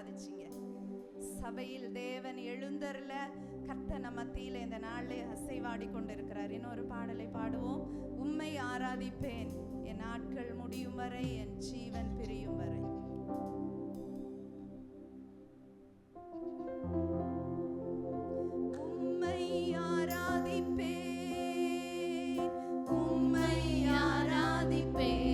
ஆராதிச்சிங்க. சபையில் தேவன் எழுந்தருள கர்த்தர் நம்ம மத்தியில இந்த நாளிலே அசைவாடி கொண்டிருக்கிறார். இன்னொரு பாடலை பாடுவோம். உம்மை ஆராதிப்பேன் என் நாட்கள் முடியும் வரை, என் ஜீவன் பிரியும் வரை. உம்மை ஆராதிப்பேன், உம்மை ஆராதிப்பேன்,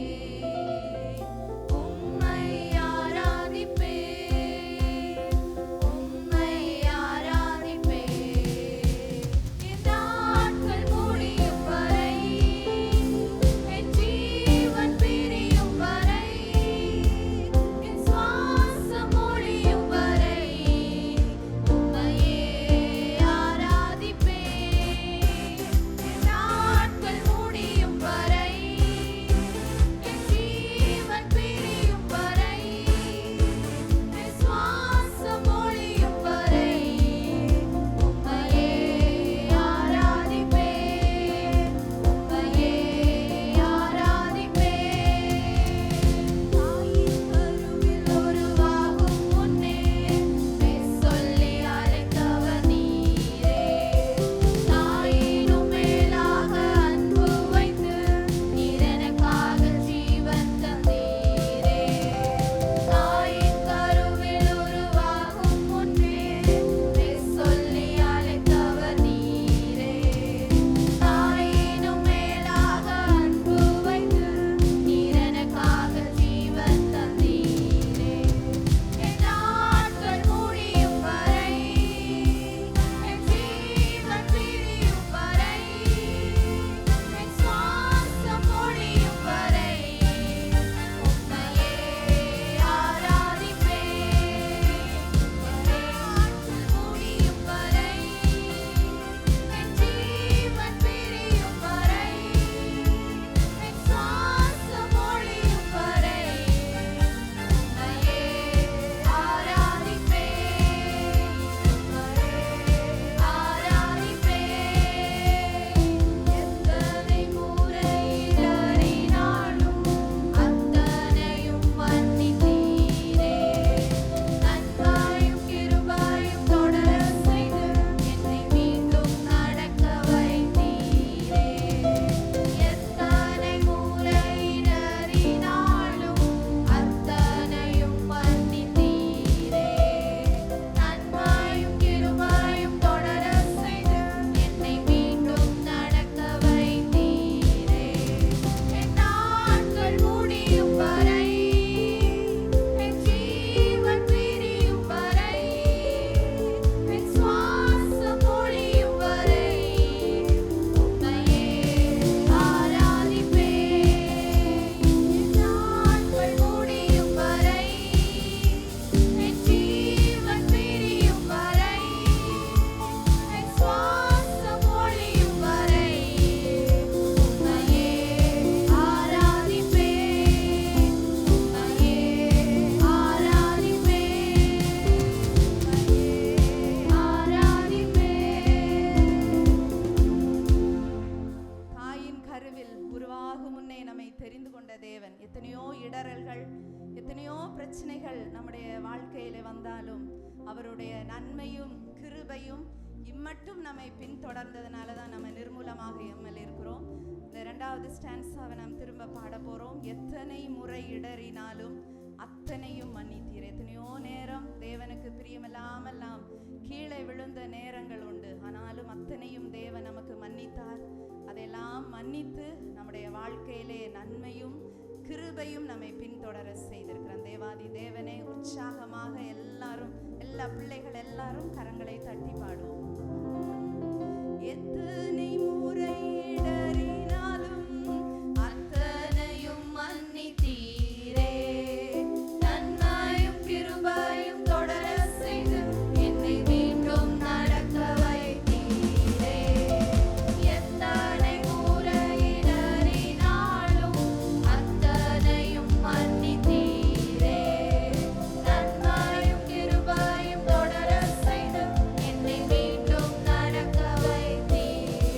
பிரச்சனைகள் நம்முடைய வாழ்க்கையில வந்தாலும் அவருடைய நன்மையும் கிருபையும் இம்மட்டும் நம்மை பின்தொடர்ந்ததுனால தான் நம்ம நிர்மூலமாக எம்எல் இருக்கிறோம். இந்த 2வது ஸ்டான்ஸாவை நாம் திரும்ப பாட போறோம். எத்தனை முறை இடறினாலும் அத்தனையும் மன்னித்தீர். எத்தனையோ நேரம் தேவனுக்கு பிரியமில்லாமல் நாம் கீழே விழுந்த நேரங்கள் உண்டு. ஆனாலும் அத்தனையும் தேவன் நமக்கு மன்னித்தார். அதையெல்லாம் மன்னித்து நம்முடைய வாழ்க்கையிலே நன்மையும் கிருபையும் நம்மை பின்தொடர செய்திருக்கிறான். தேவாதி தேவனே, உற்சாகமாக எல்லாரும், எல்லா பிள்ளைகள் எல்லாரும் கரங்களை தட்டி பாடுவோம். எத்தனை முறை இடறினாலும் அத்தனையும் மன்னித்தீரே, நன்மையும் கிருபையும் தொடர செய்து என்னை மீண்டும் நடக்க வைத்தீரே. எத்தனை முறை இடறினாலும் அத்தனையும் மன்னித்தீரே, நன்மையும் கிருபையும் தொடர செய்து என்னை மீண்டும் நடக்க வைத்தீரே.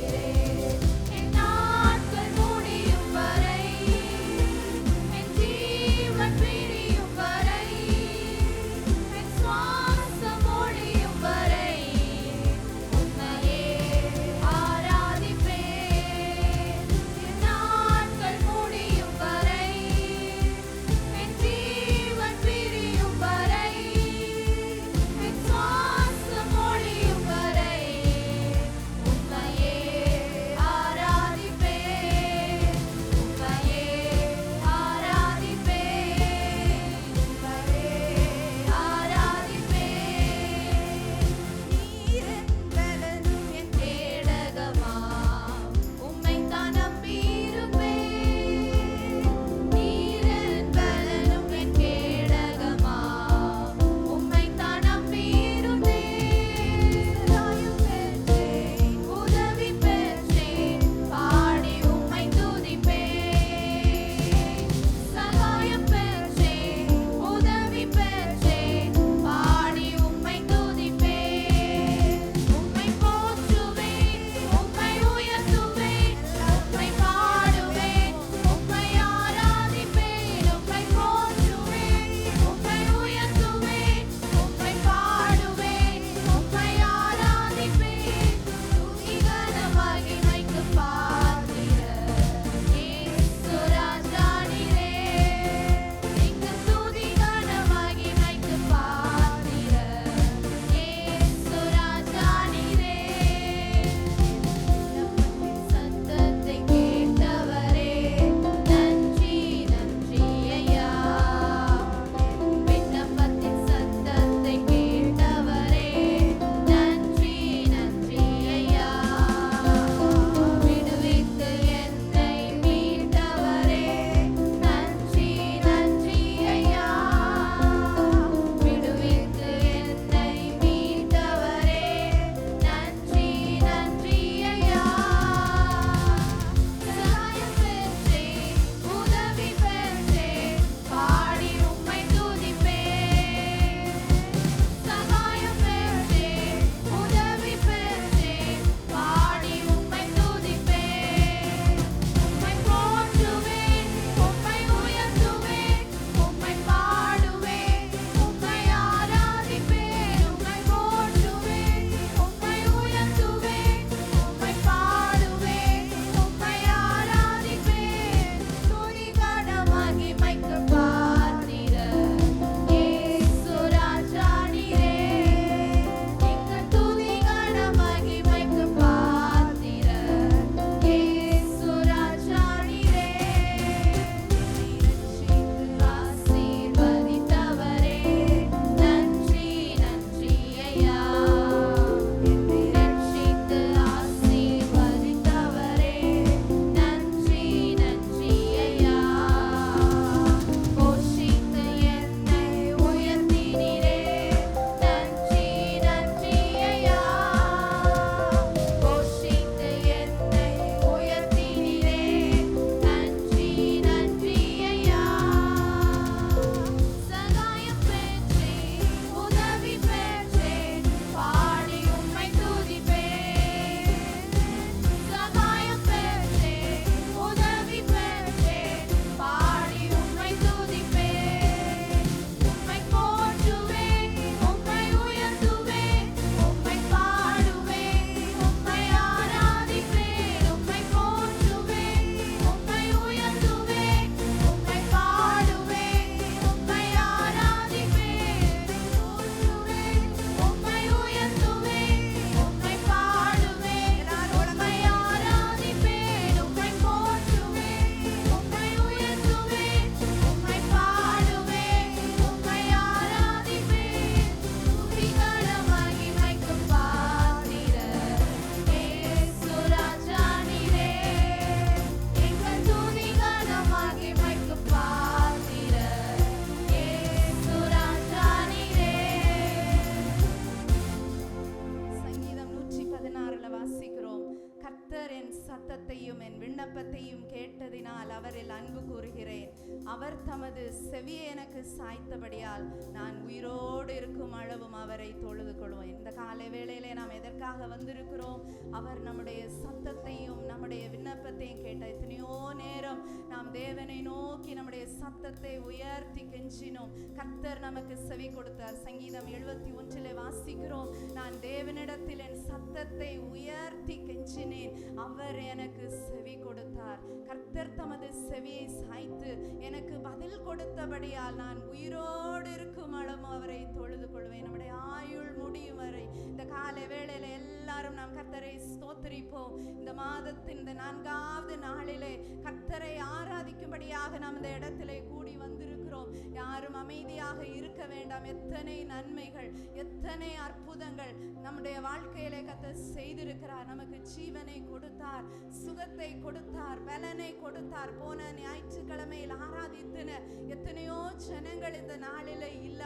அவர் தமது செவியை எனக்கு சாய்த்தபடியால் நான் உயிரோடு இருக்கும் அளவும் அவரை தொழுது கொள்வோம். இந்த காலை வேளையிலே நாம் எதற்காக வந்திருக்கிறோம்? அவர் நம்முடைய சத்தத்தையும் நம்முடைய விண்ணப்பத்தையும் கேட்ட எத்தனையோ நேரம் நாம் தேவனை நோக்கி நம்முடைய சத்தத்தை உயர்த்தி கெஞ்சினோம். கர்த்தர் நமக்கு செவி கொடுத்தார். சங்கீதம் 71 வாசிக்கிறோம், நான் தேவனிடத்தில் என் சத்தத்தை உயர்த்தி கெஞ்சினேன், அவர் எனக்கு செவி கொடுத்தார். கர்த்தர் தமது செவியை சாய்த்து எனக்கு பதில் கொடுத்தபடியால் நான் உயிரோடு இருக்கும் அளவும் அவரை தொழுது கொள்வேன். நம்முடைய ஆயுள் முடியும் வரை இந்த காலை வேளையில எல்லாரும் நாம் கர்த்தரை ஸ்தோத்திரிப்போம். இந்த மாதத்தின் இந்த 4வது நாளிலே கர்த்தரை ஆராதிக்கும்படியாக நாம் இந்த இடத்திலே கூடி வந்திருக்கிறோம். யாரும் அமைதியாக இருக்க வேண்டாம். எத்தனை நன்மைகள், எத்தனை அற்புதங்கள் நம்முடைய வாழ்க்கையிலே கர்த்தர் செய்திருக்கிறார். நமக்கு ஜீவனை கொடுத்தார், சுகத்தை கொடுத்தார், பலனை கொடுத்தார். போன ஞாயிற்றுக்கிழமையில் ஆராதித்தன எத்தனையோ ஜனங்கள் இந்த நாளிலே இல்ல.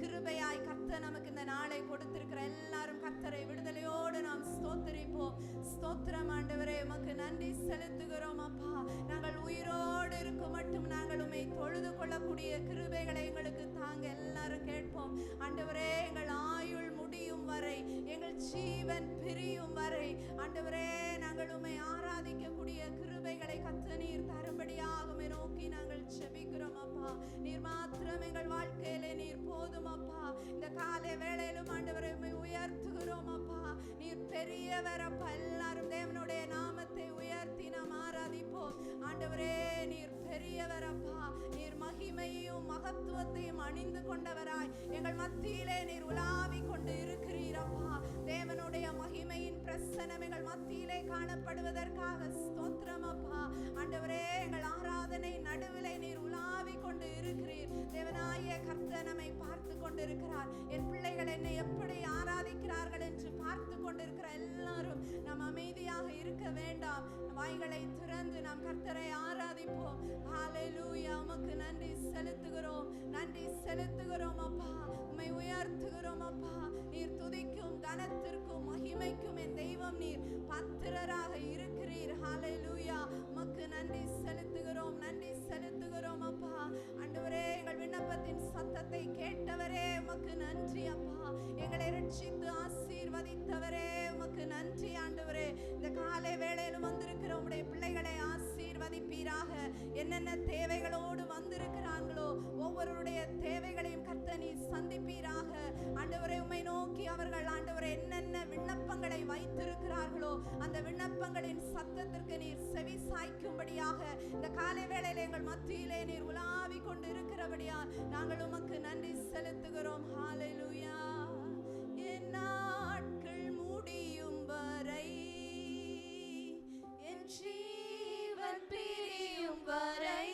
கிருபையாய் கர்த்தர் நமக்கு இந்த நாளை கொடுத்திருக்கிற எல்லாரும் கர்த்தரை விடுதலையோடு நாம் ஸ்தோத்திரிப்போம். ஸ்தோத்திரம் ஆண்டவரே, உமக்கு நன்றி செலுத்துகிறோம் அப்பா. நாங்கள் உயிரோடு இருக்கும் மட்டும் நாங்கள் உம்மை தொழுது கொள்ளக்கூடிய கிருபைகளை எங்களுக்கு தாங்க. எல்லாரும் கேட்போம். ஆண்டவரே, எங்கள் ஆயுள் முடியும் வரை, எங்கள் ஜீவன் பிரியும் வரை ஆண்டவரே நாங்கள் உம்மை ஆராதிக்கக்கூடிய கிருபைகளை கர்த்தர் நீர் தரும்படியாக உம்மை நோக்கி நாங்கள் ஜெபிக்கிறோம் அப்பா. நீர் மாத்திரம் எங்கள் வாழ்க்கையிலே நீர் போதும் அப்பா. இந்த காலை வேளையிலும் ஆண்டவரை உம்மை உயர்த்துகிறோம் அப்பா. நீர் பெரியவர் அப்பா. எல்லாரும் தேவனுடைய நாமத்தை உயர்த்தி நாம் ஆராதிப்போம். ஆண்டவரே, நீர் பெரியவர் அப்பா. நீர் மகிமையும் மகத்துவத்தையும் அணிந்து கொண்டவராய் எங்கள் மத்தியிலே நீர் உலாவி கொண்டு இருக்கிறீர் அப்பா. தேவனுடைய மகிமையின் பிரசன்னம் எங்கள் மத்தியிலே காணப்படுவதற்காக ஸ்தோத்திரம் அப்பா. ஆண்டவரே, எங்கள் ஆராதனை நடுவிலே நீர் உலாவி கொண்டு இருக்கிறீர். தேவனாய கர்த்தர் நம்மை பார்த்து கொண்டிருக்கிறார். என் பிள்ளைகள் என்னை எப்படி ஆராதிக்கிறார்கள் என்று பார்த்து கொண்டிருக்கிற எல்லாரும் நாம் அமைதியாக இருக்க வேண்டாம். வாய்களை திறந்து நாம் கர்த்தரை ஆராதிப்போம். ஹல்லேலூயா. உமக்கு நன்றி செலுத்துகிறோம், நன்றி செலுத்துகிறோம் அப்பா. உம்மை உயர்த்துகிறோம் அப்பா. நீர் துதிக்கும் கனத்திற்கும் மகிமைக்கும் என் தெய்வம் நீர் பாத்திரராக இருக்கிறீர். ஹல்லேலூயா. உமக்கு நன்றி செலுத்துகிறோம், நன்றி செலுத்துகிறோம் அப்பா. ஆண்டவரே, எங்கள் விண்ணப்பத்தின் சத்தத்தை கேட்டவரே உமக்கு நன்றி அப்பா. எங்களை ரட்சித்து ஆசீர்வதித்தவரே உமக்கு நன்றி ஆண்டவரே. இந்த காலை வேளையிலும் வந்திருக்கிற உம்முடைய பிள்ளைகளை ஆசீர்வதிப்பீராக. என்னென்ன தேவைகளோடு வந்திருக்கிறார்களோ ஒவ்வொருடைய தேவைகளையும் கர்த்தர் நீர் சந்திப்பீராக. ஆண்டவரே, உம்மை நோக்கி அவர்கள் ஆண்டவரே என்னென்ன விண்ணப்பங்களை வைத்திருக்கிறார்களோ அந்த விண்ணப்பங்களின் சத்தத்திற்கு நீர் செவி சாய்க்கும்படியாக இந்த காலை வேளையிலே எங்கள் மத்தியிலே நீர் உலாவி கொண்டு இருக்கிறபடியால் நாங்கள் உமக்கு நன்றி செலுத்துகிறோம். ஹல்லேலூயா. என் நாட்கள் முடியும் வரை, என் ஜீவன் பிரியும் வரை,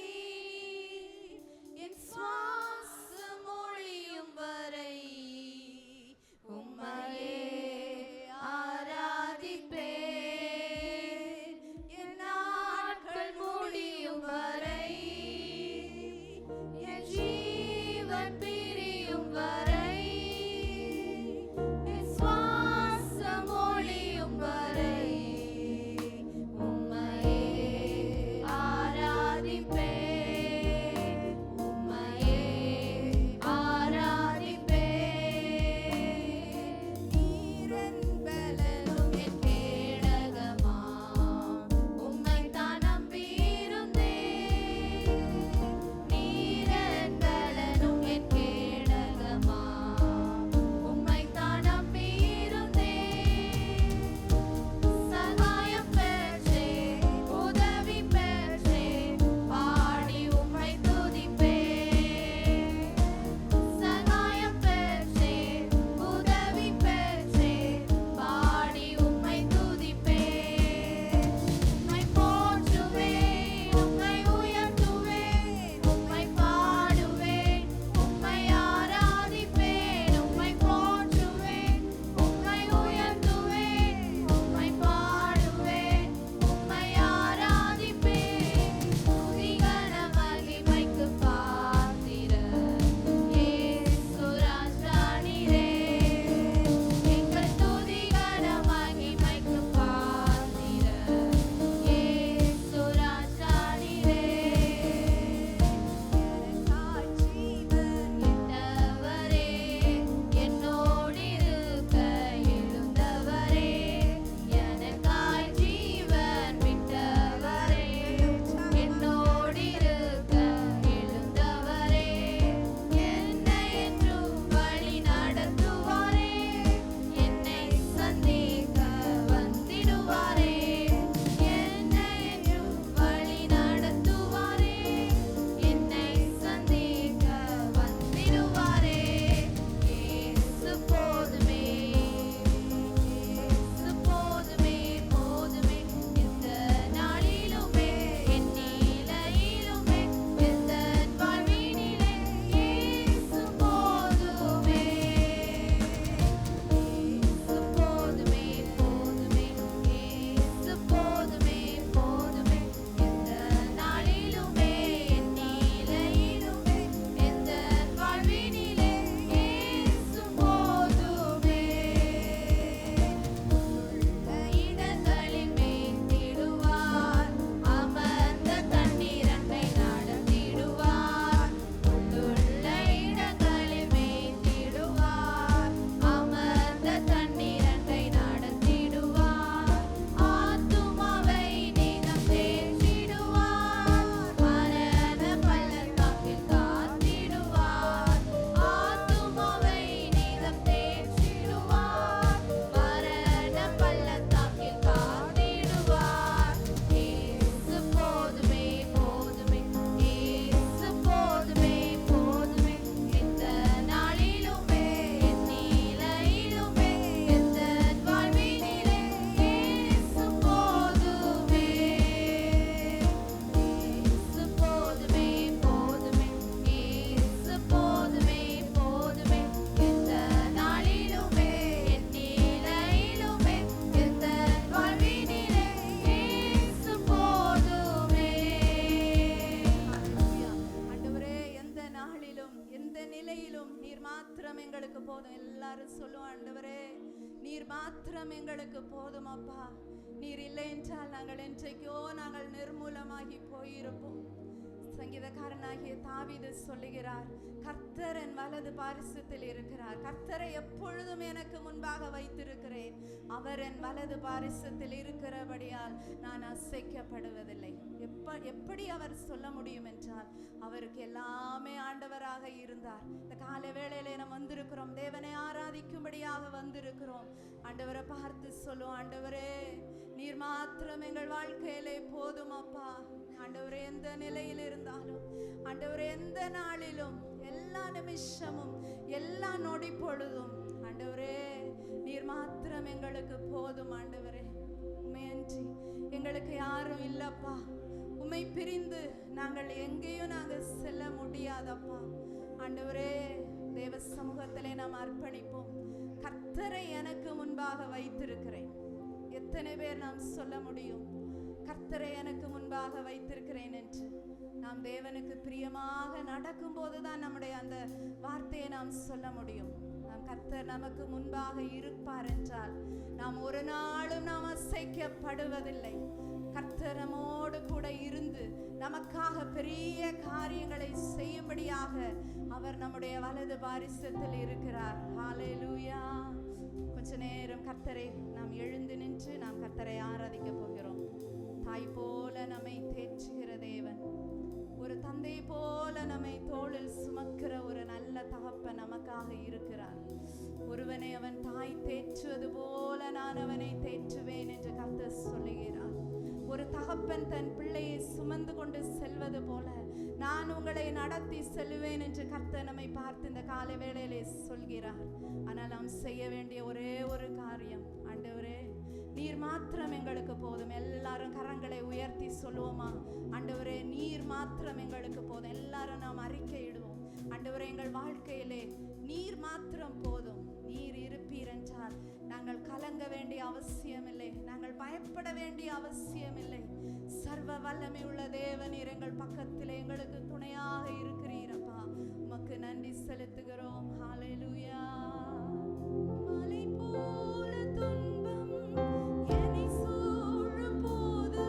என் சுவாசம் ஒழியும் வரை உம்மையே ஆராதிப்பேன். என் நாட்கள் முடியும் வரை, என் ஜீவன் பிரியும் வரை, என் சுவாசம் ஒழியும் வரை உம்மையே போதும். எல்லாரும் சொல்லுவோம், ஆண்டவரே நீர் மாத்திரம் எங்களுக்கு போதும் அப்பா. நீர் இல்லை என்றால் நாங்கள் என்றைக்கோ நாங்கள் நிர்மூலமாகி போயிருப்போம். சங்கீதக்காரனாகிய தாவீது சொல்லுகிறார், கர்த்தர் என் வலது பாரிசத்தில் இருக்கிறார், கர்த்தரை எப்பொழுதும் எனக்கு முன்பாக வைத்திருக்கிறேன், அவர் என் வலது பாரிசத்தில் இருக்கிறபடியால் நான் அசைக்கப்படுவதில்லை. எப்படி அவர் சொல்ல முடியும் என்றால் அவருக்கு எல்லாமே ஆண்டவராக இருந்தார். இந்த காலை வேளையிலே நாம் வந்திருக்கிறோம், தேவனை ஆராதிக்கும்படியாக வந்திருக்கிறோம். ஆண்டவரை பார்த்து சொல்லுவோம், ஆண்டவரே நீர் மாத்திரம் எங்கள் வாழ்க்கையிலே போதும் அப்பா. ஆண்டவரே எந்த நிலையில் இருந்தாலும், ஆண்டவரே எந்த நாளிலும், எல்லா நிமிஷமும், எல்லா நொடி பொழுதும், ஆண்டவரே நீர் மாத்திரம் எங்களுக்கு போதும். ஆண்டவரே உம்மையன்றி எங்களுக்கு யாரும் இல்லப்பா. உம்மை பிரிந்து நாங்கள் எங்கேயும் நாங்கள் செல்ல முடியாதப்பா. ஆண்டவரே தேவ சமூகத்திலே நாம் அர்ப்பணிப்போம். கர்த்தரை எனக்கு முன்பாக வைத்திருக்கிறேன். எத்தனை பேர் நாம் சொல்ல முடியும், கர்த்தரை எனக்கு முன்பாக வைத்திருக்கிறேன் என்று? நாம் தேவனுக்கு பிரியமாக நடக்கும் போதுதான் நம்முடைய அந்த வார்த்தையை நாம் சொல்ல முடியும். நாம் கர்த்தர் நமக்கு முன்பாக இருப்பார் என்றால் நாம் ஒரு நாளும் நாம் அசைக்கப்படுவதில்லை. கர்த்தர் நம்மோடு கூட இருந்து நமக்காக பெரிய காரியங்களை செய்யும்படியாக அவர் நம்முடைய வலது பாரிசத்தில் இருக்கிறார். ஹல்லேலூயா. கொஞ்ச நேரம் கர்த்தரை நாம் எழுந்து நின்று நாம் கர்த்தரை ஆராதிக்க போகிறோம். தாய் போல நம்மை தேற்றுகிற தேவன், ஒரு தந்தை போல நம்மை தோளில் சுமக்கிற ஒரு நல்ல தகப்பன் நமக்காக இருக்கிறார். ஒருவனை அவன் தாய் தேற்றுவது போல நான் அவனை தேற்றுவேன் என்று கர்த்தர் சொல்லுகிறார். ஒரு தகப்பன் தன் பிள்ளையை சுமந்து கொண்டு செல்வது போல நான் உங்களை நடத்தி செல்வேன் என்று கர்த்தர் நம்மை பார்த்து இந்த காலை வேளையிலே சொல்கிறார். ஆனால் நாம் செய்ய வேண்டிய ஒரே ஒரு காரியம், ஆண்டவரே நீர் மாத்திரம் எங்களுக்கு போதும். எல்லாரும் கரங்களை உயர்த்தி சொல்லுவோமா? ஆண்டவரே நீர் மாத்திரம் எங்களுக்கு போதும். எல்லாரும் நாம் அறிக்கையிடுவோம், ஆண்டவரே எங்கள் வாழ்க்கையிலே நீர் மாத்திரம் போதும். நீர் இருப்பீர் என்றால் நாங்கள் கலங்க வேண்டிய அவசியம் இல்லை, நாங்கள் பயப்பட வேண்டிய அவசியம் இல்லை. சர்வ வல்லமை உள்ள தேவனீர் எங்கள் பக்கத்திலே எங்களுக்கு துணையாக இருக்கிறீரப்பா. உமக்கு நன்றி செலுத்துகிறோம். ஹல்லேலூயா. மலை போல துன்பம் என்னை சூழும் போது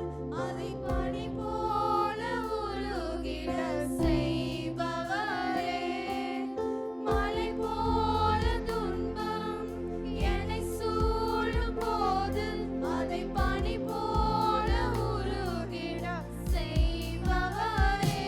அதை பனி போல உருகிட செய்பவரே. மலை போல துன்பம் என்னை சூழும் போது அதை பனி போல உருகிட செய்பவரே.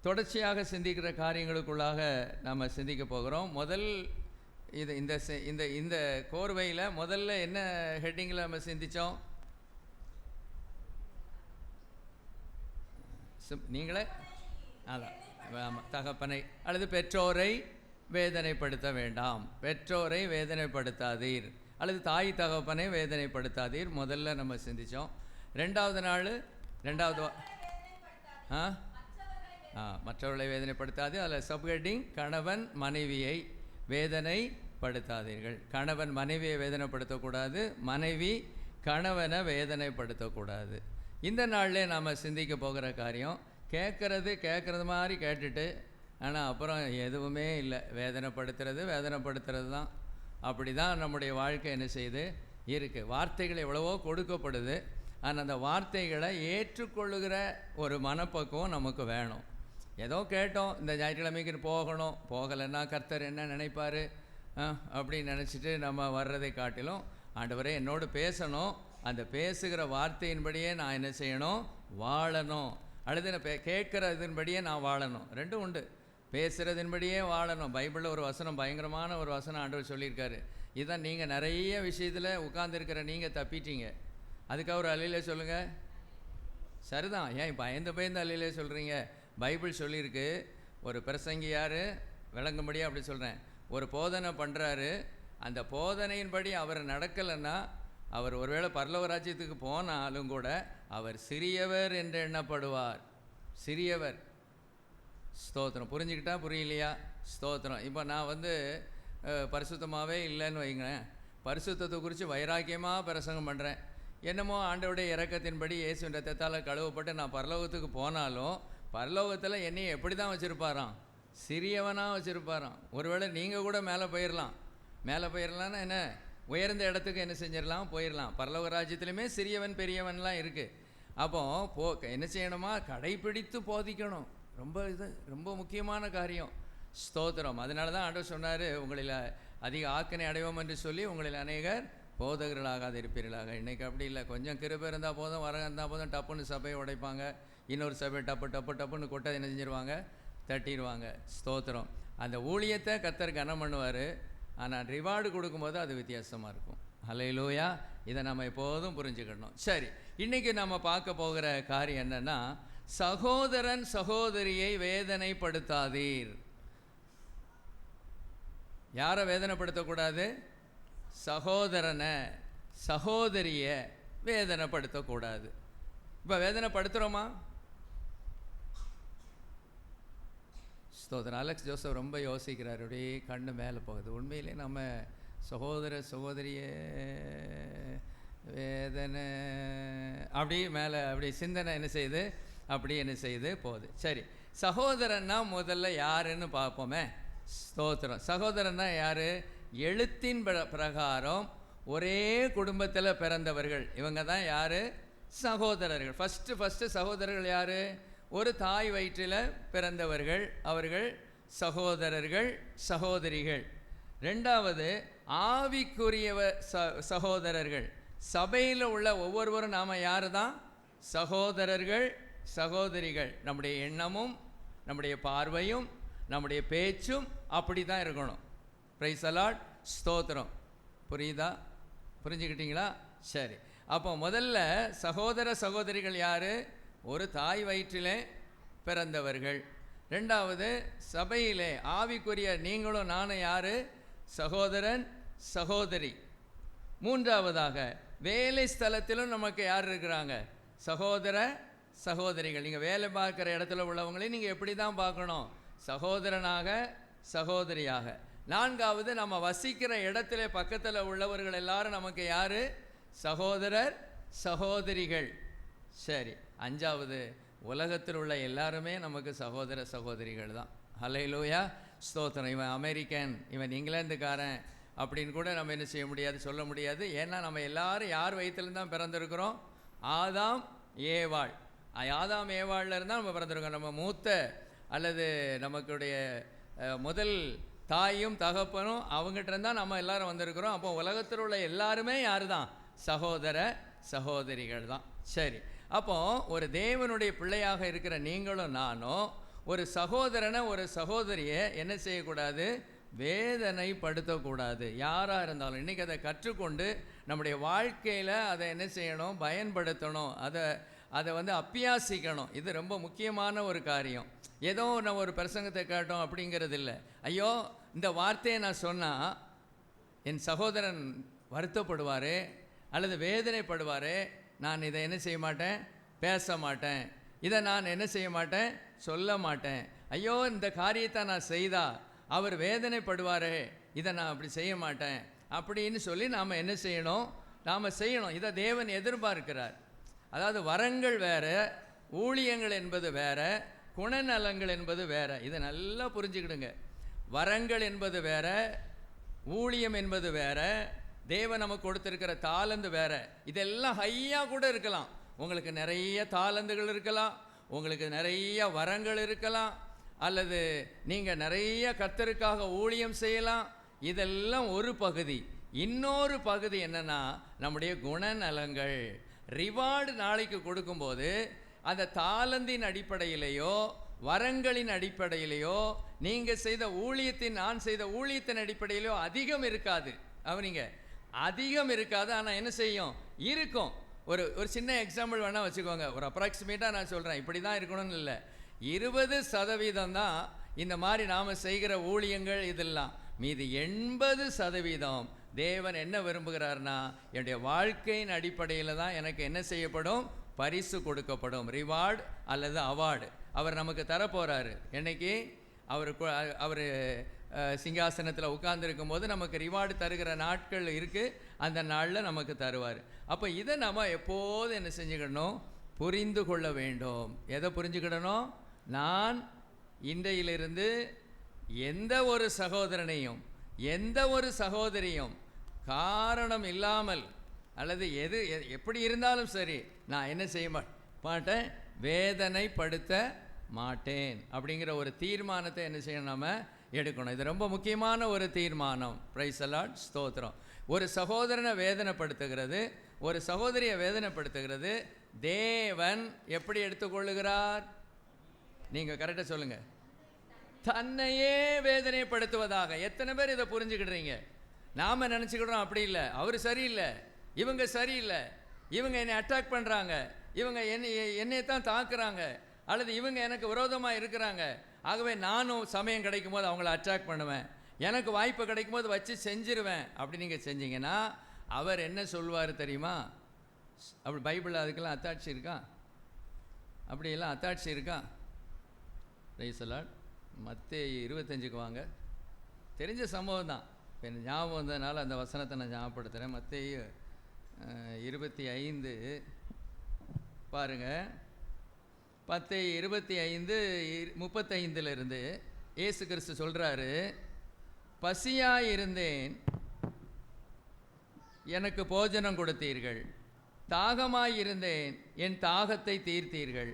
தொடர்ச்சியாக சிந்திக்கிற காரியங்களுக்குள்ளாக நாம் சிந்திக்க போகிறோம். முதல் இது இந்த இந்த இந்த கோர்வையில் முதல்ல என்ன ஹெட்டிங்கில் நம்ம சிந்தித்தோம்? நீங்களே அதான் தகப்பனை அல்லது பெற்றோரை வேதனைப்படுத்த வேண்டாம், பெற்றோரை வேதனைப்படுத்தாதீர், அல்லது தாய் தகப்பனை வேதனைப்படுத்தாதீர் முதல்ல நம்ம சிந்தித்தோம். ரெண்டாவது மற்றவர்களை வேதனைப்படுத்தாது. அதில் சப்ஹெட்டிங் கணவன் மனைவியை வேதனைப்படுத்தாதீர்கள். கணவன் மனைவியை வேதனைப்படுத்தக்கூடாது, மனைவி கணவனை வேதனைப்படுத்தக்கூடாது. இந்த நாளிலே நாம் சிந்திக்க போகிற காரியம், கேட்குறது மாதிரி கேட்டுட்டு ஆனால் அப்புறம் எதுவுமே இல்லை, வேதனைப்படுத்துறது தான். அப்படி தான் நம்முடைய வாழ்க்கை என்ன செய்யுது இருக்குது. வார்த்தைகள் எவ்வளவோ கொடுக்கப்படுது, ஆனால் அந்த வார்த்தைகளை ஏற்றுக்கொள்ளுகிற ஒரு மனப்பக்குவம் நமக்கு வேணும். ஏதோ கேட்டோம், இந்த ஞாயிற்றுக்கிழமைக்கு போகணும், போகலைன்னா கர்த்தர் என்ன நினைப்பார் அப்படின்னு நினச்சிட்டு நம்ம வர்றதை காட்டிலும், ஆண்டவரே என்னோடு பேசணும், அந்த பேசுகிற வார்த்தையின்படியே நான் என்ன செய்யணும், வாழணும், அல்லது கேட்குறதின்படியே நான் வாழணும். ரெண்டும் உண்டு. பேசுகிறதின்படியே வாழணும். பைபிளில் ஒரு வசனம், பயங்கரமான ஒரு வசனம் ஆண்டவர் சொல்லியிருக்காரு. இதுதான் நீங்கள் நிறைய விஷயத்தில் உட்கார்ந்துருக்கிற நீங்கள் தப்பிட்டீங்க. அதுக்காக ஒரு அல்லையிலே சொல்லுங்கள். சரிதான், ஏன் பயந்து அல்லையிலே சொல்கிறீங்க? பைபிள் சொல்லியிருக்கு. ஒரு பிரசங்கி யார் விளங்கும்படியாக அப்படி சொல்கிறேன், ஒரு போதனை பண்ணுறாரு, அந்த போதனையின்படி அவர் நடக்கலைன்னா அவர் ஒருவேளை பரலோக ராஜ்யத்துக்கு போனாலும் கூட அவர் சிறியவர் என்று எண்ணப்படுவார். சிறியவர். ஸ்தோத்திரம். புரிஞ்சுக்கிட்டா புரியலையா? ஸ்தோத்திரம். இப்போ நான் பரிசுத்தமாகவே இல்லைன்னு வைங்களேன், பரிசுத்தத்தை குறித்து வைராக்கியமாக பிரசங்கம் பண்ணுறேன், என்னமோ ஆண்டவருடைய இரக்கத்தின்படி இயேசுவின் ரத்தத்தால் கழுவப்பட்டு நான் பரலோகத்துக்கு போனாலும் பரலோகத்தில் என்னையை எப்படி தான் வச்சுருப்பாராம்? சிறியவனாக வச்சுருப்பாராம். ஒருவேளை நீங்கள் கூட மேலே போயிடலான்னா என்ன, உயர்ந்த இடத்துக்கு என்ன செஞ்சிடலாம், போயிடலாம். பரலோக ராஜ்யத்துலையுமே சிறியவன் பெரியவன்லாம் இருக்குது. அப்போ என்ன செய்யணுமா, கடைப்பிடித்து போதிக்கணும். ரொம்ப முக்கியமான காரியம். ஸ்தோத்திரம். அதனால தான் ஆண்டவர் சொன்னார், உங்களில் அதிக ஆக்கனை அடைவோம் என்று சொல்லி உங்களில் அநேகர் போதகர்களாகாது இருப்பீர்களாக. இன்றைக்கி அப்படி இல்லை. கொஞ்சம் கிருபை இருந்தால் போதும், வர இருந்தால் போதும், டப்புன்னு சபையை உடைப்பாங்க, இன்னொரு சபை டப்புன்னு கொட்டை என்ன செஞ்சிருவாங்க, தட்டிடுவாங்க. ஸ்தோத்திரம். அந்த ஊழியத்தை கர்த்தர் கனம் பண்ணுவார், ஆனால் ரிவார்டு கொடுக்கும்போது அது வித்தியாசமாக இருக்கும். ஹல்லேலூயா. இதை நம்ம எப்போதும் புரிஞ்சுக்கணும். சரி, இன்றைக்கி நம்ம பார்க்க போகிற காரியம் என்னென்னா, சகோதரன் சகோதரியை வேதனைப்படுத்தாதீர். யாரை வேதனைப்படுத்தக்கூடாது? சகோதரனை சகோதரியை வேதனைப்படுத்தக்கூடாது. இப்போ வேதனைப்படுத்துகிறோமா? ஸ்தோத்திரம். அலெக்ஸ் ஜோசப் ரொம்ப யோசிக்கிறார், அப்படியே கண்ணு மேலே போகுது. உண்மையிலே நம்ம சகோதரியை வேதனை அப்படி மேலே அப்படி சிந்தனை என்ன செய்யுது, அப்படி என்ன செய்யுது போகுது. சரி, சகோதரன்னா முதல்ல யாருன்னு பார்ப்போமே. ஸ்தோத்திரம். சகோதரன்னா யார்? எழுத்தின் பிரகாரம் ஒரே குடும்பத்தில் பிறந்தவர்கள், இவங்க தான் யார்? சகோதரர்கள். ஃபஸ்ட்டு சகோதரர்கள் யார்? ஒரு தாய் வயிற்றில் பிறந்தவர்கள், அவர்கள் சகோதரர்கள் சகோதரிகள். ரெண்டாவது ஆவிக்குரிய சகோதரர்கள். சபையில் உள்ள ஒவ்வொருவரும் நாம் யார் தான்? சகோதரர்கள் சகோதரிகள். நம்முடைய எண்ணமும் நம்முடைய பார்வையும் நம்முடைய பேச்சும் அப்படி தான் இருக்கணும். Praise the Lord. ஸ்தோத்திரம். புரியுதா? புரிஞ்சுக்கிட்டீங்களா? சரி, அப்போ முதல்ல சகோதர சகோதரிகள் யார்? ஒரு தாய் வயிற்றிலே பிறந்தவர்கள். ரெண்டாவது சபையிலே ஆவிக்குரிய நீங்களும் நானும் யார்? சகோதரன் சகோதரி. மூன்றாவதாக வேலை ஸ்தலத்திலும் நமக்கு யார் இருக்கிறாங்க? சகோதர சகோதரிகள். நீங்கள் வேலை பார்க்குற இடத்துல உள்ளவங்களையும் நீங்கள் எப்படி தான் பார்க்கணும்? சகோதரனாக சகோதரியாக. நான்காவது நம்ம வசிக்கிற இடத்துல பக்கத்தில் உள்ளவர்கள் எல்லாரும் நமக்கு யார்? சகோதரர் சகோதரிகள். சரி, அஞ்சாவது உலகத்தில் உள்ள எல்லாருமே நமக்கு சகோதர சகோதரிகள் தான். ஹல்லேலூயா. ஸ்தோத்திரம். இவன் அமெரிக்கன், இவன் இங்கிலாந்துக்காரன் அப்படின்னு கூட நம்ம என்ன செய்ய முடியாது, சொல்ல முடியாது. ஏன்னா நம்ம எல்லாரும் யார் வயிற்றுலேருந்து தான் பிறந்திருக்கிறோம்? ஆதாம் ஏவாள். ஆதாம் ஏவாளில் இருந்தால் நம்ம பிறந்திருக்கோம். நம்ம மூத்த அல்லது நமக்குடைய முதல் தாயும் தகப்பனும் அவங்ககிட்ட இருந்தால் நம்ம எல்லாரும் வந்திருக்கிறோம். அப்போ உலகத்தில் உள்ள எல்லாருமே யார் தான்? சகோதர சகோதரிகள் தான். சரி, அப்போ ஒரு தேவனுடைய பிள்ளையாக இருக்கிற நீங்களும் நானும் ஒரு சகோதரனை ஒரு சகோதரியை என்ன செய்யக்கூடாது? வேதனைப்படுத்தக்கூடாது. யாராக இருந்தாலும் இன்றைக்கி அதை கற்றுக்கொண்டு நம்முடைய வாழ்க்கையில் அதை என்ன செய்யணும்? பயன்படுத்தணும். அதை அப்பியாசிக்கணும். இது ரொம்ப முக்கியமான ஒரு காரியம். ஏதோ நம்ம ஒரு பிரசங்கத்தை கேட்டோம் அப்படிங்கிறது இல்லை. ஐயோ இந்த வார்த்தையை நான் சொன்னால் என் சகோதரன் வருத்தப்படுவார் அல்லது வேதனைப்படுவார், நான் இதை என்ன செய்ய மாட்டேன்? பேச மாட்டேன். இதை நான் என்ன செய்ய மாட்டேன்? சொல்ல மாட்டேன். ஐயோ இந்த காரியத்தை நான் செய்தால் அவர் வேதனைப்படுவார், இதை நான் அப்படி செய்ய மாட்டேன் அப்படின்னு சொல்லி நாம் என்ன செய்யணும்? நாம் செய்யணும். இதை தேவன் எதிர்பார்க்கிறார். அதாவது வரங்கள் வேறு, ஊழியங்கள் என்பது வேறு, குணநலங்கள் என்பது வேறு. இதை நல்லா புரிஞ்சுக்கிடுங்க. வரங்கள் என்பது வேறு, ஊழியம் என்பது வேறு, தேவன் நமக்கு கொடுத்துருக்கிற தாளந்து வேறு. இதெல்லாம் ஹையாக கூட இருக்கலாம். உங்களுக்கு நிறைய தாளந்துகள் இருக்கலாம், உங்களுக்கு நிறைய வரங்கள் இருக்கலாம், அல்லது நீங்கள் நிறைய கர்த்தருக்காக ஊழியம் செய்யலாம். இதெல்லாம் ஒரு பகுதி. இன்னொரு பகுதி என்னென்னா நம்முடைய குணநலங்கள். ரிவார்டு நாளைக்கு கொடுக்கும்போது அந்த தாளந்தின் அடிப்படையிலேயோ வரங்களின் அடிப்படையிலேயோ நீங்கள் செய்த ஊழியத்தின், நான் செய்த ஊழியத்தின் அடிப்படையிலேயோ அதிகம் இருக்காது. அவனிங்க அதிகம் இருக்காது. ஆனால் என்ன செய்யும்? இருக்கும். ஒரு சின்ன எக்ஸாம்பிள் வேணால் வச்சுக்கோங்க. ஒரு அப்ராக்சிமேட்டாக நான் சொல்கிறேன், இப்படி தான் இருக்கணும்னு இல்லை. 20% தான் இந்த மாதிரி நாம் செய்கிற ஊழியங்கள் இதெல்லாம். மீது 80% தேவன் என்ன விரும்புகிறார்னா, என்னுடைய வாழ்க்கையின் அடிப்படையில் தான் எனக்கு என்ன செய்யப்படும்? பரிசு கொடுக்கப்படும். ரிவார்டு அல்லது அவார்டு அவர் நமக்கு தரப்போகிறாரு. என்னைக்கு அவர் சிங்காசனத்தில் உட்கார்ந்துருக்கும் போது நமக்கு ரிவார்டு தருகிற நாட்கள் இருக்குது. அந்த நாளில் நமக்கு தருவார். அப்போ இதை நம்ம எப்போது என்ன செஞ்சுக்கிடணும்? புரிந்து கொள்ள வேண்டும். எதை புரிஞ்சுக்கிடணும்? நான் இன்றையிலிருந்து எந்த ஒரு சகோதரனையும் எந்த ஒரு சகோதரியும் காரணம் இல்லாமல் அல்லது எப்படி இருந்தாலும் சரி நான் என்ன செய்ய மாட்டேன்? வேதனைப்படுத்த மாட்டேன் அப்படிங்கிற ஒரு தீர்மானத்தை என்ன செய்யணும்? நம்ம எடுக்கணும். இது ரொம்ப முக்கியமான ஒரு தீர்மானம். பிரைஸ் தி லார்ட், ஸ்தோத்திரம். ஒரு சகோதரனை வேதனைப்படுத்துகிறது, ஒரு சகோதரியை வேதனைப்படுத்துகிறது தேவன் எப்படி எடுத்துக்கொள்ளுகிறார்? நீங்கள் கரெக்டாக சொல்லுங்கள். தன்னையே வேதனைப்படுத்துவதாக. எத்தனை பேர் இதை புரிஞ்சுக்கிடுறீங்க? நாம் நினச்சிக்கிடுறோம் அப்படி இல்லை, அவர் சரியில்லை, இவங்க சரியில்லை, இவங்க என்னை அட்டாக் பண்ணுறாங்க, இவங்க என்னை தான் தாக்குறாங்க, அல்லது இவங்க எனக்கு விரோதமாக இருக்கிறாங்க, ஆகவே நானும் சமயம் கிடைக்கும் போது அவங்கள அட்டாக் பண்ணுவேன், எனக்கு வாய்ப்பு கிடைக்கும் போது வச்சு செஞ்சிருவேன். அப்படி நீங்கள் செஞ்சீங்கன்னா அவர் என்ன சொல்வார் தெரியுமா? அப்படி பைபிளில் அதுக்கெல்லாம் அத்தாட்சி இருக்கா? அப்படியெல்லாம் அத்தாட்சி இருக்கா? Price the Lord. மத்தேயு 25க்கு வாங்க. தெரிஞ்ச சம்பவம் தான், இப்போ ஞாபகம் வந்ததுனால அந்த வசனத்தை நான் ஞாபகப்படுத்துகிறேன். மத்தேயு 25 பாருங்கள். மத்தேயு 25:35 இயேசு கிறிஸ்து சொல்கிறாரு, பசியாக இருந்தேன் எனக்கு போஜனம் கொடுத்தீர்கள், தாகமாயிருந்தேன் என் தாகத்தை தீர்த்தீர்கள்,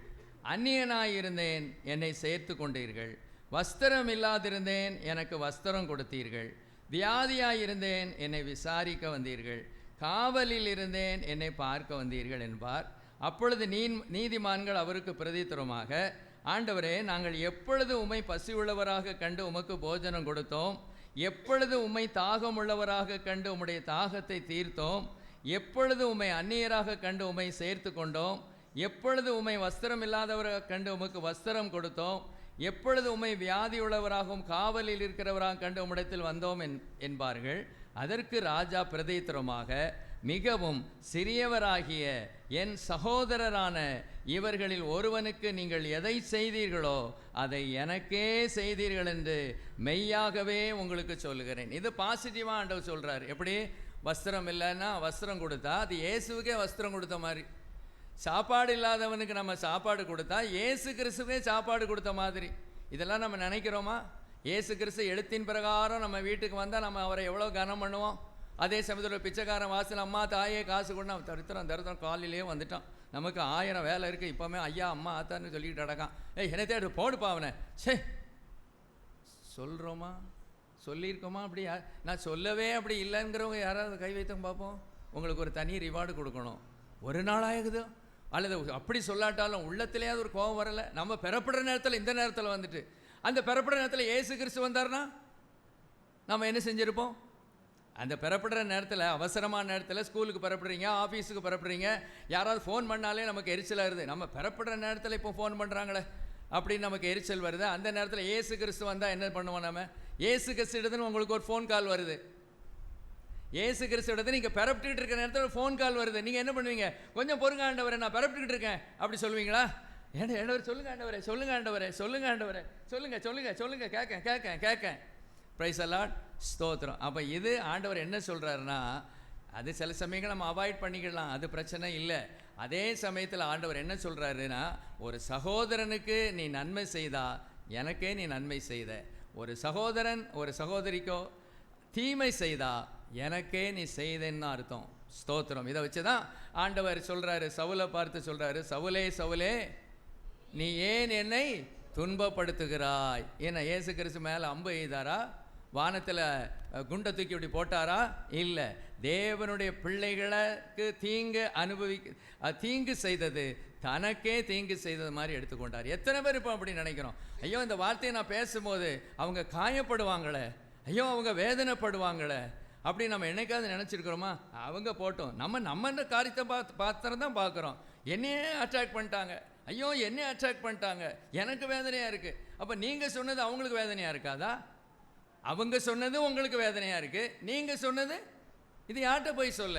அந்நியனாயிருந்தேன் என்னை சேர்த்து கொண்டீர்கள், வஸ்திரம் இல்லாதிருந்தேன் எனக்கு வஸ்திரம் கொடுத்தீர்கள், வியாதியாயிருந்தேன் என்னை விசாரிக்க வந்தீர்கள், காவலில் இருந்தேன் என்னை பார்க்க வந்தீர்கள் என்பார். அப்பொழுது நீதிமான்கள் அவருக்கு பிரதித்திரமாக, ஆண்டவரே, நாங்கள் எப்பொழுது உம்மை பசியுள்ளவராக கண்டு உமக்கு போஜனம் கொடுத்தோம்? எப்பொழுது உம்மை தாகம் உள்ளவராக கண்டு உம்முடைய தாகத்தை தீர்த்தோம்? எப்பொழுது உம்மை அந்நியராக கண்டு உம்மை சேர்த்து கொண்டோம்? எப்பொழுது உம்மை வஸ்திரம் இல்லாதவராக கண்டு உமக்கு வஸ்திரம் கொடுத்தோம்? எப்பொழுது உம்மை வியாதியுள்ளவராகவும் காவலில் இருக்கிறவராக கண்டு உம்மிடத்தில் வந்தோம் என்பார்கள். அதற்கு ராஜா பிரதித்திரமாக, மிகவும் சிறியவராகிய என் சகோதரரான இவர்களில் ஒருவனுக்கு நீங்கள் எதை செய்தீர்களோ அதை எனக்கே செய்தீர்கள் என்று மெய்யாகவே உங்களுக்கு சொல்லுகிறேன். இது பாசிட்டிவாக ஆண்டவர் சொல்கிறார். எப்படி? வஸ்திரம் இல்லைன்னா வஸ்திரம் கொடுத்தா அது இயேசுவுக்கே வஸ்திரம் கொடுத்த மாதிரி, சாப்பாடு இல்லாதவனுக்கு நம்ம சாப்பாடு கொடுத்தா இயேசு கிறிஸ்துவே சாப்பாடு கொடுத்த மாதிரி. இதெல்லாம் நம்ம நினைக்கிறோமா? இயேசு கிறிஸ்து எழுத்தின் பிரகாரம் நம்ம வீட்டுக்கு வந்தால் நம்ம அவரை எவ்வளோ கனம் பண்ணுவோம். அதே சமயத்தில் பிச்சைக்காரன் வாசல், அம்மா தாயே காசு கொண்டு அவன் தருத்திரம் காலையிலேயே வந்துட்டான், நமக்கு 1000 வேலை இருக்குது, இப்போவுமே ஐயா அம்மா ஆத்தான்னு சொல்லிக்கிட்டு அடக்கான். என்னை தேடு போடுப்பா அவனை. சே, சொல்கிறோமா? சொல்லியிருக்கோமா? அப்படி நான் சொல்லவே அப்படி இல்லைங்கிறவங்க யாராவது கை வைத்தோம் பார்ப்போம். உங்களுக்கு ஒரு தனி ரிவார்டு கொடுக்கணும். ஒரு நாள் ஆகுது, அல்லது அப்படி சொல்லாட்டாலும் உள்ளத்திலேயாவது ஒரு கோபம் வரலை? நம்ம பெறப்படுற நேரத்தில், இந்த நேரத்தில் வந்துட்டு அந்த பெறப்படுற நேரத்தில் இயேசு கிறிஸ்து வந்தார்னா நம்ம என்ன செஞ்சுருப்போம்? அந்த பெறப்படுற நேரத்தில், அவசரமான நேரத்தில், ஸ்கூலுக்கு பெறப்படுறீங்க, ஆஃபீஸுக்கு பெறப்படுறீங்க, யாராவது ஃபோன் பண்ணாலே நமக்கு எரிச்சலாக இருக்குது. நம்ம பெறப்படுற நேரத்தில் இப்போ ஃபோன் பண்ணுறாங்களே அப்படின்னு நமக்கு எரிச்சல் வருது. அந்த நேரத்தில் இயேசு கிறிஸ்து வந்தால் என்ன பண்ணுவோம்? நம்ம இயேசு கிறிஸ்து இடத்துல உங்களுக்கு ஒரு ஃபோன் கால் வருது. இயேசு கிறிஸ்து இடத்துல நீங்கள் பெறப்பட்டுக்கிட்டு இருக்கிற நேரத்தில் ஒரு ஃபோன் கால் வருது. நீங்கள் என்ன பண்ணுவீங்க? கொஞ்சம் பொறுங்க ஆண்டவரே, நான் பெறப்பட்டுக்கிட்டு இருக்கேன் அப்படி சொல்லுவீங்களா? ஆண்டவர் சொல்லுங்க ஆண்டவரே, சொல்லுங்க ஆண்டவரே, சொல்லுங்க ஆண்டவரே, சொல்லுங்க சொல்லுங்க சொல்லுங்க, கேட்கேன். பிரைஸ் தி லார்ட், ஸ்தோத்திரம். அப்போ இது ஆண்டவர் என்ன சொல்கிறாருன்னா, அது சில சமயங்கள் நம்ம அவாய்ட் பண்ணிக்கலாம், அது பிரச்சனை இல்லை. அதே சமயத்தில் ஆண்டவர் என்ன சொல்கிறாருன்னா, ஒரு சகோதரனுக்கு நீ நன்மை செய்தா எனக்கே நீ நன்மை செய்த, ஒரு சகோதரன் ஒரு சகோதரிக்கோ தீமை செய்தா எனக்கே நீ செய்தேன்னு அர்த்தம். ஸ்தோத்திரம். இதை வச்சு தான் ஆண்டவர் சொல்கிறாரு, சவுலை பார்த்து சொல்கிறாரு, சவுலே சவுலே நீ ஏன் என்னை துன்பப்படுத்துகிறாய்? ஏன்னா இயேசு கிறிஸ்து மேலே அம்பு எய்தாரா? வானத்தில் குண்டை தூக்கி இப்படி போட்டாரா? இல்லை. தேவனுடைய பிள்ளைகளுக்கு தீங்கு செய்தது தனக்கே தீங்கு செய்தது மாதிரி எடுத்துக்கொண்டார். எத்தனை பேர் இப்போ அப்படி நினைக்கிறோம்? ஐயோ இந்த வார்த்தையை நான் பேசும்போது அவங்க காயப்படுவாங்களே, ஐயோ அவங்க வேதனைப்படுவாங்களே அப்படி நம்ம என்னைக்காவது நினச்சிருக்கிறோமா? அவங்க போட்டோம், நம்ம காரியத்தை பாத்திரம் தான் பார்க்குறோம். என்னையே அட்டாக் பண்ணிட்டாங்க, ஐயோ என்னையே அட்டாக் பண்ணிட்டாங்க, எனக்கு வேதனையாக இருக்குது. அப்போ நீங்கள் சொன்னது அவங்களுக்கு வேதனையாக இருக்காதா? அவங்க சொன்னது உங்களுக்கு வேதனையாக இருக்குது, நீங்கள் சொன்னது இது யார்கிட்ட போய் சொல்ல?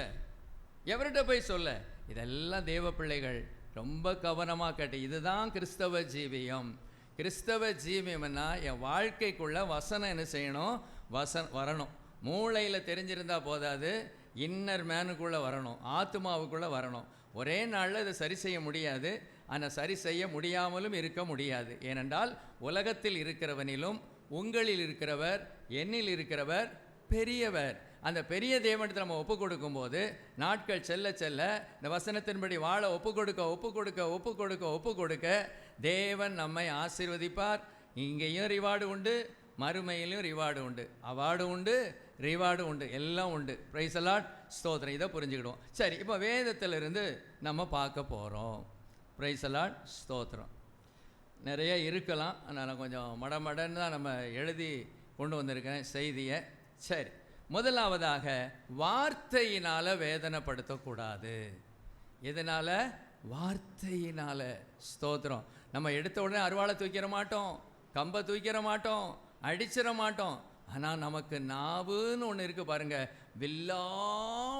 எவர்கிட்ட போய் சொல்ல? இதெல்லாம் தேவ பிள்ளைகள் ரொம்ப கவனமாக கேட்டு, இதுதான் கிறிஸ்தவ ஜீவியம். கிறிஸ்தவ ஜீவியம்னா என் வாழ்க்கைக்குள்ளே வசனம் என்ன செய்யணும்? வரணும். மூளையில் தெரிஞ்சிருந்தால் போதாது, இன்னர் மேனுக்குள்ளே வரணும், ஆத்மாவுக்குள்ளே வரணும். ஒரே நாளில் இதை சரி செய்ய முடியாது, ஆனால் சரி செய்ய முடியாமலும் இருக்க முடியாது. ஏனென்றால் உலகத்தில் இருக்கிறவனிலும் உங்களில் இருக்கிறவர் என்னில் இருக்கிறவர் பெரியவர். அந்த பெரிய தேவனத்தை நம்ம ஒப்பு கொடுக்கும்போது நாட்கள் செல்ல செல்ல இந்த வசனத்தின்படி வாழ ஒப்பு கொடுக்க தேவன் நம்மை ஆசீர்வதிப்பார். இங்கேயும் ரிவார்டு உண்டு, மறுமையிலும் ரிவார்டு உண்டு, அவார்டு உண்டு, ரிவார்டு உண்டு, எல்லாம் உண்டு. பிரைஸ் தி லார்ட், ஸ்தோத்திரம். இதை புரிஞ்சுக்கிடுவோம். சரி, இப்போ வேதத்திலிருந்து நம்ம பார்க்க போகிறோம். பிரைஸ் தி லார்ட், ஸ்தோத்திரம். நிறைய இருக்கலாம், அதனால் கொஞ்சம் மடமடன்னு தான் நம்ம எழுதி கொண்டு வந்திருக்கேன் செய்தியை. சரி, முதலாவதாக வார்த்தையினால் வேதனைப்படுத்தக்கூடாது. எதனால்? வார்த்தையினால். ஸ்தோத்திரம். நம்ம எடுத்த உடனே அருவாளை தூக்கிட மாட்டோம், கம்பை தூக்கிட மாட்டோம், அடிச்சிட மாட்டோம். ஆனால் நமக்கு நாவுன்னு ஒன்று இருக்குது பாருங்கள், வில்லா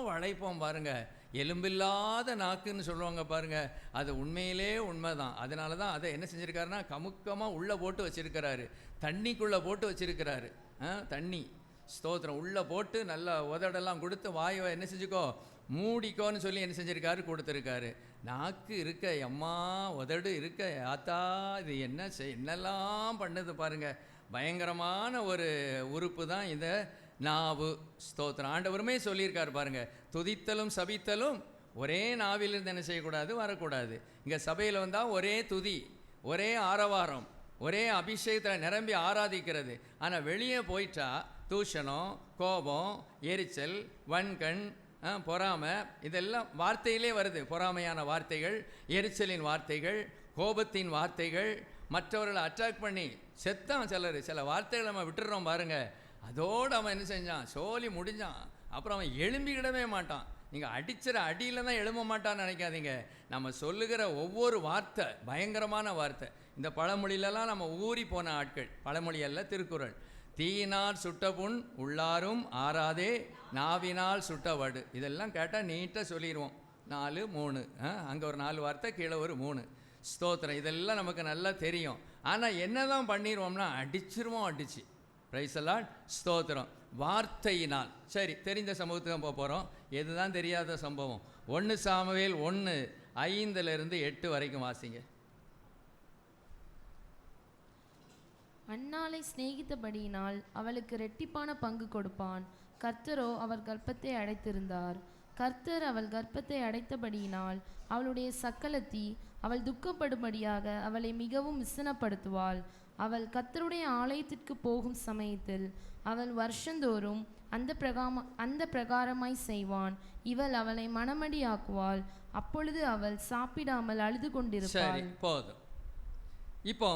வளைப்போம் பாருங்கள், எலும்பில்லாத நாக்குன்னு சொல்லுவாங்க பாருங்கள், அது உண்மையிலே உண்மைதான். அதனால தான் அதை என்ன செஞ்சுருக்காருன்னா கமுக்கமாக உள்ளே போட்டு வச்சுருக்கிறாரு, தண்ணிக்குள்ளே போட்டு வச்சுருக்கிறாரு. தண்ணி, ஸ்தோத்திரம், உள்ளே போட்டு நல்லா உதடெல்லாம் கொடுத்து வாயை என்ன செஞ்சுக்கோ, மூடிக்கோன்னு சொல்லி என்ன செஞ்சுருக்காரு, கொடுத்துருக்காரு. நாக்கு இருக்க, அம்மா உதடு இருக்க, ஆத்தா இது என்னெல்லாம் பண்ணுது பாருங்கள். பயங்கரமான ஒரு உறுப்பு தான் இந்த நாவு. ஸ்தோத்திரம். ஆண்டவருமே சொல்லியிருக்காரு பாருங்க, துதித்தலும் சபித்தலும் ஒரே நாவிலிருந்து என்ன செய்யக்கூடாது, வரக்கூடாது. இங்கே சபையில் வந்தால் ஒரே துதி, ஒரே ஆரவாரம், ஒரே அபிஷேகத்தில் நிரம்பி ஆராதிக்கிறது. ஆனால் வெளியே போயிட்டா தூஷணம், கோபம், எரிச்சல், வன்கண், பொறாமை, இதெல்லாம் வார்த்தையிலே வருது. பொறாமையான வார்த்தைகள், எரிச்சலின் வார்த்தைகள், கோபத்தின் வார்த்தைகள், மற்றவர்களை அட்டாக் பண்ணி செத்தான் சில வார்த்தைகளை நம்ம விட்டுடுறோம் பாருங்கள். அதோடு அவன் என்ன செஞ்சான், சோலி முடிஞ்சான். அப்புறம் அவன் எழும்பிக்கிடவே மாட்டான். நீங்கள் அடிச்சிட அடியில் தான் எழும்ப மாட்டான்னு நினைக்காதீங்க. நம்ம சொல்லுகிற ஒவ்வொரு வார்த்தை பயங்கரமான வார்த்தை. இந்த பழமொழியிலலாம் நம்ம ஊறி போன ஆட்கள். பழமொழி அல்ல, திருக்குறள். தீயினால் சுட்ட புண் உள்ளாரும் ஆறாதே, நாவினால் சுட்ட வடு. இதெல்லாம் கேட்டால் நீட்டாக சொல்லிடுவோம். 4, 3, அங்கே ஒரு 4 வார்த்தை, கீழே ஒரு 3. ஸ்தோத்திரம். இதெல்லாம் நமக்கு நல்லா தெரியும். ஆனால் என்ன தான் பண்ணிடுவோம்னா அடிச்சிருவோம், அடிச்சு. பிரைஸ் தி லார்ட், ஸ்தோத்திரம். வார்த்தையினால். சரி, தெரிந்த சம்பவத்துக்கு போக போகிறோம். எதுதான் தெரியாத சம்பவம்? 1 சாமுவேல் 1:5-8 வரைக்கும் வாசிங்க. அன்னாளை சிநேகித்தபடியினால் அவளுக்கு இரட்டிப்பான பங்கு கொடுப்பான். கர்த்தரோ அவர் கர்ப்பத்தை அடைத்திருந்தார். கர்த்தர் அவள் கர்ப்பத்தை அடைத்தபடியினால் அவளுடைய சக்கலத்தி அவள் துக்கப்படும்படியாக அவளை மிகவும் விசனப்படுத்துவாள். அவள் கர்த்தருடைய ஆலயத்திற்கு போகும் சமயத்தில் அவள் வருஷந்தோறும் அந்த பிரகாரமாய் செய்வான். இவள் அவளை மணமடியாக்குவாள். அப்பொழுது அவள் சாப்பிடாமல் அழுது கொண்டிருப்பாள். சரி, போதும். இப்போ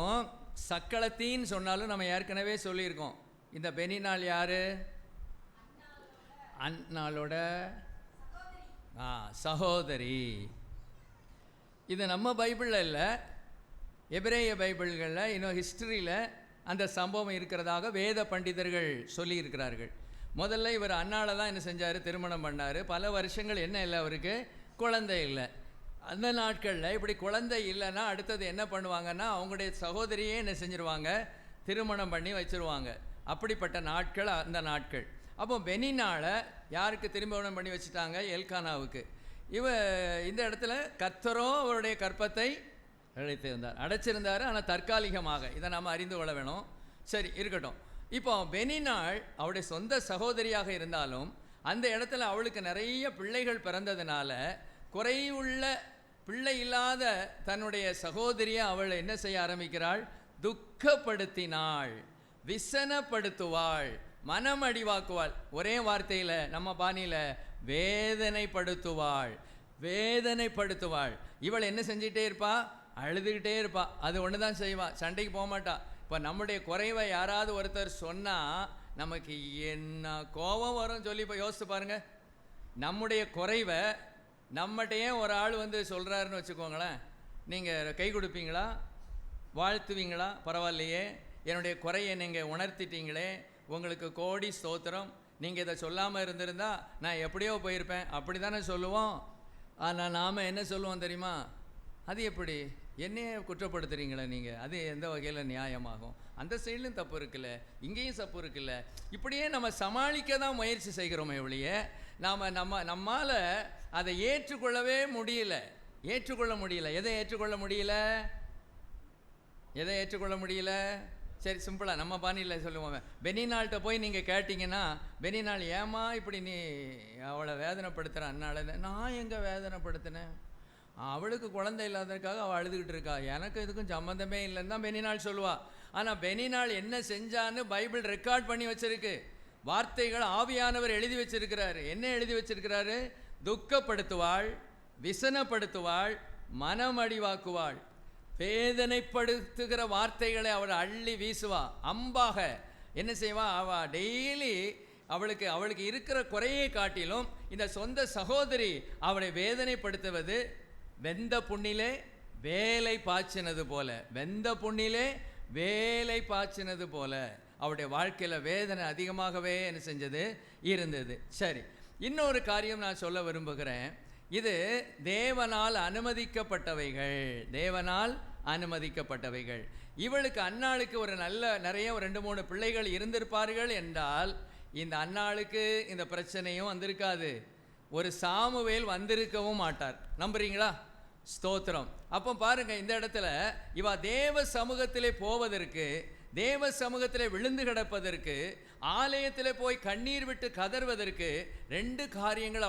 சக்களத்தின்னு சொன்னாலும் நம்ம ஏற்கனவே சொல்லியிருக்கோம். இந்த பெனினாள் யாரு? அன்னாளோட சகோதரி. இது நம்ம பைபிளில் இல்லை, எபிரேய பைபிள்களில், இன்னும் ஹிஸ்டரியில் அந்த சம்பவம் இருக்கிறதாக வேத பண்டிதர்கள் சொல்லியிருக்கிறார்கள். முதல்ல இவர் அன்னாளை தான் என்ன செஞ்சார்? திருமணம் பண்ணார். பல வருஷங்கள் என்ன இல்லை, அவருக்கு குழந்தை இல்லை. அந்த நாட்களில் இப்படி குழந்தை இல்லைன்னா அடுத்தது என்ன பண்ணுவாங்கன்னா, அவங்களுடைய சகோதரியே என்ன செஞ்சுருவாங்க? திருமணம் பண்ணி வச்சுருவாங்க. அப்படிப்பட்ட நாட்கள் அந்த நாட்கள். அப்போ பெனினாளை யாருக்கு திருமணம் பண்ணி வச்சுட்டாங்க? எல்கானாவுக்கு. இந்த இடத்துல கர்த்தரோ அவருடைய கற்பத்தை அடைச்சிருந்தார். ஆனால் தற்காலிகமாக. இதை நாம் அறிந்து கொள்ள வேணும். சரி, இருக்கட்டும். இப்போ பெனினாள் அவருடைய சொந்த சகோதரியாக இருந்தாலும் அந்த இடத்துல அவளுக்கு நிறைய பிள்ளைகள் பிறந்ததுனால குறைவுள்ள பிள்ளை இல்லாத தன்னுடைய சகோதரியை அவள் என்ன செய்ய ஆரம்பிக்கிறாள்? துக்கப்படுத்தினாள், விசனப்படுத்துவாள், மனம் அடிவாக்குவாள். ஒரே வார்த்தையில் நம்ம பாணியில் வேதனைப்படுத்துவாள். வேதனைப்படுத்துவாள். இவள் என்ன செஞ்சிட்டே இருப்பா? அழுதுகிட்டே இருப்பா. அது ஒன்று தான் செய்வா, சண்டைக்கு போக மாட்டா. இப்போ நம்முடைய குறைவை யாராவது ஒருத்தர் சொன்னால் நமக்கு என்ன கோபம் வரும் சொல்லி இப்போ யோசித்து பாருங்கள். நம்முடைய குறைவை நம்மகிட்டயே ஒரு ஆள் வந்து சொல்கிறாருன்னு வச்சுக்கோங்களேன், நீங்கள் கை கொடுப்பீங்களா? வாழ்த்துவீங்களா? பரவாயில்லையே, என்னுடைய குறையை நீங்கள் உணர்த்திட்டீங்களே, உங்களுக்கு கோடி ஸ்தோத்திரம், நீங்கள் இதை சொல்லாமல் இருந்திருந்தா நான் எப்படியோ போயிருப்பேன், அப்படி தானே சொல்லுவோம். ஆனால் நாம் என்ன சொல்லுவோம் தெரியுமா? அது எப்படி என்னையே குற்றப்படுத்துறீங்களே நீங்கள், அது எந்த வகையில் நியாயமாகும்? அந்த சைட்லையும் தப்பு இருக்குல்ல, இங்கேயும் தப்பு இருக்குல்ல. இப்படியே நம்ம சமாளிக்க தான் முயற்சி செய்கிறோமே ஒழிய நம்மால் அதை ஏற்றுக்கொள்ளவே முடியல. ஏற்றுக்கொள்ள முடியல. எதை ஏற்றுக்கொள்ள முடியல? எதை ஏற்றுக்கொள்ள முடியல? சரி, சிம்பிளாக நம்ம பாணியில் சொல்லுவோம். பெனினாள்கிட்ட போய் நீங்கள் கேட்டிங்கன்னா, பெனினாள் ஏமா இப்படி நீ அவளை வேதனைப்படுத்துகிற? அன்னால நான் எங்கே வேதனைப்படுத்தினேன்? அவளுக்கு குழந்தை இல்லாததுக்காக அவள் அழுதுகிட்டு இருக்கா, எனக்கு இதுக்கும் சம்மந்தமே இல்லைன்னு தான் பெனினாள் சொல்லுவாள். ஆனால் பெனினாள் என்ன செஞ்சான்னு பைபிள் ரெக்கார்ட் பண்ணி வச்சிருக்கு. வார்த்தைகள் ஆவியானவர் எழுதி வச்சிருக்கிறாரு. என்ன எழுதி வச்சிருக்கிறாரு? துக்கப்படுத்துவாள், விசனப்படுத்துவாள், மனமடிவாக்குவாள். வேதனைப்படுத்துகிற வார்த்தைகளை அவள் அள்ளி வீசுவா. அம்பாக என்ன செய்வா? அவள் டெய்லி அவளுக்கு இருக்கிற குறையை காட்டிலும் இந்த சொந்த சகோதரி அவளை வேதனைப்படுத்துவது வெந்த புண்ணிலே வேலை பாய்ச்சினது போல, வெந்த புண்ணிலே வேலை பாய்ச்சினது போல அவருடைய வாழ்க்கையில் வேதனை அதிகமாகவே என்ன செஞ்சது? இருந்தது. சரி, இன்னொரு காரியம் நான் சொல்ல விரும்புகிறேன். இது தேவனால் அனுமதிக்கப்பட்டவைகள். தேவனால் அனுமதிக்கப்பட்டவைகள். இவளுக்கு அன்னாளுக்கு ஒரு நிறைய 2-3 பிள்ளைகள் இருந்திருப்பார்கள் என்றால் இந்த அன்னாளுக்கு இந்த பிரச்சனையும் வந்திருக்காது. ஒரு சாமுவேல் வந்திருக்கவும் மாட்டார். நம்புறீங்களா? ஸ்தோத்திரம். அப்போ பாருங்க, இந்த இடத்துல இவ தேவ சமூகத்திலே போவதற்கு, தேவ சமூகத்திலே விழுந்து கிடப்பதற்கு, ஆலயத்தில் போய் கண்ணீர் விட்டு கதறுவதற்கு 2 காரியங்கள்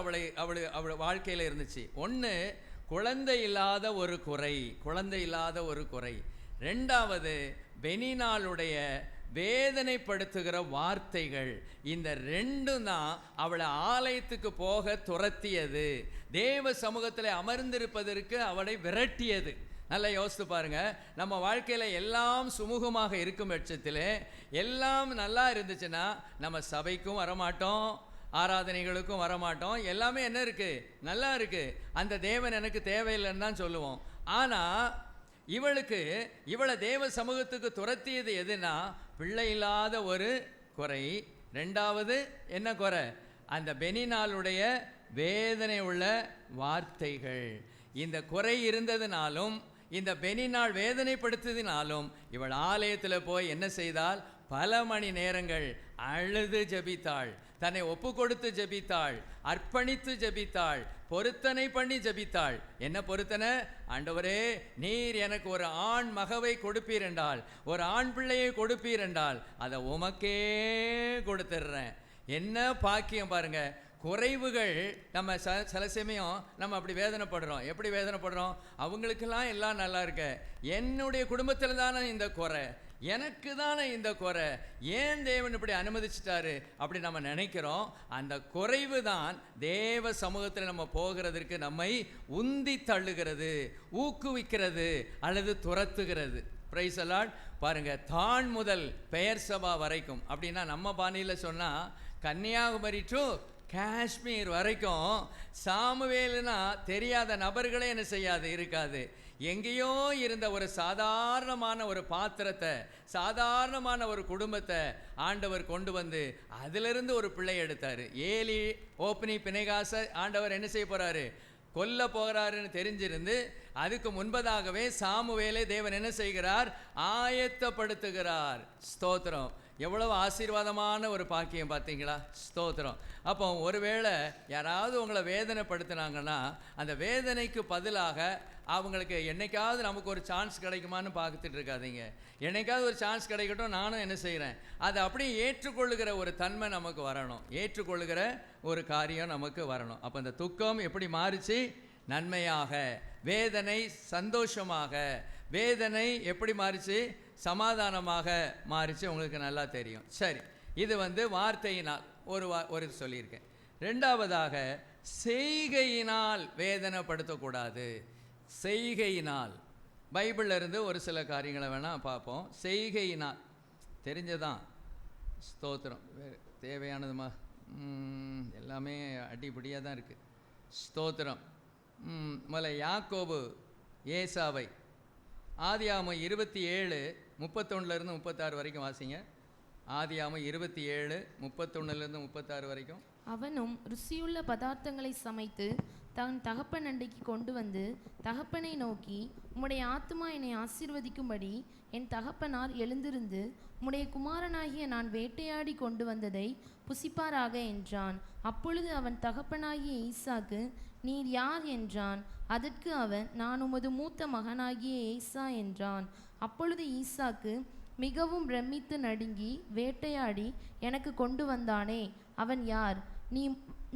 அவள் வாழ்க்கையில் இருந்துச்சு. ஒன்று, குழந்தை இல்லாத ஒரு குறை. குழந்தை இல்லாத ஒரு குறை. 2வது, பெனினாளுடைய வேதனைப்படுத்துகிற வார்த்தைகள். இந்த 2ம் தான் அவளை ஆலயத்துக்கு போக துரத்தியது. தேவ சமூகத்தில் அமர்ந்திருப்பதற்கு அவளை விரட்டியது. நல்லா யோசித்து பாருங்க. நம்ம வாழ்க்கையில் எல்லாம் சுமூகமாக இருக்கும் பட்சத்தில், எல்லாம் நல்லா இருந்துச்சுன்னா நம்ம சபைக்கும் வரமாட்டோம், ஆராதனைகளுக்கும் வரமாட்டோம். எல்லாமே என்ன இருக்கு? நல்லா இருக்கு. அந்த தேவன் எனக்கு தேவையில்லைன்னு தான் சொல்லுவோம். ஆனால் இவளை தேவ சமூகத்துக்கு துரத்தியது எதுனா, பிள்ளை இல்லாத ஒரு குறை. 2வது என்ன குறை? அந்த பெனினாளுடைய வேதனை உள்ள வார்த்தைகள். இந்த குறை இருந்ததுனாலும், இந்த பெனினாள் வேதனைப்படுத்ததினாலும் இவள் ஆலயத்தில் போய் என்ன செய்தால்? பல மணி நேரங்கள் அழுது ஜெபித்தாள், தன்னை ஒப்பு கொடுத்து ஜெபித்தாள், அர்ப்பணித்து ஜெபித்தாள், பொருத்தனை பண்ணி ஜெபித்தாள். என்ன பொருத்தனை? ஆண்டவரே, நீர் எனக்கு ஒரு ஆண் மகவை கொடுப்பீர் என்றால், ஒரு ஆண் பிள்ளையை கொடுப்பீர் என்றால் அதை உமக்கே கொடுத்துட்றேன். என்ன பாக்கியம் பாருங்க. குறைவுகள் நம்ம சில சமயம் நம்ம அப்படி வேதனைப்படுறோம். எப்படி வேதனைப்படுறோம்? அவங்களுக்கெல்லாம் எல்லாம் நல்லா இருக்க, என்னுடைய குடும்பத்தில் தானே இந்த குறை, எனக்கு தானே இந்த குறை, ஏன் தேவன் இப்படி அனுமதிச்சிட்டாரு அப்படி நம்ம நினைக்கிறோம். அந்த குறைவு தான் தேவ சமூகத்தில் நம்ம போகிறதற்கு நம்மை உந்தி தள்ளுகிறது, ஊக்குவிக்கிறது அல்லது துரத்துகிறது. Price the Lord. பாருங்க, தான் முதல் பெயர் சபா வரைக்கும், அப்படின்னா நம்ம பாணியில் சொன்னால் கன்னியாகுமரி டு காஷ்மீர் வரைக்கும் சாமுவேலுனா தெரியாத நபர்களே என்ன செய்யாது, இருக்காது. எங்கேயோ இருந்த ஒரு சாதாரணமான ஒரு பாத்திரத்தை, சாதாரணமான ஒரு குடும்பத்தை ஆண்டவர் கொண்டு வந்து அதிலிருந்து ஒரு பிள்ளை எடுத்தார். ஏலி ஓப்னி பினெகாசை ஆண்டவர் என்ன செய்ய போகிறாரு, கொல்ல போகிறாருன்னு தெரிஞ்சிருந்து அதுக்கு முன்பதாகவே சாமுவேலை தேவன் என்ன செய்கிறார், ஆயத்தப்படுத்துகிறார். ஸ்தோத்திரம். எவ்வளவு ஆசீர்வாதமான ஒரு பாக்கியம் பார்த்தீங்களா? ஸ்தோத்திரம். அப்போ ஒருவேளை யாராவது உங்களை வேதனைப்படுத்தினாங்கன்னா அந்த வேதனைக்கு பதிலாக அவங்களுக்கு என்னைக்காவது நமக்கு ஒரு சான்ஸ் கிடைக்குமான்னு பார்த்துட்டு இருக்காதீங்க. என்னைக்காவது ஒரு சான்ஸ் கிடைக்கட்டும், நானும் என்ன செய்கிறேன், அதை அப்படியே ஏற்றுக்கொள்ளுகிற ஒரு தன்மை நமக்கு வரணும், ஏற்றுக்கொள்ளுகிற ஒரு காரியம் நமக்கு வரணும். அப்போ இந்த துக்கம் எப்படி மாறிச்சு, நன்மையாக, வேதனை சந்தோஷமாக, வேதனை எப்படி மாறிச்சு, சமாதானமாக மாறிச்சு. உங்களுக்கு நல்லா தெரியும். சரி, இது வார்த்தையினால் ஒரு சொல்லியிருக்கேன். ரெண்டாவதாக, செய்கையினால் வேதனைப்படுத்தக்கூடாது. செய்கையினால் பைபிளில் இருந்து ஒரு சில காரியங்களை வேணால் பார்ப்போம். செய்கையினால் தெரிஞ்சதான். ஸ்தோத்திரம். தேவையானதுமா எல்லாமே அடிப்படியாக தான் இருக்குது. ஸ்தோத்திரம். முதல்ல யாக்கோபு ஏசாவை ஆதியாகமம் 27:31-36 வரைக்கும் வாசிங்க. ஆதியாகமம் 27:31-36 வரைக்கும். அவனும் ருசியுள்ள பதார்த்தங்களை சமைத்து தன் தகப்பன் அண்டைக்கு கொண்டு வந்து தகப்பனை நோக்கி, உம்முடைய ஆத்துமா என்னை ஆசீர்வதிக்கும்படி என் தகப்பனார் எழுந்திருந்து உம்முடைய குமாரனாகிய நான் வேட்டையாடி கொண்டு வந்ததை புசிப்பாராக என்றான். அப்பொழுது அவன் தகப்பனாகிய ஈசாக்கு, நீர் யார் என்றான். அதற்கு அவன், நான் உமது மூத்த மகனாகிய ஏசா என்றான். அப்பொழுது ஈசாக்கு மிகவும் பிரமித்து நடுங்கி, வேட்டையாடி எனக்கு கொண்டு வந்தானே, அவன் யார்?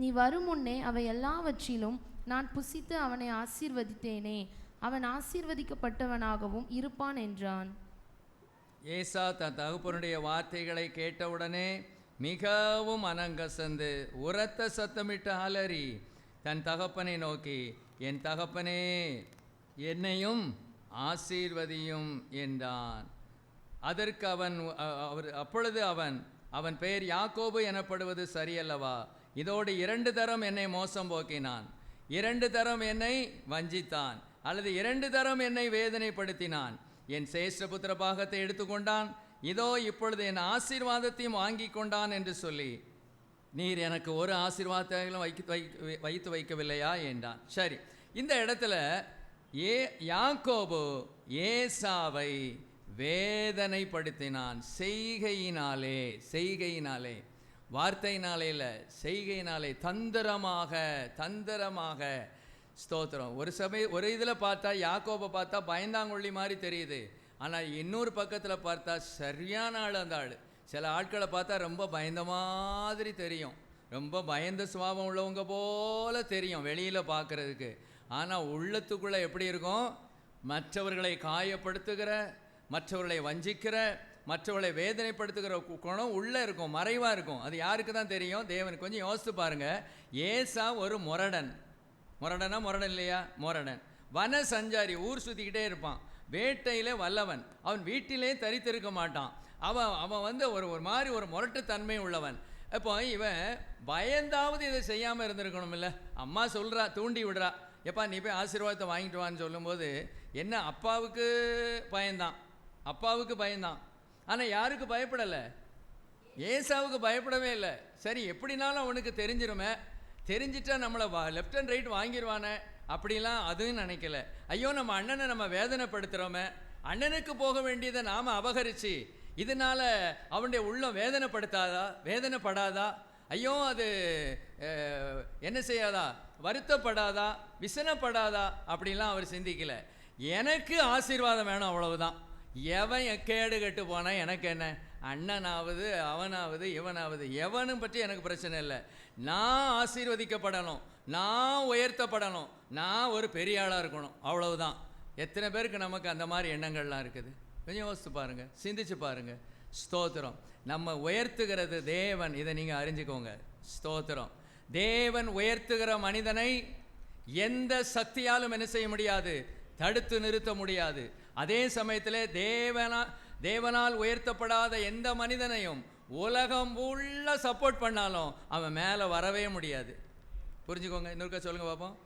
நீ வரும் முன்னே அவை எல்லாவற்றிலும் நான் புசித்து அவனை ஆசீர்வதித்தேனே, அவன் ஆசீர்வதிக்கப்பட்டவனாகவும் இருப்பான் என்றான். ஏசா தன் தகப்பனுடைய வார்த்தைகளை கேட்டவுடனே மிகவும் அனங்கசந்து உரத்த சத்தமிட்டு அலறி தன் தகப்பனை நோக்கி, என் தகப்பனே, என்னையும் ஆசீர்வதியும் என்றான். அதற்கு அப்பொழுது அவன் பெயர் யாக்கோபு எனப்படுவது சரியல்லவா? இதோடு 2 தரம் என்னை மோசம் போக்கினான், 2 தரம் என்னை வஞ்சித்தான், அல்லது 2 தரம் என்னை வேதனைப்படுத்தினான். என் சேஷ்டபுத்திர பாகத்தை எடுத்துக்கொண்டான், இதோ இப்பொழுது என் ஆசீர்வாதத்தையும் வாங்கி கொண்டான் என்று சொல்லி, நீர் எனக்கு ஒரு ஆசீர்வாதத்தையும் வைத்து வைக்கவில்லையா என்றான். சரி, இந்த இடத்துல யாக்கோபு ஏசாவை வேதனைப்படுத்தினான். செய்கையினாலே, வார்த்தையினாலே இல்லை, செய்கையினாலே, தந்திரமாக. ஸ்தோத்திரம். ஒரு இதில் பார்த்தா யாக்கோபை பார்த்தா பயந்தாங்கொள்ளி மாதிரி தெரியுது, ஆனால் இன்னொரு பக்கத்தில் பார்த்தா சரியான ஆள் அந்த ஆள். சில ஆட்களை பார்த்தா ரொம்ப பயந்த மாதிரி தெரியும், ரொம்ப பயந்த சுபாவம் உள்ளவங்க போல தெரியும் வெளியில் பார்க்குறதுக்கு. ஆனால் உள்ளத்துக்குள்ளே எப்படி இருக்கும், மற்றவர்களை காயப்படுத்துகிற, மற்றவர்களை வஞ்சிக்கிற, மற்றவர்களை வேதனைப்படுத்துகிற குணம் உள்ளே இருக்கும், மறைவாக இருக்கும். அது யாருக்கு தான் தெரியும்? தேவன். கொஞ்சம் யோசித்து பாருங்கள். ஏசா ஒரு முரடன் இல்லையா? முரடன், வன சஞ்சாரி, ஊர் சுற்றிக்கிட்டே இருப்பான், வேட்டையிலே வல்லவன், அவன் வீட்டிலே தரித்திருக்க மாட்டான். அவன் ஒரு மாதிரி ஒரு முரட்டுத்தன்மை உள்ளவன். இப்போ இவன் பயந்தாவது இதை செய்யாமல் இருந்திருக்கணும் இல்லை? அம்மா சொல்கிறா, தூண்டி விடுறா, எப்பா நீ போய் ஆசீர்வாதத்தை வாங்கிட்டு வான்னு சொல்லும்போது என்ன, அப்பாவுக்கு பயந்தான். ஆனால் யாருக்கு பயப்படலை? ஏசாவுக்கு பயப்படவே இல்லை. சரி, எப்படினாலும் அவனுக்கு தெரிஞ்சிட்டா நம்மளை லெஃப்ட் அண்ட் ரைட் வாங்கிடுவானே அப்படிலாம் அதுவும் நினைக்கல. ஐயோ, நம்ம அண்ணனை நம்ம வேதனைப்படுத்துகிறோமே, அண்ணனுக்கு போக வேண்டியதை நாம் அபகரித்து இதனால் அவனுடைய உள்ளம் வேதனைப்படாதா? ஐயோ, அது என்ன செய்யாதா, வருத்தப்படாதா, விசனப்படாதா அப்படிலாம் அவர் சிந்திக்கலை. எனக்கு ஆசீர்வாதம் வேணும், அவ்வளவுதான். எவன் கேடு கெட்டு போனால் எனக்கு என்ன, அண்ணனாவது அவனாவது இவனாவது எவனும் பற்றி எனக்கு பிரச்சனை இல்லை. நான் ஆசீர்வதிக்கப்படணும், நான் உயர்த்தப்படணும், நான் ஒரு பெரிய ஆளாக இருக்கணும், அவ்வளவுதான். எத்தனை பேருக்கு நமக்கு அந்த மாதிரி எண்ணங்கள்லாம் இருக்குது? கொஞ்சம் யோசித்து பாருங்கள், சிந்திச்சு பாருங்கள். ஸ்தோத்திரம். நம்ம உயர்த்துகிறது தேவன். இதை நீங்கள் அறிஞ்சுக்கோங்க. ஸ்தோத்திரம். தேவன் உயர்த்துகிற மனிதனை எந்த சக்தியாலும் என்ன செய்ய முடியாது, தடுத்து நிறுத்த முடியாது. அதே சமயத்தில் தேவனால் உயர்த்தப்படாத எந்த மனிதனையும் உலகம் உள்ள சப்போர்ட் பண்ணாலும் அவன் மேலே வரவே முடியாது. புரிஞ்சுக்கோங்க. இன்னொருக்கா சொல்லுங்க பார்ப்போம்.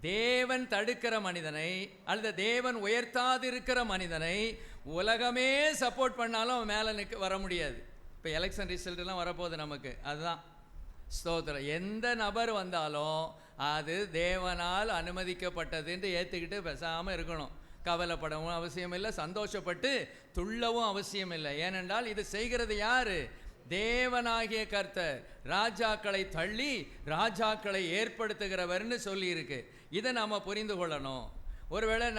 தேவன் தடுக்கிற மனிதனை அல்லது தேவன் உயர்த்தாது இருக்கிற மனிதனை உலகமே சப்போர்ட் பண்ணாலும் அவன் மேலே வர முடியாது. இப்போ எலெக்ஷன் ரிசல்ட்லாம் வரப்போகுது நமக்கு. அதுதான் ஸ்தோத்திரம். எந்த நபர் வந்தாலும் அது தேவனால் அனுமதிக்கப்பட்டதுன்னு ஏற்றுக்கிட்டு பேசாமல் இருக்கணும். கவலைப்படவும் அவசியம் இல்லை, சந்தோஷப்பட்டு துள்ளவும் அவசியம் இல்லை. ஏனென்றால் இது செய்கிறது யாரு? தேவனாகிய கர்த்தர். ராஜாக்களை தள்ளி ராஜாக்களை ஏற்படுத்துகிறவர்னு சொல்லியிருக்கு. இதை நாம் புரிந்து கொள்ளணும். ஒருவேளை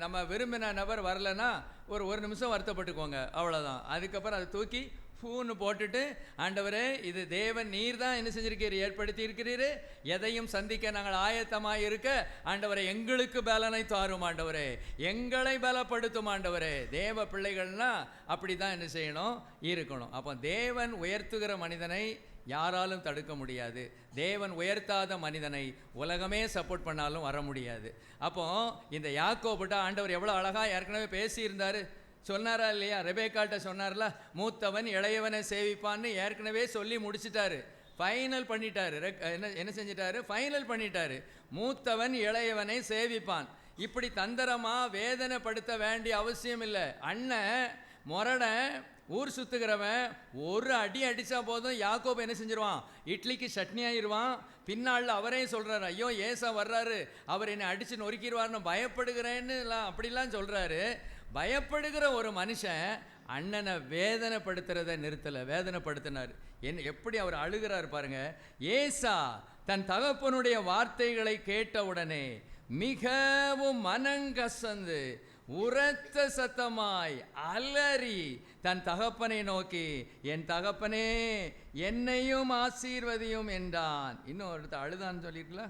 நம்ம விரும்பின நபர் வரலன்னா ஒரு நிமிஷம் வருத்தப்பட்டுக்கோங்க, அவ்வளோதான். அதுக்கப்புறம் அதை தூக்கி ஃபூன்னு போட்டுட்டு, ஆண்டவரே இது தேவன் நீர் தான் என்ன செஞ்சிருக்கீர், ஏற்படுத்தி இருக்கிறீர், எதையும் சந்திக்க நாங்கள் ஆயத்தமாக இருக்க ஆண்டவரை எங்களுக்கு பலனை தாரும் ஆண்டவரே, எங்களை பலப்படுத்தும் ஆண்டவரே. தேவ பிள்ளைகள்னா அப்படி தான் என்ன செய்யணும், இருக்கணும். அப்போ தேவன் உயர்த்துகிற மனிதனை யாராலும் தடுக்க முடியாது. தேவன் உயர்த்தாத மனிதனை உலகமே சப்போர்ட் பண்ணாலும் வர முடியாது. அப்போ இந்த யாக்கோபுட்ட ஆண்டவர் எவ்வளோ அழகாக ஏற்கனவே பேசியிருந்தார். சொன்னாரா இல்லையா? ரெபேக்காட்ட சொன்னார்ல, மூத்தவன் இளையவனை சேவிப்பான்னு ஏற்கனவே சொல்லி முடிச்சிட்டாரு. ஃபைனல் பண்ணிட்டாரு. என்ன செஞ்சிட்டாரு? ஃபைனல் பண்ணிட்டாரு. மூத்தவன் இளையவனை சேவிப்பான். இப்படி தந்திரமாக வேதனைப்படுத்த வேண்டிய அவசியம் இல்லை. அண்ணன் முரடன் ஊர் சுற்றுகிறவன் ஒரு அடி அடித்தா போதும் யாக்கோபு என்ன செஞ்சிருவான், இட்லிக்கு சட்னி ஆயிடுவான். பின்னால் அவரே சொல்கிறாரு, ஐயோ ஏசா வர்றாரு, அவர் என்னை அடித்து நொறுக்கிடுவார்னு பயப்படுகிறேன்னு அப்படிலாம் சொல்கிறாரு. பயப்படுகிற ஒரு மனுஷன் அண்ணனை வேதனைப்படுத்துறதை நிறுத்தலை, வேதனைப்படுத்தினார். எப்படி அவர் அழுகிறார் பாருங்க. ஏசா தன் தகப்பனுடைய வார்த்தைகளை கேட்டவுடனே மிகவும் மனங்கசந்து உரத்த சத்தமாய் அலறி தன் தகப்பனை நோக்கி, என் தகப்பனே என்னையும் ஆசீர்வதியும் என்றான். இன்னும் ஒருத்த அழுதான்னு சொல்லியிருக்கல.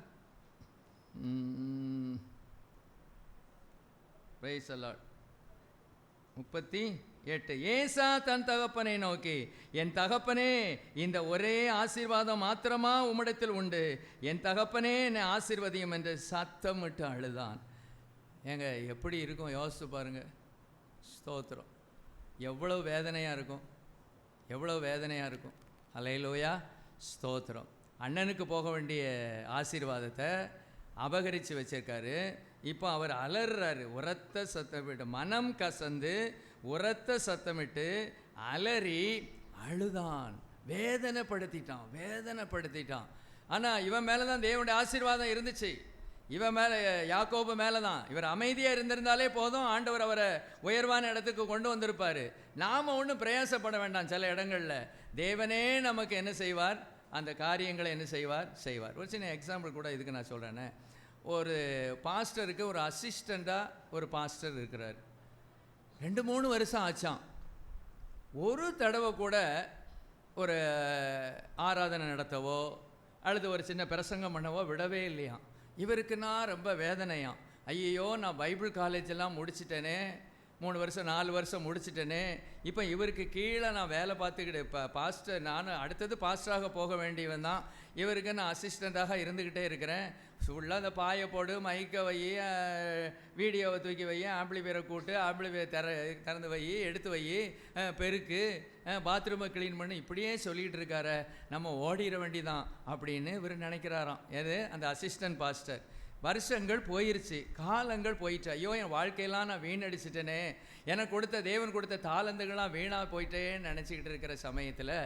Price the Lord. 38. ஏசா தன் தகப்பனை நோக்கி, என் தகப்பனே இந்த ஒரே ஆசீர்வாதம் மாத்திரமா உம்மிடத்தில் உண்டு, என் தகப்பனே என்னை ஆசீர்வதியும் என்று சத்தமிட்டு அழுதான். ஏங்க எப்படி இருக்கும் யோசிச்சு பாருங்க. ஸ்தோத்திரம். எவ்வளோ வேதனையாக இருக்கும், எவ்வளோ வேதனையாக இருக்கும். அல்லேலூயா. ஸ்தோத்திரம். அண்ணனுக்கு போக வேண்டிய ஆசீர்வாதத்தை அபகரித்து வச்சிருக்காரு. இப்போ அவர் அலறாரு, உரத்த சத்தமிட்டு, மனம் கசந்து உரத்த சத்தமிட்டு அலறி அழுதான். வேதனைப்படுத்திட்டான். ஆனால் இவன் மேலே தான் தேவனுடைய ஆசீர்வாதம் இருந்துச்சு. இவன் மேலே, யாக்கோபு மேலே தான். இவர் அமைதியாக இருந்திருந்தாலே போதும், ஆண்டவர் அவரை உயர்வான இடத்துக்கு கொண்டு வந்திருப்பார். நாம் ஒன்றும் பிரயாசப்பட வேண்டாம். சில இடங்களில் தேவனே நமக்கு என்ன செய்வார், அந்த காரியங்களை என்ன செய்வார். ஒரு சின்ன எக்ஸாம்பிள் கூட இதுக்கு நான் சொல்கிறேன்னே. ஒரு பாஸ்டருக்கு ஒரு அசிஸ்டண்ட்டாக ஒரு பாஸ்டர் இருக்கிறார். 2-3 வருஷம் ஆச்சான். ஒரு தடவை கூட ஒரு ஆராதனை நடத்தவோ அல்லது ஒரு சின்ன பிரசங்கம் பண்ணவோ விடவே இல்லையாம். இவருக்குன்னா ரொம்ப வேதனையாம். ஐயோ நான் பைபிள் காலேஜெல்லாம் முடிச்சிட்டேனே, 3 வருஷம் 4 வருஷம் முடிச்சிட்டேனே, இப்போ இவருக்கு கீழே நான் வேலை பார்த்துக்கிட்டு இப்போ பாஸ்டர், நான் அடுத்தது பாஸ்டராக போக வேண்டியவன் தான், இவருக்கு நான் அசிஸ்டண்ட்டாக இருந்துக்கிட்டே இருக்கிறேன். ஃபுல்லாக அந்த பாயை போடு, மைக்கை வை, வீடியோவை தூக்கி வை, ஆம்பிளிஃபையரை கூட்டு, ஆம்பிளிஃபையர் திறந்து வை, எடுத்து வை, பெருக்கு, பாத்ரூமை க்ளீன் பண்ணி, இப்படியே சொல்லிகிட்டு இருக்கார, நம்ம ஓடிட வேண்டிதான் அப்படின்னு இவர் நினைக்கிறாராம். எது? அந்த அசிஸ்டன்ட் பாஸ்டர். வருஷங்கள் போயிருச்சு, காலங்கள் போயிட்டு, ஐயோ என் வாழ்க்கையெல்லாம் நான் வீணடிச்சிட்டேனே, எனக்கு கொடுத்த தேவன் கொடுத்த தாளந்துகள்லாம் வீணாக போயிட்டேன்னு நினச்சிக்கிட்டு இருக்கிற சமயத்தில்,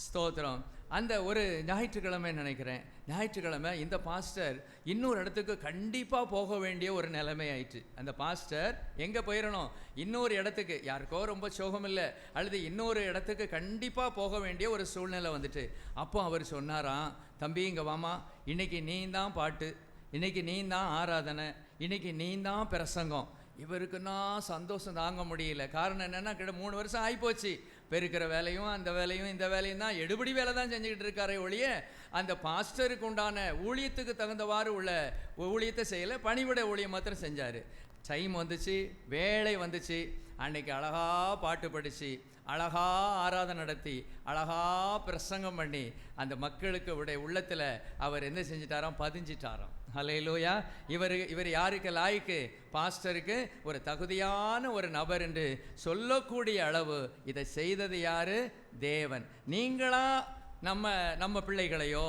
ஸ்தோத்திரம், அந்த ஒரு ஞாயிற்றுக்கிழமை நினைக்கிறேன், ஞாயிற்றுக்கிழமை இந்த பாஸ்டர் இன்னொரு இடத்துக்கு கண்டிப்பாக போக வேண்டிய ஒரு நிலைமை ஆயிடுச்சு. அந்த பாஸ்டர் எங்கே போயிடணும், இன்னொரு இடத்துக்கு, யாருக்கோ ரொம்ப சோகம் இல்லை, அல்லது இன்னொரு இடத்துக்கு கண்டிப்பாக போக வேண்டிய ஒரு சூழ்நிலை வந்துட்டு. அப்போ அவர் சொன்னாராம், தம்பி இங்கே வாமா, இன்னைக்கு நீ தான் பாட்டு, இன்றைக்கி நீ தான் ஆராதனை, இன்றைக்கி நீ தான் பிரசங்கம். இவருக்குன்னா சந்தோஷம் தாங்க முடியல. காரணம் என்னென்னா, 3 வருஷம் ஆகிப்போச்சு. பெருக்கிற வேலையும் அந்த வேலையும் இந்த வேலையும் தான், எடுபடி வேலை தான் செஞ்சுக்கிட்டு இருக்காரே ஒழிய அந்த பாஸ்டருக்கு உண்டான ஊழியத்துக்கு தகுந்தவாறு உள்ள ஊழியத்தை செய்யலை. பணிவிட ஊழியம் மாத்திரம் செஞ்சார். டைம் வந்துச்சு, வேலை வந்துச்சு. அன்னைக்கு அழகா பாட்டு படித்து, அழகா ஆராதனை நடத்தி, அழகா பிரசங்கம் பண்ணி அந்த மக்களுக்கு உள்ளத்தில் அவர் என்ன செஞ்சிட்டாராம்? பதிஞ்சிட்டாராம். ஹல்லேலூயா. இவர் யாருக்கு லாய்க்கு? பாஸ்டருக்கு ஒரு தகுதியான ஒரு நபர் என்று சொல்லக்கூடிய அளவு இதை செய்தது யாரு? தேவன். நீங்களா நம்ம பிள்ளைகளையோ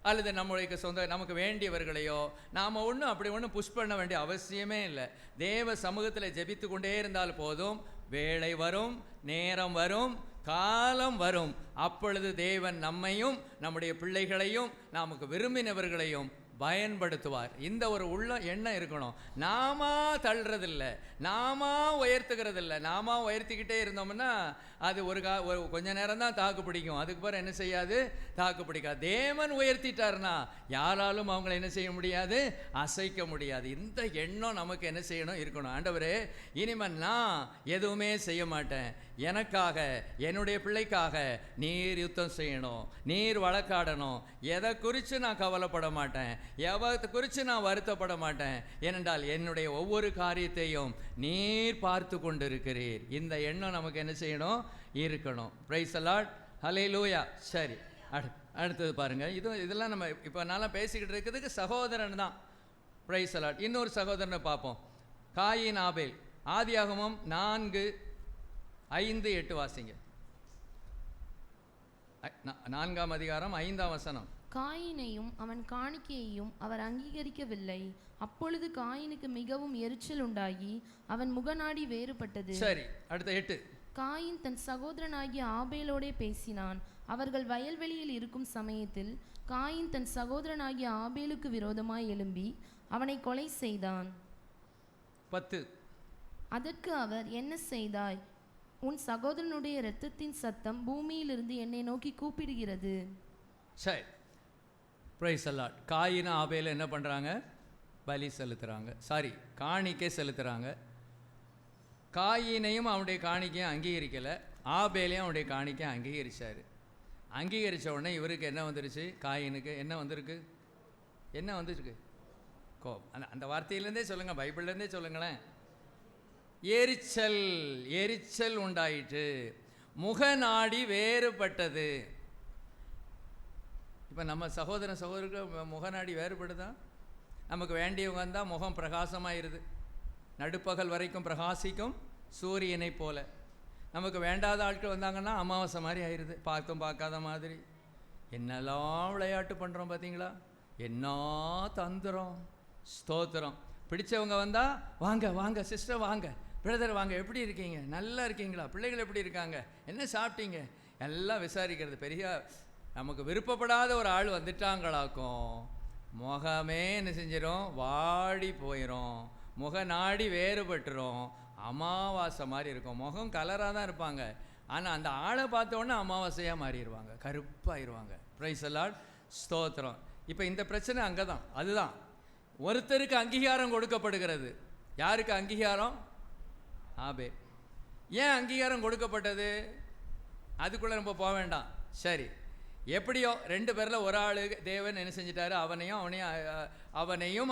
அல்லது நம்மளுக்கு நமக்கு வேண்டியவர்களையோ நாம் அப்படி ஒன்றும் புஷ் பண்ண வேண்டிய அவசியமே இல்லை. தேவ சமூகத்தில் ஜெபித்து கொண்டே இருந்தால் போதும். வேளை வரும், நேரம் வரும், காலம் வரும். அப்பொழுது தேவன் நம்மையும் நம்முடைய பிள்ளைகளையும் நமக்கு விரும்பினவர்களையும் பயன்படுத்துவார். இந்த ஒரு எண்ணம் இருக்கணும். நாம தள்ளுறதில்லை, நாம உயர்த்துக்கிறதில்லை. நாம உயர்த்திக்கிட்டே இருந்தோம்னா அது ஒரு கொஞ்ச நேரம் தான் தாக்கு பிடிக்கும். அதுக்கு பிறகு என்ன செய்யாது? தாக்கு பிடிக்காது. தேவன் உயர்த்திட்டார்னா யாராலும் அவங்களை என்ன செய்ய முடியாது? அசைக்க முடியாது. இந்த எண்ணம் நமக்கு என்ன செய்யணும்? இருக்கணும். ஆண்டவரே, இனிமேல் நான் எதுவுமே செய்ய மாட்டேன். எனக்காக, என்னுடைய பிள்ளைக்காக நீர் யுத்தம் செய்யணும், நீர் வழக்காடணும். எதை குறித்து நான் கவலைப்பட மாட்டேன், எதை குறித்து நான் வருத்தப்பட மாட்டேன். ஏனென்றால் என்னுடைய ஒவ்வொரு காரியத்தையும் நீர் பார்த்து கொண்டு இருக்கிறீர். இந்த எண்ணம் நமக்கு என்ன செய்யணும்? இருக்கணும். Praise the lord. ஹல்லேலூயா. சரி, அடுத்தது பாருங்க. இதெல்லாம் நம்ம இப்போ நல்லா பேசிக்கிட்டு இருக்கிறதுக்கு சகோதரன் தான். Price the Lord. இன்னொரு சகோதரனை பார்ப்போம். காயின் ஆபேல். ஆதியாகமம் 4:5-8 வாசிங்க. 4ஆம் அதிகாரம் 5ஆம் வசனம். காயினையும் அவன் காணிக்கையையும் அவர் அங்கீகரிக்கவில்லை. அப்பொழுது காயினுக்கு மிகவும் எரிச்சல் உண்டாகி அவன் முகநாடி வேறுபட்டது. சரி, அடுத்த 8. காயின் தன் சகோதரனாகிய ஆபேலோடே பேசினான். அவர்கள் வயல்வெளியில் இருக்கும் சமயத்தில் காயின் தன் சகோதரனாகிய ஆபேலுக்கு விரோதமாய் எழும்பி அவனை கொலை செய்தான். 10. அதற்கு அவர், என்ன செய்தாய்? உன் சகோதரனுடைய இரத்தத்தின் சத்தம் பூமியிலிருந்து என்னை நோக்கி கூப்பிடுகிறது. சரி, பிரைஸ் தி லார்ட். காயின் ஆபேல் என்ன பண்ணுறாங்க? பலி செலுத்துகிறாங்க. சாரி, காணிக்கை செலுத்துகிறாங்க. காயினையும் அவனுடைய காணிக்கையும் அங்கீகரிக்கலை, ஆபேலையும் அவனுடைய காணிக்கையும் அங்கீகரித்தார். அங்கீகரித்த உடனே இவருக்கு என்ன வந்துருச்சு? காயினுக்கு என்ன வந்திருக்கு? என்ன வந்துருக்கு? கோபம். அந்த வார்த்தையிலேருந்தே சொல்லுங்கள், பைபிள்லேருந்தே சொல்லுங்களேன். எரிச்சல் உண்டாயிற்று, முகநாடி வேறுபட்டது. இப்போ நம்ம சகோதரருக்கு முகநாடி வேறுபடுதா? நமக்கு வேண்டியவங்க வந்தால் முகம் பிரகாசமாயிருது, நடுப்பகல் வரைக்கும் பிரகாசிக்கும் சூரியனை போல. நமக்கு வேண்டாத ஆட்கள் வந்தாங்கன்னா அமாவாசை மாதிரி ஆயிடுது, பார்த்தும் பார்க்காத மாதிரி. என்னெல்லாம் விளையாட்டு பண்ணுறோம் பார்த்தீங்களா? என்ன தந்திரம்! ஸ்தோத்திரம். பிடிச்சவங்க வந்தால் வாங்க வாங்க சிஸ்டர், வாங்க பிரதர், வாங்க, எப்படி இருக்கீங்க? நல்லா இருக்கீங்களா? பிள்ளைகள் எப்படி இருக்காங்க? என்ன சாப்பிட்டீங்க? எல்லாம் விசாரிக்கிறது. பெரிய நமக்கு விருப்பப்படாத ஒரு ஆள் வந்துட்டாங்களாக்கும் முகமே என்ன செஞ்சிடும்? வாடி போயிடும், முக நாடி வேறுபட்டுரும், அமாவாசை மாதிரி இருக்கும். முகம் கலராக தான் இருப்பாங்க, ஆனால் அந்த ஆளை பார்த்தோன்னே அமாவாசையாக மாறிடுவாங்க, கருப்பாயிருவாங்க. Price the Lord. ஸ்தோத்திரம். இப்போ இந்த பிரச்சனை அங்கே தான். அதுதான் ஒருத்தருக்கு அங்கீகாரம் கொடுக்கப்படுகிறது. யாருக்கு அங்கீகாரம்? ஆபேல். ஏன் அங்கீகாரம் கொடுக்கப்பட்டது? அதுக்குள்ளே நம்ம போக வேண்டாம். சரி, எப்படியோ 2 பேரில் ஒரு ஆள் தேவன் என்ன செஞ்சிட்டாரு? அவனையும்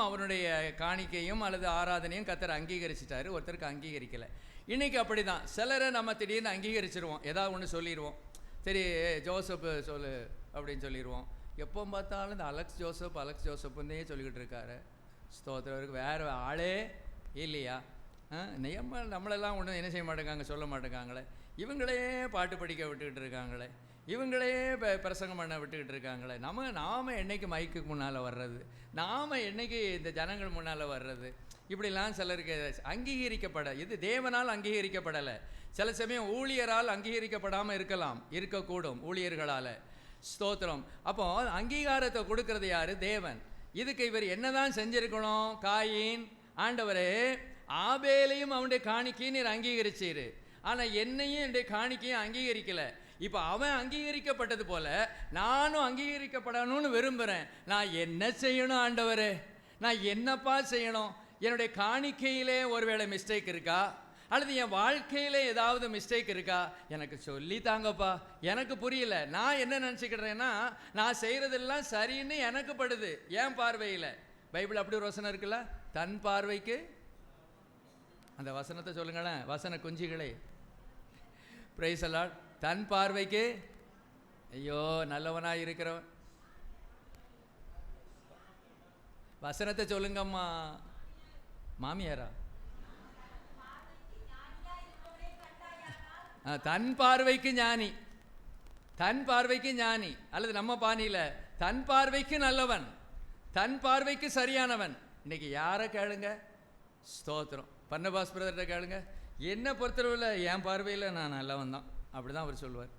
அவனுடைய காணிக்கையும் அல்லது ஆராதனையும் கர்த்தர் அங்கீகரிச்சிட்டாரு, ஒருத்தருக்கு அங்கீகரிக்கலை. இன்றைக்கி அப்படி தான். சிலரை நம்ம திடீர்னு அங்கீகரிச்சிருவோம், ஏதாவது ஒன்று சொல்லிடுவோம். சரி, ஜோசப் சொல்லு அப்படின்னு சொல்லிடுவோம். எப்போ பார்த்தாலும் இந்த அலெக்ஸ் ஜோசப்புன்னே சொல்லிக்கிட்டு இருக்காரு. ஸ்தோத்திரருக்கு வேறு ஆளே இல்லையா? நம்மளெல்லாம் ஒன்றும் என்ன செய்ய மாட்டேங்காங்க, சொல்ல மாட்டேங்காங்களே. இவங்களே பாட்டு படிக்க விட்டுக்கிட்டு இருக்காங்களே, இவங்களே பிரசங்கம் பண்ண விட்டுக்கிட்டு இருக்காங்களே. நாம் என்னைக்கு மைக்குக்கு முன்னால் வர்றது, நாம் என்னைக்கு இந்த ஜனங்கள் முன்னால் வர்றது? இப்படிலாம் சிலருக்கு இது தேவனால் அங்கீகரிக்கப்படலை. சில சமயம் ஊழியரால் அங்கீகரிக்கப்படாமல் இருக்கக்கூடும், ஊழியர்களால். ஸ்தோத்திரம். அப்போ அங்கீகாரத்தை கொடுக்கறது யாரு? தேவன். இதுக்கு இவர் என்னதான் செஞ்சிருக்கணும்? காயின், ஆண்டவரே ஆபேலையும் அவனுடைய காணிக்கையும் நீர் அங்கீகரிச்சீரு, ஆனால் என்னையும் என்னுடைய காணிக்கையும் அங்கீகரிக்கலை. இப்போ அவன் அங்கீகரிக்கப்பட்டது போல நானும் அங்கீகரிக்கப்படணும்னு விரும்புகிறேன். நான் என்ன செய்யணும் ஆண்டவரே? நான் என்னப்பா செய்யணும்? என்னுடைய காணிக்கையிலே ஒருவேளை மிஸ்டேக் இருக்கா, அல்லது என் வாழ்க்கையிலே ஏதாவது மிஸ்டேக் இருக்கா? எனக்கு சொல்லி தாங்கப்பா, எனக்கு புரியல. நான் என்ன நினச்சிக்கிறேன்னா, நான் செய்கிறதெல்லாம் சரின்னு எனக்கு படுது என் பார்வையில். பைபிள் அப்படி ஒரு வசனம் இருக்குல்ல, தன் பார்வைக்கு அந்த வசனத்தை சொல்லுங்களேன், வசன குஞ்சுகளே. Price allot. தன் பார்வைக்கு ஐயோ நல்லவனாக இருக்கிறவன். வசனத்தை சொல்லுங்கம்மா. மாமியாரா? தன் பார்வைக்கு ஞானி, தன் பார்வைக்கு ஞானி, அல்லது நம்ம பாணியில் தன் பார்வைக்கு நல்லவன், தன் பார்வைக்கு சரியானவன். இன்னைக்கு யாரை கேளுங்க, ஸ்தோத்திரம், பர்னபாஸ் பிரதர்கிட்ட கேளுங்க, என்ன பொறுத்தளவில் என் பார்வையில் நான் நல்லவன் தான், அப்படி தான் அவர் சொல்லுவார்.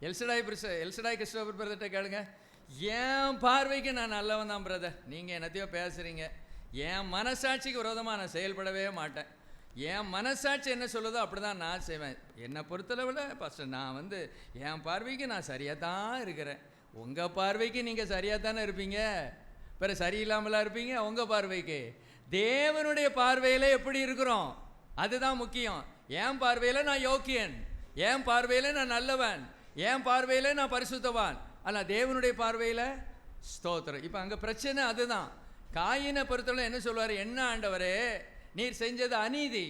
எல்சடாய் கிறிஸ்டோபர் பிரதர்கிட்ட கேளுங்க, என் பார்வைக்கு நான் நல்லவன் தான் பிரதர், நீங்கள் என்னத்தையோ பேசுகிறீங்க, என் மனசாட்சிக்கு விரோதமாக நான் செயல்படவே மாட்டேன், என் மனசாட்சி என்ன சொல்லுதோ அப்படி தான் நான் செய்வேன், என்னை பொறுத்தளவில் ஃபஸ்ட்டு நான் என் பார்வைக்கு நான் சரியாக தான் இருக்கிறேன், உங்கள் பார்வைக்கு நீங்கள் சரியாக தானே இருப்பீங்க, பிறகு சரியில்லாமலாம் இருப்பீங்க. உங்கள் பார்வைக்கு தேவனுடைய பார்வையில் எப்படி இருக்கிறோம் அதுதான் முக்கியம். என் பார்வையில் நான் யோக்கியன், என் பார்வையில் நான் நல்லவன், என் பார்வையில் நான் பரிசுத்தவான், ஆனால் தேவனுடைய பார்வையில் ஸ்தோத்திரம். இப்போ அங்கே பிரச்சனை அதுதான். காயினை பொறுத்தவரை என்ன சொல்வார், என்ன ஆண்டவரே நீர் செஞ்சது அநீதி,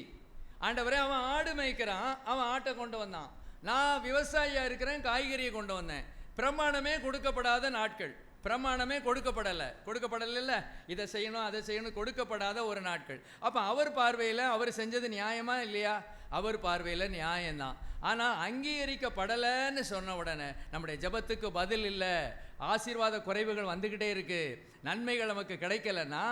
ஆண்டவரே அவன் ஆடு மேய்க்கிறான், அவன் ஆட்டை கொண்டு வந்தான், நான் விவசாயியாக இருக்கிறேன் காய்கறியை கொண்டு வந்தேன், பிரமாணமே கொடுக்கப்படாத நாட்கள், பிரமாணமே கொடுக்கப்படலை, இதை செய்யணும் அதை செய்யணும், கொடுக்கப்படாத ஒரு நாட்கள். அப்போ அவர் பார்வையில் அவர் செஞ்சது நியாயமா இல்லையா? அவர் பார்வையில் நியாயம்தான். ஆனால் அங்கீகரிக்கப்படலைன்னு சொன்ன உடனே நம்முடைய ஜெபத்துக்கு பதில் இல்லை, ஆசீர்வாத குறைவுகள் வந்துக்கிட்டே இருக்கு, நன்மைகள் நமக்கு கிடைக்கலன்னா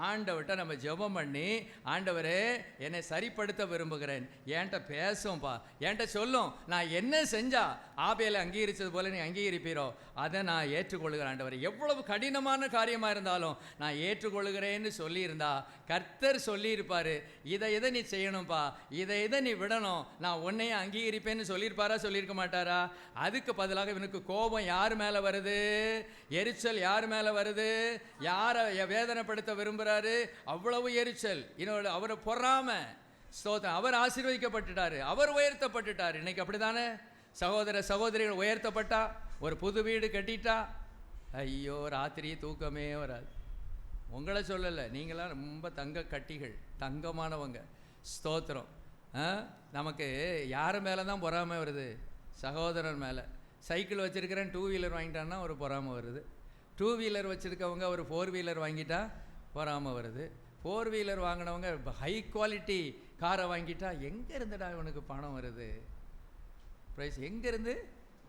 ஆண்டவர்கிட்ட நம்ம ஜெபம் பண்ணி, ஆண்டவரே என்னை சரிப்படுத்த விரும்புகிறேன், என்கிட்ட பேசும்பா, என்கிட்ட சொல்லும், நான் என்ன செஞ்சா ஆபேலை அங்கீகரித்தது போல நீ அங்கீகரிப்பீரோ அதை நான் ஏற்றுக்கொள்கிறேன் ஆண்டவர், எவ்வளவு கடினமான காரியமாக இருந்தாலும் நான் ஏற்றுக்கொள்கிறேன்னு சொல்லியிருந்தா கர்த்தர் சொல்லியிருப்பார், இதை நீ செய்யணும்ப்பா, இதை நீ விடணும், நான் உன்னையும் அங்கீகரிப்பேன்னு சொல்லியிருப்பாரா? சொல்லியிருக்க மாட்டாரா? அதுக்கு பதிலாக இவனுக்கு கோபம் யார் மேலே வருது, எரிச்சல் யார் மேலே வருது, யாரை வேதனைப்படுத்த விரும்புகிறாரு, அவ்வளவு எரிச்சல், இன்னொரு அவரை பொறாம ஸ்தோத்திரம், அவர் ஆசீர்வதிக்கப்பட்டுட்டாரு, அவர் உயர்த்தப்பட்டுட்டார். இன்னைக்கு அப்படிதானே சகோதர சகோதரிகள் உயர்த்தப்பட்டா, ஒரு புது வீடு கட்டிட்டா, ஐயோ ராத்திரி தூக்கமே வராது. உங்களை சொல்லலை, நீங்களாம் ரொம்ப தங்க கட்டிகள், தங்கமானவங்க, ஸ்தோத்திரம். நமக்கு யார் மேலே தான் பொறாமை வருது? சகோதரன் மேலே. சைக்கிள் வச்சுருக்கிறேன், 2 வீலர் வாங்கிட்டான்னா ஒரு பொறாமை வருது, 2 வீலர் வச்சுருக்கவங்க ஒரு 4 வீலர் வாங்கிட்டா பொறாமை வருது, 4 வீலர் வாங்கினவங்க ஹை குவாலிட்டி காரை வாங்கிட்டா எங்கே இருந்துடா இவனுக்கு பணம் வருது, ப்ரைஸ் எங்கேருந்து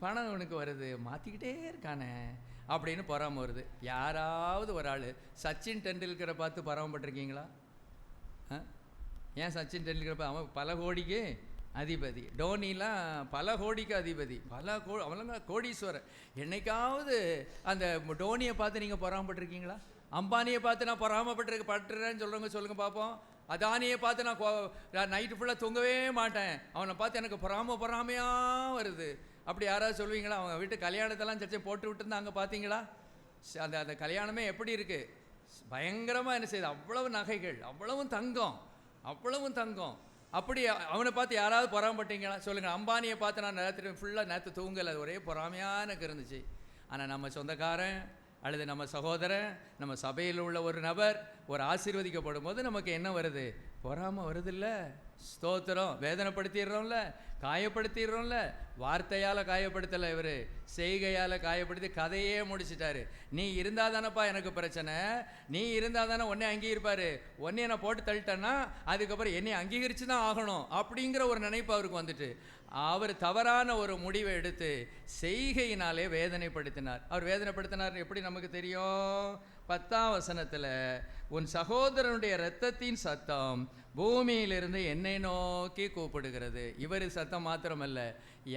பணம் இவனுக்கு வருது, மாற்றிக்கிட்டே இருக்கானே அப்படின்னு பொறாமை வருது. யாராவது ஒரு ஆள் சச்சின் டெண்டுல்கரை பார்த்து பொறாமப்பட்டிருக்கீங்களா? ஏன் சச்சின் டெண்டுல்கரை அவன் பல கோடிக்கு அதிபதி, டோனிலாம் பல கோடிக்கு அதிபதி, அவங்களாம் கோடீஸ்வரர். என்னைக்காவது அந்த டோனியை பார்த்து நீங்கள் பொறாமப்பட்டிருக்கீங்களா? அம்பானியை பார்த்து நான் பொறாமப்பட்டுறேன்னு சொல்கிறவங்க சொல்லுங்கள் பார்ப்போம். அதானியை பார்த்து நான் நைட்டு ஃபுல்லாக தூங்கவே மாட்டேன், அவனை பார்த்து எனக்கு பொறாமையாக வருது, அப்படி யாராவது சொல்லுவீங்களா? அவங்க வீட்டு கல்யாணத்தெல்லாம் சர்ச்சை போட்டு விட்டுருந்தா அங்கே பார்த்தீங்களா? அந்த கல்யாணமே எப்படி இருக்குது, பயங்கரமாக என்ன செய்யுது, அவ்வளவு நகைகள், அவ்வளவும் தங்கம், அப்படி அவனை பார்த்து யாராவது பொறாமப்பட்டீங்களா? சொல்லுங்கள். அம்பானியை பார்த்து நான் நேற்று தூங்கலை, ஒரே பொறாமையாக எனக்கு இருந்துச்சு. ஆனால் நம்ம சொந்தக்காரன் அல்லது நம்ம சகோதரன், நம்ம சபையில் உள்ள ஒரு நபர் ஒரு ஆசீர்வதிக்கப்படும் போது நமக்கு என்ன வருது? பொறாமை வருதில்ல? ஸ்தோத்திரம். வேதனைப்படுத்திடுறோம்ல, காயப்படுத்திடுறோம்ல, வார்த்தையால் காயப்படுத்தலை, இவர் செய்கையால் காயப்படுத்தி கதையே முடிச்சிட்டாரு. நீ இருந்தால் தானேப்பா எனக்கு பிரச்சனை, நீ இருந்தால் தானே உன்னை அங்கீகரிப்பார், உன்னையை நான் போட்டு தள்ளிட்டேன்னா அதுக்கப்புறம் என்னை அங்கீகரித்து தான் ஆகணும் அப்படிங்கிற ஒரு நினைப்பு அவருக்கு வந்துட்டு அவர் தவறான ஒரு முடிவை எடுத்து செய்கையினாலே வேதனைப்படுத்தினார். அவர் வேதனைப்படுத்தினார் எப்படி நமக்கு தெரியும்? 10ஆம் வசனத்தில், உன் சகோதரனுடைய இரத்தத்தின் சத்தம் பூமியிலிருந்து என்னை நோக்கி கூப்பிடுகிறது. இவர் சத்தம் மாத்திரமல்ல,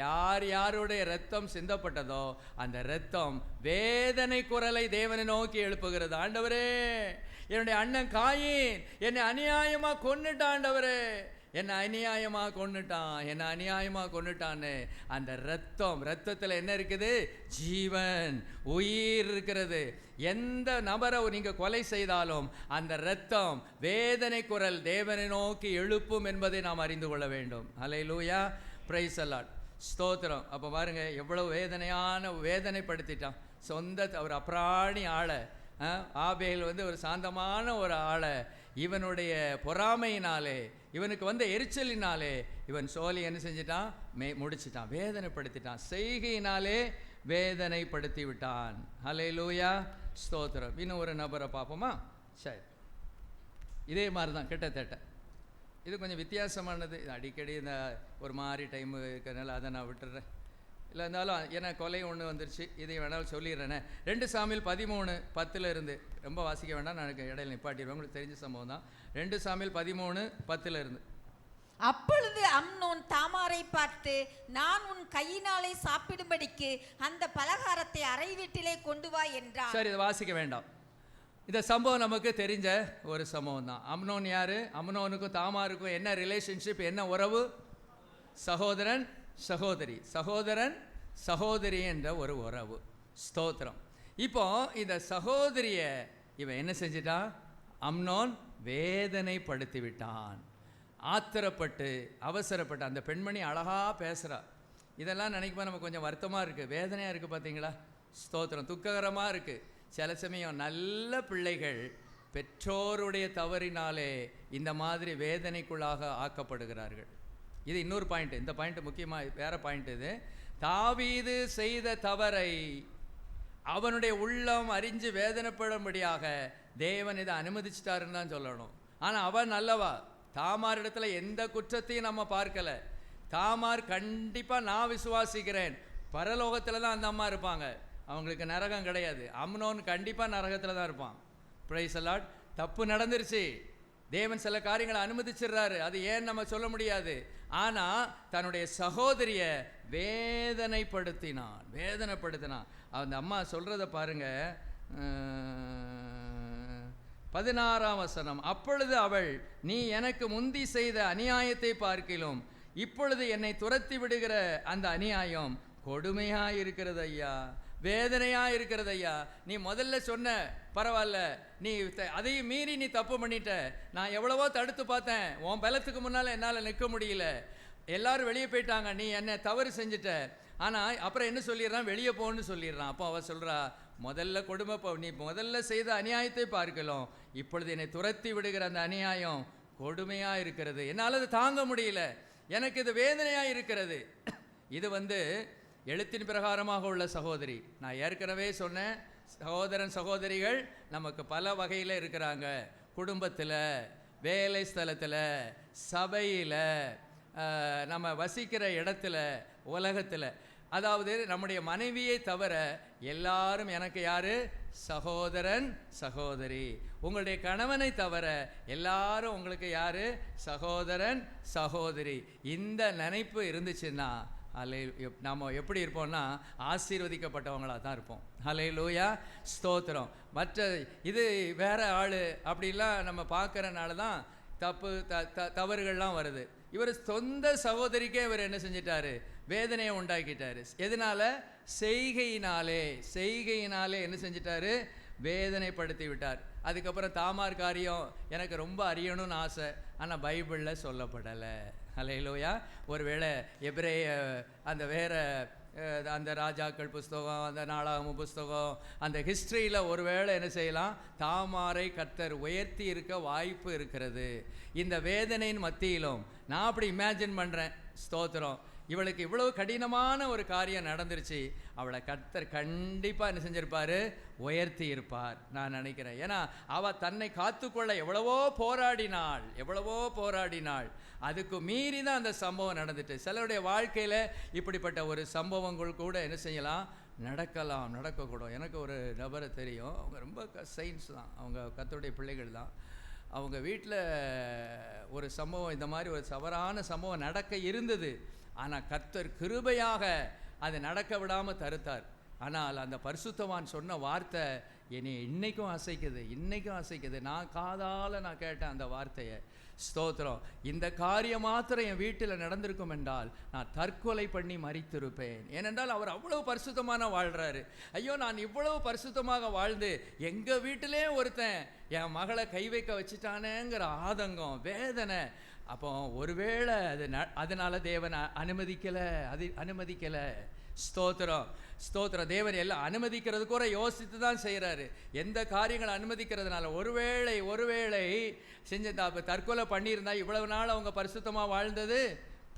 யார் யாருடைய இரத்தம் சிந்தப்பட்டதோ அந்த இரத்தம் வேதனை குரலை தேவனை நோக்கி எழுப்புகிறது. ஆண்டவரே, என்னுடைய அண்ணன் காயின் என்னை அநியாயமாக கொன்னுட்டான், ஆண்டவரே என்னை அநியாயமாக கொன்னுட்டான்னு அந்த ரத்தத்தில் என்ன இருக்குது? ஜீவன், உயிர் இருக்கிறது. எந்த நபரை நீங்கள் கொலை செய்தாலும் அந்த இரத்தம் வேதனை குரல் தேவனை நோக்கி எழுப்பும் என்பதை நாம் அறிந்து கொள்ள வேண்டும். அல்லேலூயா, பிரைஸ் தி லார்ட், ஸ்தோத்திரம். அப்போ பாருங்க, எவ்வளவு வேதனைப்படுத்திட்டான் ஒரு அப்ராணி ஆளை. ஆபேல் ஒரு சாந்தமான ஒரு ஆளை இவனுடைய பொறாமையினாலே இவனுக்கு வந்த எரிச்சலினாலே இவன் சோலை என்ன செஞ்சிட்டான்? முடிச்சிட்டான், வேதனைப்படுத்திட்டான், செய்கையினாலே வேதனைப்படுத்தி விட்டான். ஹல்லேலூயா, ஸ்தோத்திரம். இன்னும் ஒரு நபரை பார்ப்போமா? சரி, இதே மாதிரி தான் கிட்டத்தட்ட. இது கொஞ்சம் வித்தியாசமானது. அடிக்கடி இந்த ஒரு மாதிரி டைம் இருக்கிறதுனால அதை நான் விட்டுறேன். இல்லை இருந்தாலும் ஏன்னா கொலை ஒன்று வந்துருச்சு, இதை வேணாலும் சொல்லிடுறேனே. 2 சாமுவேல் 13:10 ரொம்ப வாசிக்க வேண்டாம், நான் இடையில நிப்பாட்டிடுவேன், உங்களுக்கு தெரிஞ்ச சம்பவம் தான். 2 சாமுவேல் 13:10. அப்பொழுது அம்னோன் தாமாரை பார்த்து, நான் உன் கையினாலே சாப்பிடும்படிக்கு அந்த பலகாரத்தை அறை வீட்டிலே கொண்டு வா என்றார். சரி, இதை வாசிக்க வேண்டாம். இந்த சம்பவம் நமக்கு தெரிஞ்ச ஒரு சம்பவம் தான். அம்னோன் யாரு? அம்னோனுக்கும் தாமாருக்கும் என்ன ரிலேஷன்ஷிப், என்ன உறவு? சகோதரன் சகோதரி, சகோதரன் சகோதரி என்ற ஒரு உறவு. ஸ்தோத்திரம். இப்போ இந்த சகோதரிய இவன் என்ன செஞ்சிட்டான்? அம்னோன் வேதனைப்படுத்தி விட்டான். ஆத்திரப்பட்டு அவசரப்பட்டு. அந்த பெண்மணி அழகா பேசுறா. இதெல்லாம் நினைக்கும்போது நமக்கு கொஞ்சம் வருத்தமாக இருக்குது, வேதனையாக இருக்குது. பார்த்தீங்களா? ஸ்தோத்திரம். துக்ககரமாக இருக்குது. சில சமயம் நல்ல பிள்ளைகள் பெற்றோருடைய தவறினாலே இந்த மாதிரி வேதனைக்குள்ளாக ஆக்கப்படுகிறார்கள். இது இன்னொரு பாயிண்ட். இந்த பாயிண்ட் முக்கியமாக வேற பாயிண்ட். இது தாவீது செய்த தவறை அவனுடைய உள்ளம் அறிஞ்சு வேதனைப்படும்படியாக தேவன் இதை அனுமதிச்சிட்டாருன்னு தான் சொல்லணும். ஆனால் அவன் நல்லவா. தாமார் இடத்துல எந்த குற்றத்தையும் நம்ம பார்க்கல. தாமார் கண்டிப்பாக நான் விசுவாசிக்கிறேன் பரலோகத்தில் தான் அந்த அம்மா இருப்பாங்க, அவங்களுக்கு நரகம் கிடையாது. அம்னோன் கண்டிப்பாக நரகத்தில் தான் இருப்பான். Price the Lord. தப்பு நடந்துருச்சு, தேவன் சில காரியங்களை அனுமதிச்சிடுறாரு, அது ஏன் நம்ம சொல்ல முடியாது. ஆனால் தன்னுடைய சகோதரிய வேதனைப்படுத்தினான். அந்த அம்மா சொல்கிறத பாருங்க. 16ஆம் வசனம். அப்பொழுது அவள், நீ எனக்கு முந்தி செய்த அநியாயத்தை பார்க்கிலும் இப்பொழுது என்னை துரத்தி விடுகிற அந்த அநியாயம் கொடுமையாக இருக்கிறது ஐயா, வேதனையாக இருக்கிறது ஐயா. நீ முதல்ல சொன்ன பரவாயில்ல, நீ அதையும் மீறி நீ தப்பு பண்ணிட்ட. நான் எவ்வளவோ தடுத்து பார்த்தேன், உன் பலத்துக்கு முன்னால் என்னால் நிற்க முடியல, எல்லாரும் வெளியே போயிட்டாங்க, நீ என்ன தவறு செஞ்சுட்ட. ஆனால் அப்புறம் என்ன சொல்லிடுறான்? வெளியே போன்னு சொல்லிடுறான். அப்போ அவள் சொல்கிறா, முதல்ல கொடுமை, நீ முதல்ல செய்த அநியாயத்தை பார்க்கலாம், இப்பொழுது என்னை துரத்தி விடுகிற அந்த அநியாயம் கொடுமையாக இருக்கிறது, என்னால் அது தாங்க முடியல, எனக்கு இது வேதனையாக இருக்கிறது. இது எழுத்தின் பிரகாரமாக உள்ள சகோதரி. நான் ஏற்கனவே சொன்னேன், சகோதரன் சகோதரிகள் நமக்கு பல வகையில் இருக்கிறாங்க. குடும்பத்தில், வேலை ஸ்தலத்தில், சபையில், நம்ம வசிக்கிற இடத்துல, உலகத்தில். அதாவது நம்முடைய மனைவியை தவிர எல்லாரும் எனக்கு யாரு? சகோதரன் சகோதரி. உங்களுடைய கணவனை தவிர எல்லாரும் உங்களுக்கு யாரு? சகோதரன் சகோதரி. இந்த நினைப்பு இருந்துச்சுன்னா நம்ம எப்படி இருப்போம்னா ஆசீர்வதிக்கப்பட்டவங்களாக தான் இருப்போம். ஹல்லேலூயா, ஸ்தோத்திரம். மற்ற இது வேற ஆள் அப்படிலாம் நம்ம பார்க்கறனால தான் தவறுகள்லாம் வருது. இவர் சொந்த சகோதரிக்கே இவர் என்ன செஞ்சிட்டாரு? வேதனையை உண்டாக்கிட்டாரு. எதனால? செய்கையினாலே என்ன செஞ்சிட்டாரு? வேதனைப்படுத்தி விட்டார். அதுக்கப்புறம் தாமார் காரியம் எனக்கு ரொம்ப அறியணும்னு ஆசை, ஆனால் பைபிளில் சொல்லப்படலை. ஹல்லேலூயா. ஒருவேளை எபிரேய அந்த வேற அந்த ராஜாக்கள் புஸ்தகம், அந்த நாளாகம புஸ்தகம், அந்த ஹிஸ்ட்ரியில் ஒருவேளை என்ன செய்யலாம்? தாமாரை கர்த்தர் உயர்த்தி இருக்க வாய்ப்பு இருக்கிறது. இந்த வேதனையின் மத்தியிலும் நான் அப்படி இமேஜின் பண்ணுறேன். ஸ்தோத்திரம். இவளுக்கு இவ்வளவு கடினமான ஒரு காரியம் நடந்துருச்சு, அவளை கர்த்தர் கண்டிப்பாக என்ன செஞ்சிருப்பார்? உயர்த்தி இருப்பார் நான் நினைக்கிறேன். ஏன்னா அவள் தன்னை காத்துக்கொள்ள எவ்வளவோ போராடினாள். அதுக்கு மீறி தான் அந்த சம்பவம் நடந்துட்டு. சிலருடைய வாழ்க்கையில் இப்படிப்பட்ட ஒரு சம்பவங்கள் கூட என்ன செய்யலாம்? நடக்கக்கூடும். எனக்கு ஒரு நபரை தெரியும், அவங்க ரொம்ப சயின்ஸ் தான், அவங்க கர்த்தருடைய பிள்ளைகள் தான். அவங்க வீட்டில் ஒரு சம்பவம், இந்த மாதிரி ஒரு தவறான சம்பவம் நடக்க இருந்தது. ஆனால் கர்த்தர் கிருபையாக அதை நடக்க விடாமல் தடுத்தார். ஆனால் அந்த பரிசுத்தவான் சொன்ன வார்த்தை என்னை இன்னைக்கும் அசைக்குது. நான் காதால் நான் கேட்டேன் அந்த வார்த்தையை. ஸ்தோத்திரம். இந்த காரியம் மாத்திரம் என் வீட்டில் நடந்திருக்கும் என்றால் நான் தற்கொலை பண்ணி மரித்திருப்பேன். ஏனென்றால் அவர் அவ்வளவு பரிசுத்தமான வாழ்கிறாரு. ஐயோ, நான் இவ்வளவு பரிசுத்தமாக வாழ்ந்து எங்கள் வீட்டிலே ஒருத்தன் என் மகளை கை வைக்க வச்சுட்டானேங்கிற ஆதங்கம், வேதனை, அப்போ ஒருவேளை அதனால தேவன் அனுமதிக்கலை. ஸ்தோத்திரம். தேவன் எல்லாம் அனுமதிக்கிறது கூட யோசித்து தான் செய்கிறாரு. எந்த காரியங்களை அனுமதிக்கிறதுனால ஒருவேளை செஞ்ச தற்கொலை பண்ணியிருந்தா இவ்வளவு நாள் அவங்க பரிசுத்தமாக வாழ்ந்தது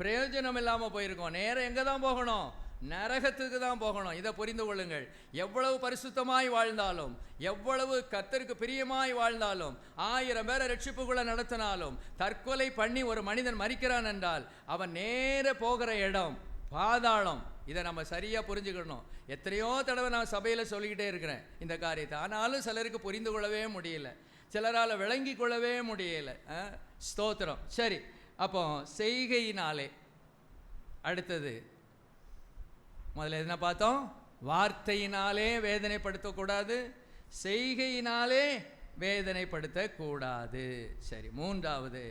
பிரயோஜனம் இல்லாமல் போயிருக்கோம். நேரம் எங்கே தான் போகணும்? நரகத்துக்கு தான் போகணும். இதை புரிந்து கொள்ளுங்கள். எவ்வளவு பரிசுத்தமாய் வாழ்ந்தாலும், எவ்வளவு கர்த்தருக்கு பிரியமாய் வாழ்ந்தாலும், 1000 பேரை ரட்சிப்புக்குள்ள நடத்தினாலும், தற்கொலை பண்ணி ஒரு மனிதன் மரிக்கிறான் என்றால் அவன் நேர போகிற இடம் பாதாளம். இதை நம்ம சரியாக புரிஞ்சுக்கணும். எத்தனையோ தடவை நான் சபையில் சொல்லிக்கிட்டே இருக்கிறேன் இந்த காரியத்தை. ஆனாலும் சிலருக்கு புரிந்து கொள்ளவே முடியல, சிலரால் விளங்கி கொள்ளவே முடியல. ஸ்தோத்திரம். சரி, அப்போ செய்கையினாலே அடுத்தது முதல்ல என்ன பார்த்தோம்? வார்த்தையினாலே வேதனைப்படுத்தக்கூடாது, செய்கையினாலே வேதனைப்படுத்தக்கூடாது. சரி, மூன்றாவது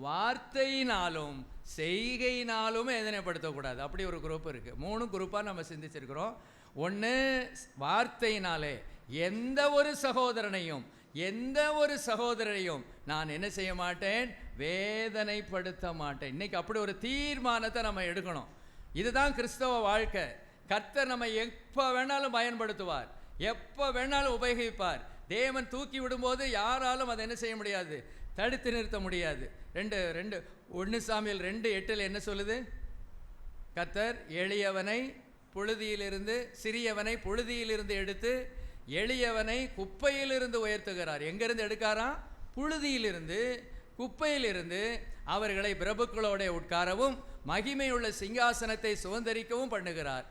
வார்த்தையினாலும் செய்கையினாலும் வேதனைப்படுத்தக்கூடாது. அப்படி ஒரு குரூப் இருக்குது. 3 குரூப்பாக நம்ம சிந்திச்சிருக்கிறோம். ஒன்று, வார்த்தையினாலே எந்த ஒரு சகோதரனையும் நான் என்ன செய்ய மாட்டேன்? வேதனைப்படுத்த மாட்டேன். இன்னைக்கு அப்படி ஒரு தீர்மானத்தை நம்ம எடுக்கணும். இதுதான் கிறிஸ்தவ வாழ்க்கை. கர்த்தர் நம்ம எப்போ வேணாலும் பயன்படுத்துவார், எப்போ வேணாலும் உபயோகிப்பார். தேவன் தூக்கி விடும்போது யாராலும் அதை என்ன செய்ய முடியாது? தடுத்து நிறுத்த முடியாது. 1 சாமுவேல் 2:8 என்ன சொல்லுது? கர்த்தர் எளியவனை புழுதியிலிருந்து, சிறியவனை புழுதியிலிருந்து எடுத்து எளியவனை குப்பையிலிருந்து உயர்த்துகிறார். எங்கிருந்து எடுக்காராம்? புழுதியிலிருந்து, குப்பையிலிருந்து அவர்களை பிரபுக்களோட உட்காரவும் மகிமையுள்ள சிங்காசனத்தை சுதந்தரிக்கவும் பண்ணுகிறார்.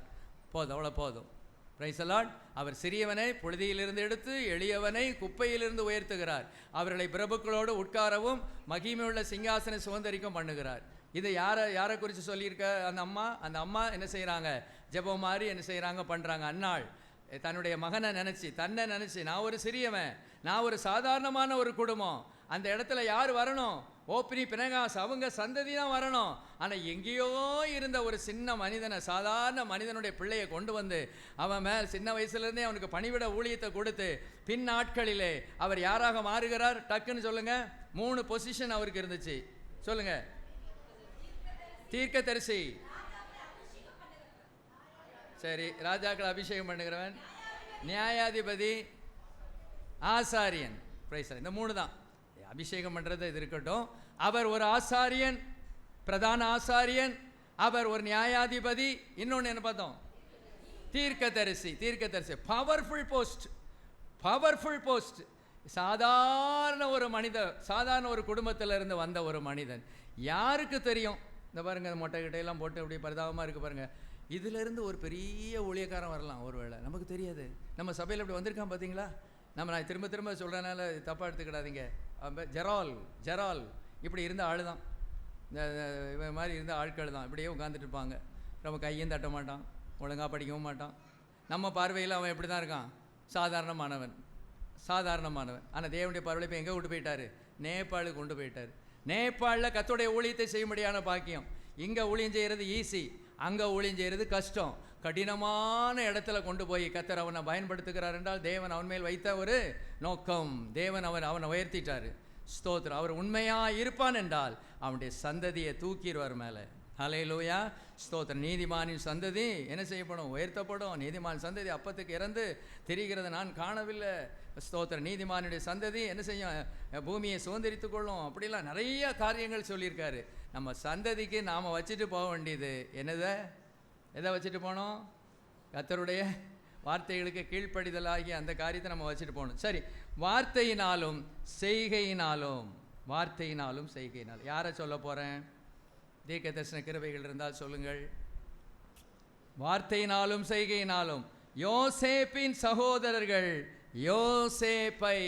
போதும், அவ்வளோ போதும். Price the Lord. அவர் சிறியவனை புழுதியிலிருந்து எடுத்து எளியவனை குப்பையிலிருந்து உயர்த்துகிறார். அவர்களை பிரபுக்களோடு உட்காரவும் மகிமையுள்ள சிங்காசனை சுதந்தரிக்கவும் பண்ணுகிறார். இது யாரை குறித்து சொல்லியிருக்க? அந்த அம்மா என்ன செய்கிறாங்க? ஜெபம் மாதிரி என்ன செய்கிறாங்க? பண்ணுறாங்க. அன்னாள் தன்னுடைய மகனை நினச்சி, தன்னை நினச்சி, நான் ஒரு சிறியவன், நான் ஒரு சாதாரணமான ஒரு குடும்பம், அந்த இடத்துல யார் வரணும்? ஓப்னி பினகாஸ் அவங்க சந்ததி தான் வரணும். ஆனால் எங்கேயோ இருந்த ஒரு சின்ன மனிதனை, சாதாரண மனிதனுடைய பிள்ளையை கொண்டு வந்து அவன் சின்ன வயசுலேருந்தே அவனுக்கு பணிவிட ஊழியத்தை கொடுத்து பின் நாட்களிலே அவர் யாராக மாறுகிறார்? டக்குன்னு சொல்லுங்க. 3 பொசிஷன் அவருக்கு இருந்துச்சு. சொல்லுங்க. தீர்க்கதரிசி, சரி, ராஜாக்கள் அபிஷேகம் பண்ணுகிறவன், நியாயாதிபதி, ஆசாரியன். இந்த 3 தான். அபிஷேகம் பண்ணுறது இது இருக்கட்டும். அவர் ஒரு ஆசாரியன், பிரதான ஆசாரியன், அவர் ஒரு நியாயாதிபதி, இன்னொன்று என்ன பார்த்தோம்? தீர்க்கதரிசி. Powerful post. சாதாரண ஒரு மனிதன், சாதாரண ஒரு குடும்பத்தில் இருந்து வந்த ஒரு மனிதன். யாருக்கு தெரியும்? இந்த பாருங்க, மொட்டைக்கிட்டையெல்லாம் போட்டு அப்படி பரிதாபமாக இருக்குது பாருங்க. இதிலிருந்து ஒரு பெரிய ஊழியக்காரன் வரலாம். ஒருவேளை நமக்கு தெரியாது. நம்ம சபையில் இப்படி வந்திருக்கான் பார்த்தீங்களா? நான் திரும்ப சொல்கிறனால தப்பாக எடுத்துக்கிடாதீங்க. ஜெரால் இப்படி இருந்த ஆள் தான். இந்த மாதிரி இருந்த ஆட்கள் தான். இப்படியே உட்காந்துட்டு இருப்பாங்க. நம்ம கையும் தட்ட மாட்டான், ஒழுங்காக படிக்கவும் மாட்டான். நம்ம பார்வையில் அவன் எப்படி தான் இருக்கான்? சாதாரணமானவன். ஆனால் தேவனுடைய பார்வையில் இப்போ எங்கே கொண்டு போயிட்டார்? நேபாளுக்கு கொண்டு போயிட்டார். நேபாளில் கர்த்தருடைய ஊழியத்தை செய்யும்படியான பாக்கியம். இங்கே ஊழியம் செய்கிறது ஈஸி, அங்கே ஊழியம் செய்கிறது கஷ்டம். கடினமான இடத்துல கொண்டு போய் கர்த்தர் அவனை பயன்படுத்துகிறார் என்றால் தேவன் அவன் மேல் வைத்த ஒரு நோக்கம். தேவன் அவனை உயர்த்திட்டார். ஸ்தோத்திரம். அவர் உண்மையாக இருப்பான் என்றால் அவனுடைய சந்ததியை தூக்கிடுவார் மேலே. ஹல்லேலூயா. ஸ்தோத்திரம். நீதிமானின் சந்ததி என்ன செய்யப்படும்? உயர்த்தப்படும். நீதிமான் சந்ததி அப்பத்துக்கு இறந்து திரிகிறது நான் காணவில்லை. ஸ்தோத்திரம். நீதிமானுடைய சந்ததி என்ன செய்யும்? பூமியை சுதந்திரித்து கொள்ளும். அப்படிலாம் நிறைய காரியங்கள் சொல்லியிருக்காரு. நம்ம சந்ததிக்கு நாம் வச்சுட்டு போக வேண்டியது எதை வச்சுட்டு போனோம்? கர்த்தருடைய வார்த்தைகளுக்கு கீழ்ப்படிதலாகி அந்த காரியத்தை நம்ம வச்சுட்டு போகணும். சரி, வார்த்தையினாலும் செய்கையினாலும். யாரை சொல்ல போகிறேன்? தீர்க்க தரிசன கிருபைகள் இருந்தால் சொல்லுங்கள். வார்த்தையினாலும் செய்கையினாலும். யோசேப்பின் சகோதரர்கள் யோசேப்பை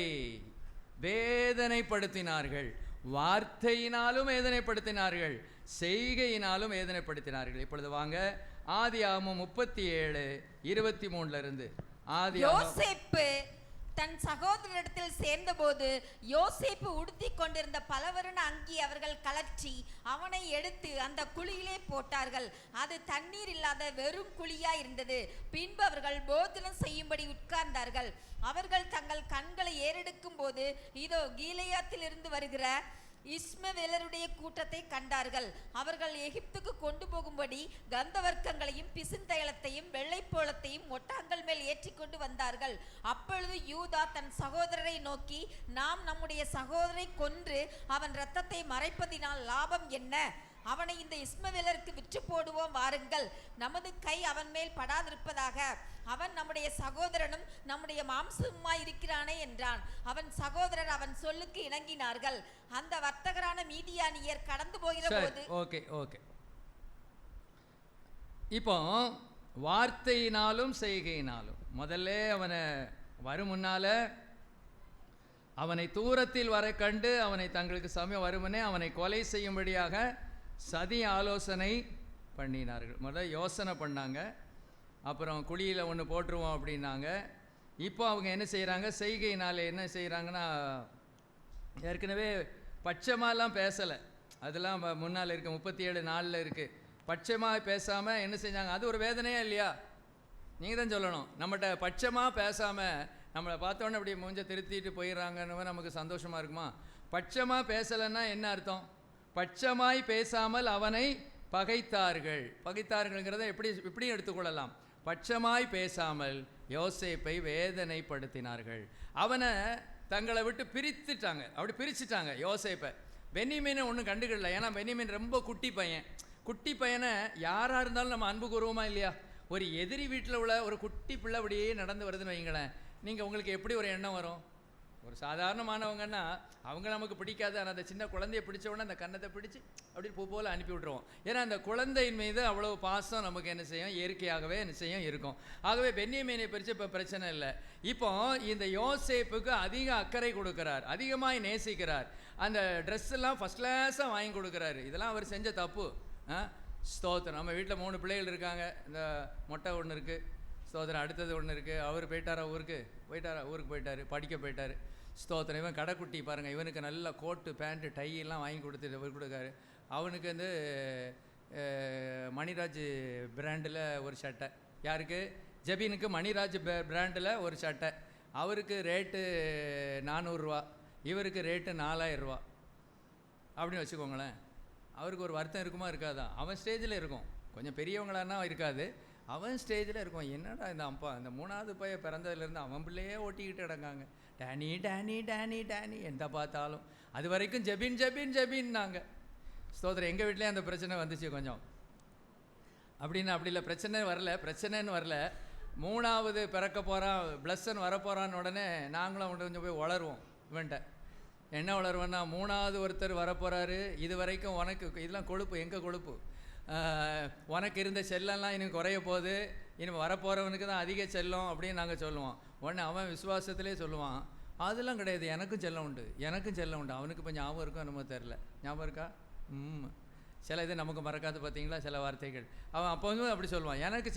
வேதனைப்படுத்தினார்கள். வார்த்தையினாலும் வேதனைப்படுத்தினார்கள், செய்கையினாலும் வேதனைப்படுத்தினார்கள். இப்பொழுது வாங்க, ஆதியாகமம் 37:23 யோசேப்பு தன் சகோதரரிடத்தில் சேர்ந்தபோது யோசேப்பு உடுத்தி கொண்டிருந்த பலவருண அங்கி அவர்கள் கலற்றி அவனை எடுத்து அந்த குழியிலே போட்டார்கள். அது தண்ணீர் இல்லாத வெறும் குழியா இருந்தது. பின்பு அவர்கள் போஜனம் செய்யும்படி உட்கார்ந்தார்கள். அவர்கள் தங்கள் கண்களை ஏறெடுக்கும் போது இதோ கீலேயாத்தில் இருந்து வருகிற இஸ்மவேலருடைய கூட்டத்தை கண்டார்கள். அவர்கள் எகிப்துக்கு கொண்டு போகும்படி கந்தவர்க்கங்களையும் பிசின்தைலத்தையும் வெள்ளைப்போளத்தையும் ஒட்டகங்கள் மேல் ஏற்றி கொண்டு வந்தார்கள். அப்பொழுது யூதா தன் சகோதரரை நோக்கி, நாம் நம்முடைய சகோதரரை கொன்று அவன் இரத்தத்தை மறைப்பதினால் லாபம் என்ன? அவனை இந்த இஸ்மவேலருக்கு விற்று போடுவோம், வாருங்கள், நமது கை அவன் மேல் படாதிருப்பதாக. அவன் நம்முடைய சகோதரனும் நம்முடைய மாம்சமாய் இருக்கிறானே என்றான். அவன் சகோதரர் அவன் சொல்லுக்கு இணங்கினார்கள். அந்த வர்த்தகரான மீதியானியர் கடந்து போகிற போது ஓகே இப்போ வார்த்தையினாலும் செய்கையினாலும் முதல்ல அவனை வரும் முன்னால அவனை தூரத்தில் வர கண்டு அவனை தங்களுக்கு சமயம் வருமுனே அவனை கொலை செய்யும்படியாக சதி ஆலோசனை பண்ணினார்கள். முதல்ல யோசனை பண்ணாங்க, அப்புறம் குழியில் ஒன்று போட்டுருவோம் அப்படின்னாங்க. இப்போ அவங்க என்ன செய்கிறாங்க, செய்கையினால என்ன செய்கிறாங்கன்னா, ஏற்கனவே பட்சமாலாம் பேசலை, அதெல்லாம் முன்னால் இருக்குது, 37:4 இருக்குது. பட்சமாக பேசாமல் என்ன செஞ்சாங்க, அது ஒரு வேதனையா இல்லையா? நீங்கள் தான் சொல்லணும். நம்மகிட்ட பட்சமாக பேசாமல் நம்மளை பார்த்தோன்னே அப்படியே மூஞ்ச திருத்திட்டு போயிடுறாங்கன்னு நமக்கு சந்தோஷமாக இருக்குமா? பட்சமாக பேசலைன்னா என்ன அர்த்தம்? பட்சமாய் பேசாமல் அவனை பகைத்தார்கள். பகைத்தார்கள்ங்கிறத எப்படி எடுத்துக்கொள்ளலாம்? பட்சமாய் பேசாமல் யோசேப்பை வேதனைப்படுத்தினார்கள். அவனை தங்களை விட்டு பிரித்துட்டாங்க, அப்படி பிரிச்சுட்டாங்க யோசேப்பை. பென்னிமீனை ஒன்றும் கண்டுக்கிடல, ஏன்னா பென்னிமீன் ரொம்ப குட்டி பையன். குட்டி பையனை யாராக இருந்தாலும் நம்ம அன்பு கூறுவோமா இல்லையா? ஒரு எதிரி வீட்டில் உள்ள ஒரு குட்டி பிள்ளை அப்படியே நடந்து வருதுன்னு வைங்களேன், நீங்கள் உங்களுக்கு எப்படி ஒரு எண்ணம் வரும்? ஒரு சாதாரணமானவங்கன்னா அவங்க நமக்கு பிடிக்காது, ஆனால் அந்த சின்ன குழந்தைய பிடிச்ச உடனே அந்த கன்னத்தை பிடிச்சி அப்படி பூ போல் அனுப்பி விட்ருவோம். ஏன்னா அந்த குழந்தையின் மீது அவ்வளோ பாசம் நமக்கு என்ன செய்யும், இயற்கையாகவே என்ன செய்யும் இருக்கும். ஆகவே பென்னியமீனை பிரித்து இப்போ பிரச்சனை இல்லை. இப்போ இந்த யோசேப்புக்கு அதிக அக்கறை கொடுக்குறார், அதிகமாக நேசிக்கிறார். அந்த ட்ரெஸ் எல்லாம் ஃபஸ்ட் கிளாஸாக வாங்கி கொடுக்குறாரு. இதெல்லாம் அவர் செஞ்ச தப்பு. ஸ்தோத்திரம். நம்ம வீட்டில் 3 பிள்ளைகள் இருக்காங்க, இந்த மொட்டை ஒன்று இருக்குது, ஸ்தோத்திரம். அடுத்தது ஒன்று இருக்குது, அவர் ஊருக்கு போயிட்டார், படிக்க போயிட்டார். ஸ்தோத்திரம். இவன் கடைக்குட்டி பாருங்கள், இவனுக்கு நல்ல கோட்டு பேண்ட்டு டை எல்லாம் வாங்கி கொடுத்துட்டு இவர் கொடுக்காரு. அவனுக்கு வந்து மணிராஜ் பிராண்டில் ஒரு சட்டை. யாருக்கு? ஜெபினுக்கு மணிராஜ் பிராண்டில் ஒரு சட்டை. அவருக்கு ரேட்டு 400 ரூபா, இவருக்கு ரேட்டு 4000 ரூபா அப்படின்னு வச்சுக்கோங்களேன். அவருக்கு ஒரு வருத்தம் இருக்குமா இருக்காதா? அவன் ஸ்டேஜில் இருக்கும், கொஞ்சம் பெரியவங்களானா இருக்காது, அவன் ஸ்டேஜில் இருக்கும். என்னடா இந்த அப்பா இந்த 3வது பையன் பிறந்ததுலேருந்து அவன் பிள்ளையே ஓட்டிக்கிட்டு கிடக்காங்க, டேனி டேனி டேனி டேனி எந்த பார்த்தாலும். அது வரைக்கும் ஜெபின் ஜெபின் ஜெபின்னாங்க. ஸ்தோத்திரம். எங்கள் வீட்டிலே அந்த பிரச்சனை வந்துச்சு கொஞ்சம். அப்படின்னு அப்படி இல்லை, பிரச்சனைன்னு வரல. 3வது பிறக்க போகிறான், பிளஸ்ஸன் வரப்போகிறான்னு உடனே நாங்களும் அவன்கிட்ட கொஞ்சம் போய் வளருவோம். இவன்ட்ட என்ன வளருவோன்னா, 3வது ஒருத்தர் வரப்போகிறாரு, இது வரைக்கும் உனக்கு இதெல்லாம் கொழுப்பு, எங்கே கொழுப்பு, உனக்கு இருந்த செல்லம்லாம் இன்னும் குறைய போகுது, இனிமேல் வரப்போகிறவனுக்கு தான் அதிக செல்லம் அப்படின்னு நாங்கள் சொல்லுவோம். உடனே அவன் விசுவாசத்திலே சொல்லுவான், அதெல்லாம் கிடையாது, எனக்கும் செல்லம் உண்டு. அவனுக்கு இப்போ ஞாபகம் இருக்கும், என்னமோ தெரில, ஞாபகம் இருக்கா? சில இது நமக்கு மறக்காது பார்த்தீங்களா, சில வார்த்தைகள். அவன் அப்போ வந்து அப்படி சொல்லுவான், எனக்கு